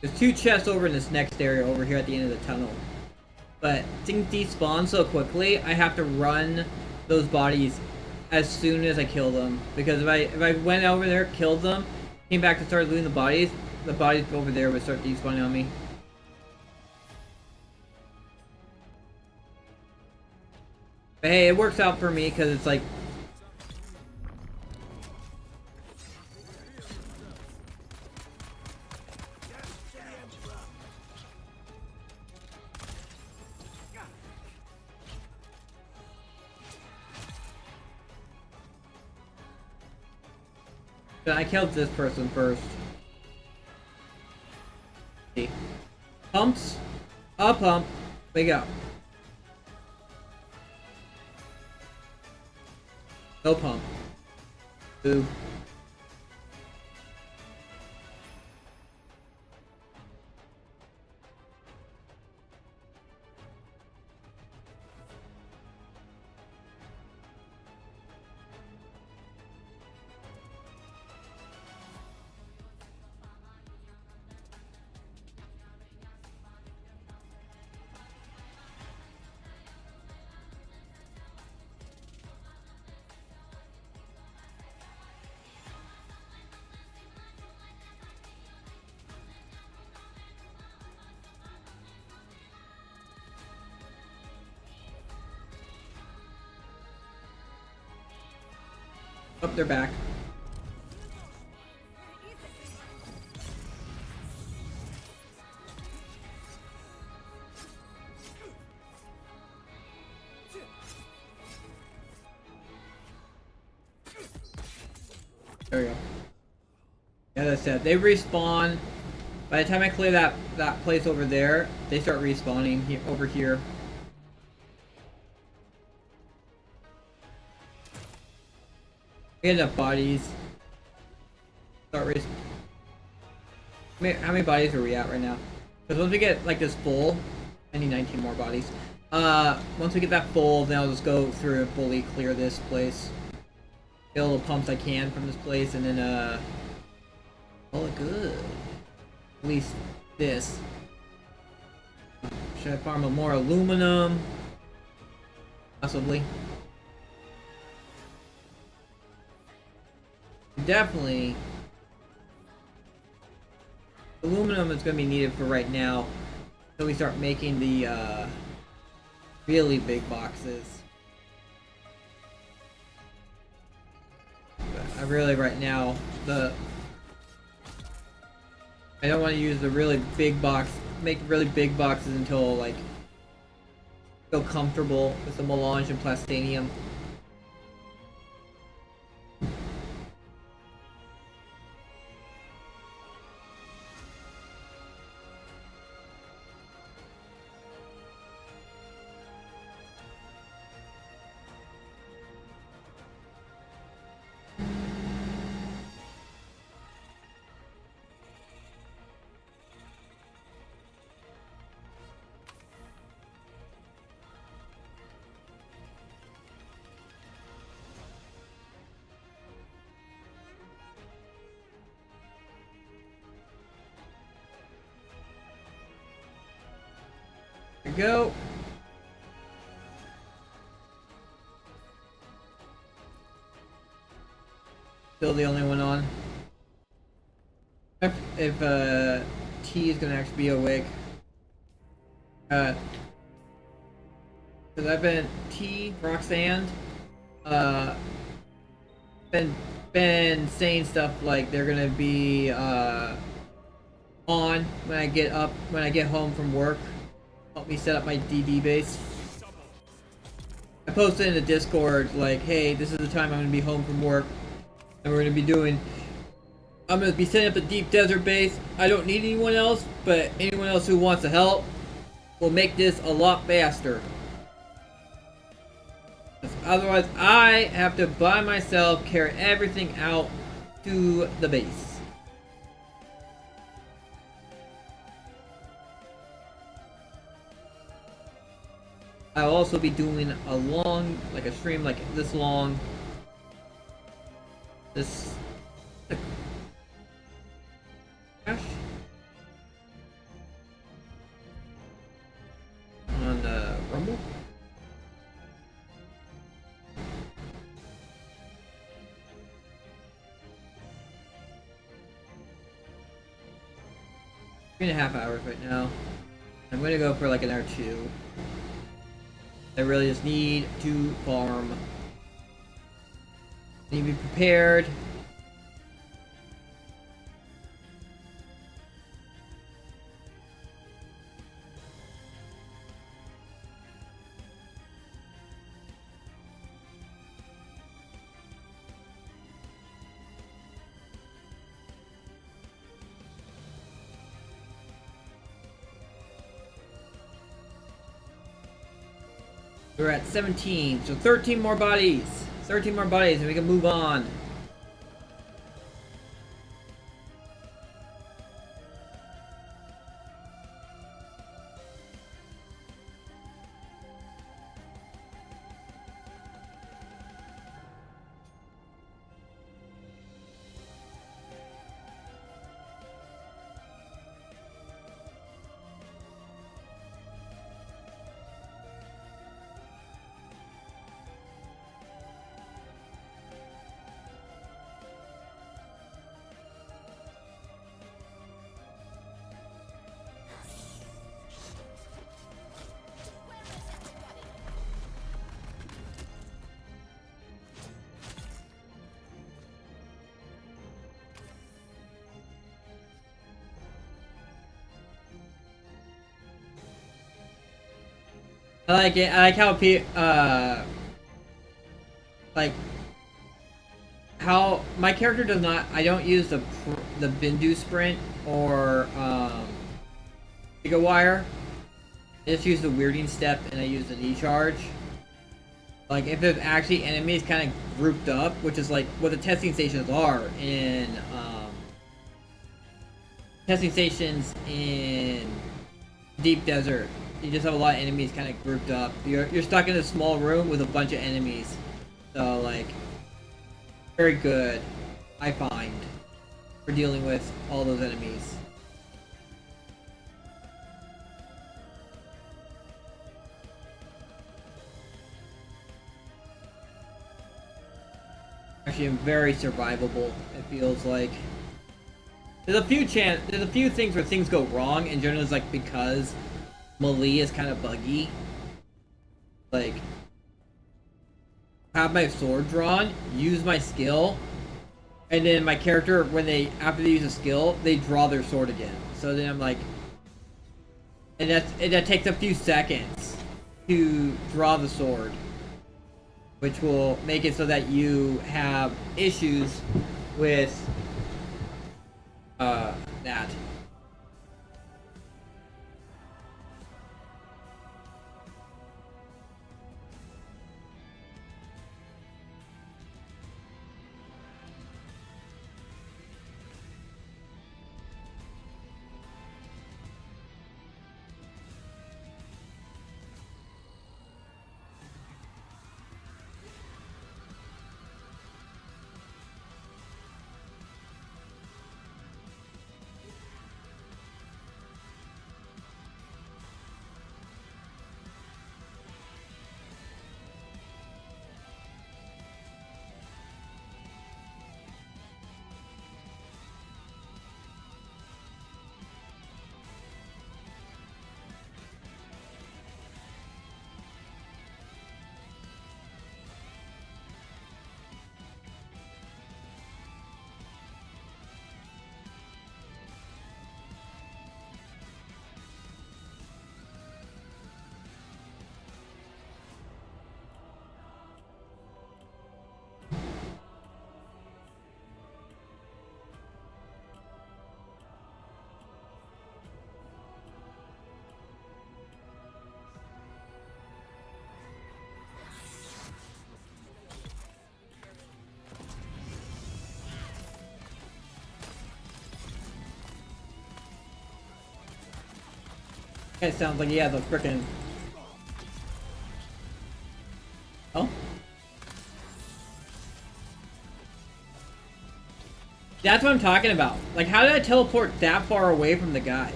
There's 2 chests over in this next area over here at the end of the tunnel. But things despawn so quickly, I have to run those bodies as soon as I kill them. Because if I went over there, killed them, came back to start looting the bodies over there would start despawning on me. But hey, it works out for me because it's like... I killed this person first. Pumps. A pump. Wake up. No pump. Boo. Oh, they're back. There we go. As I said, they respawn. By the time I clear that place over there, they start respawning over here. We get enough bodies. Start how many bodies are we at right now? Because once we get like this full, I need 19 more bodies. Once we get that full, then I'll just go through and fully clear this place. Get all the pumps I can from this place, and then call it good. At least this. Should I farm more aluminum? Possibly. Definitely. Aluminum is going to be needed for right now until we start making the really big boxes. But I really right now I don't want to use the really big box, make really big boxes until like feel comfortable with the melange and plastanium. Go. Still the only one on. If T is gonna actually be awake. Cause I've been Roxanne, been saying stuff like they're gonna be on when I get home from work. Help me set up my DD base. I posted in the Discord like, hey, this is the time I'm gonna be home from work, and I'm gonna be setting up a deep desert base. I don't need anyone else, but anyone else who wants to help will make this a lot faster. Otherwise, I have to by myself carry everything out to the base. I'll also be doing a stream like this long. This. Gosh. 3.5 hours right now. I'm gonna go for like an hour 2. I really just need to farm. Need to be prepared. We're at 17, so 13 more bodies. 13 more bodies and we can move on. I like it. I like how like how my character does not. I don't use the Bindu sprint or Giga Wire. I just use the weirding step and I use the knee charge. Like if there's actually enemies kind of grouped up, which is like what the testing stations are in testing stations in Deep Desert. You just have a lot of enemies kind of grouped up. You're stuck in a small room with a bunch of enemies. So like, very good, I find, for dealing with all those enemies. Actually, very survivable. It feels like there's a few things where things go wrong, and generally it's like because melee is kind of buggy. Like, have my sword drawn, use my skill, and then my character, after they use a skill, they draw their sword again. So then I'm like, and that takes a few seconds to draw the sword, which will make it so that you have issues with that. It sounds like he has a frickin'... Oh? That's what I'm talking about. Like, how did I teleport that far away from the guy?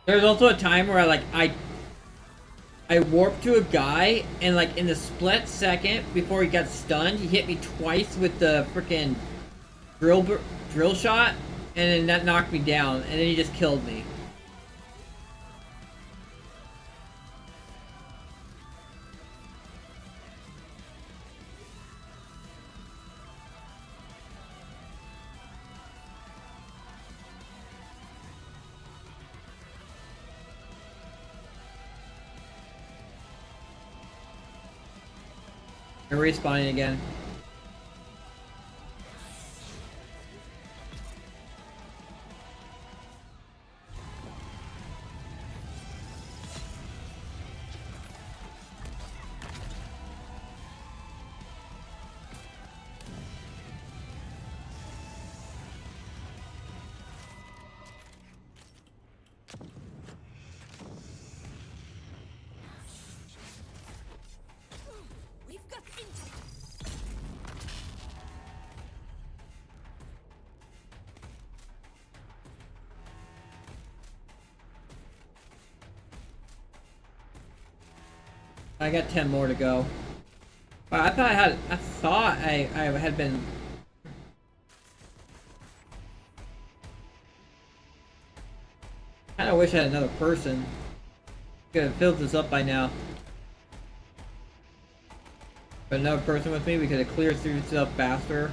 There's also a time where I I warped to a guy, and like in the split second before he got stunned, he hit me twice with the freaking drill shot, and then that knocked me down, and then he just killed me. I'm respawning again. I got 10 more to go. Wow, I thought I had been. Kinda wish I had another person. Could have filled this up by now. But another person with me, we could have cleared through stuff faster.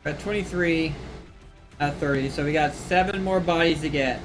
We're at 23 out of 30, so we got 7 more bodies to get.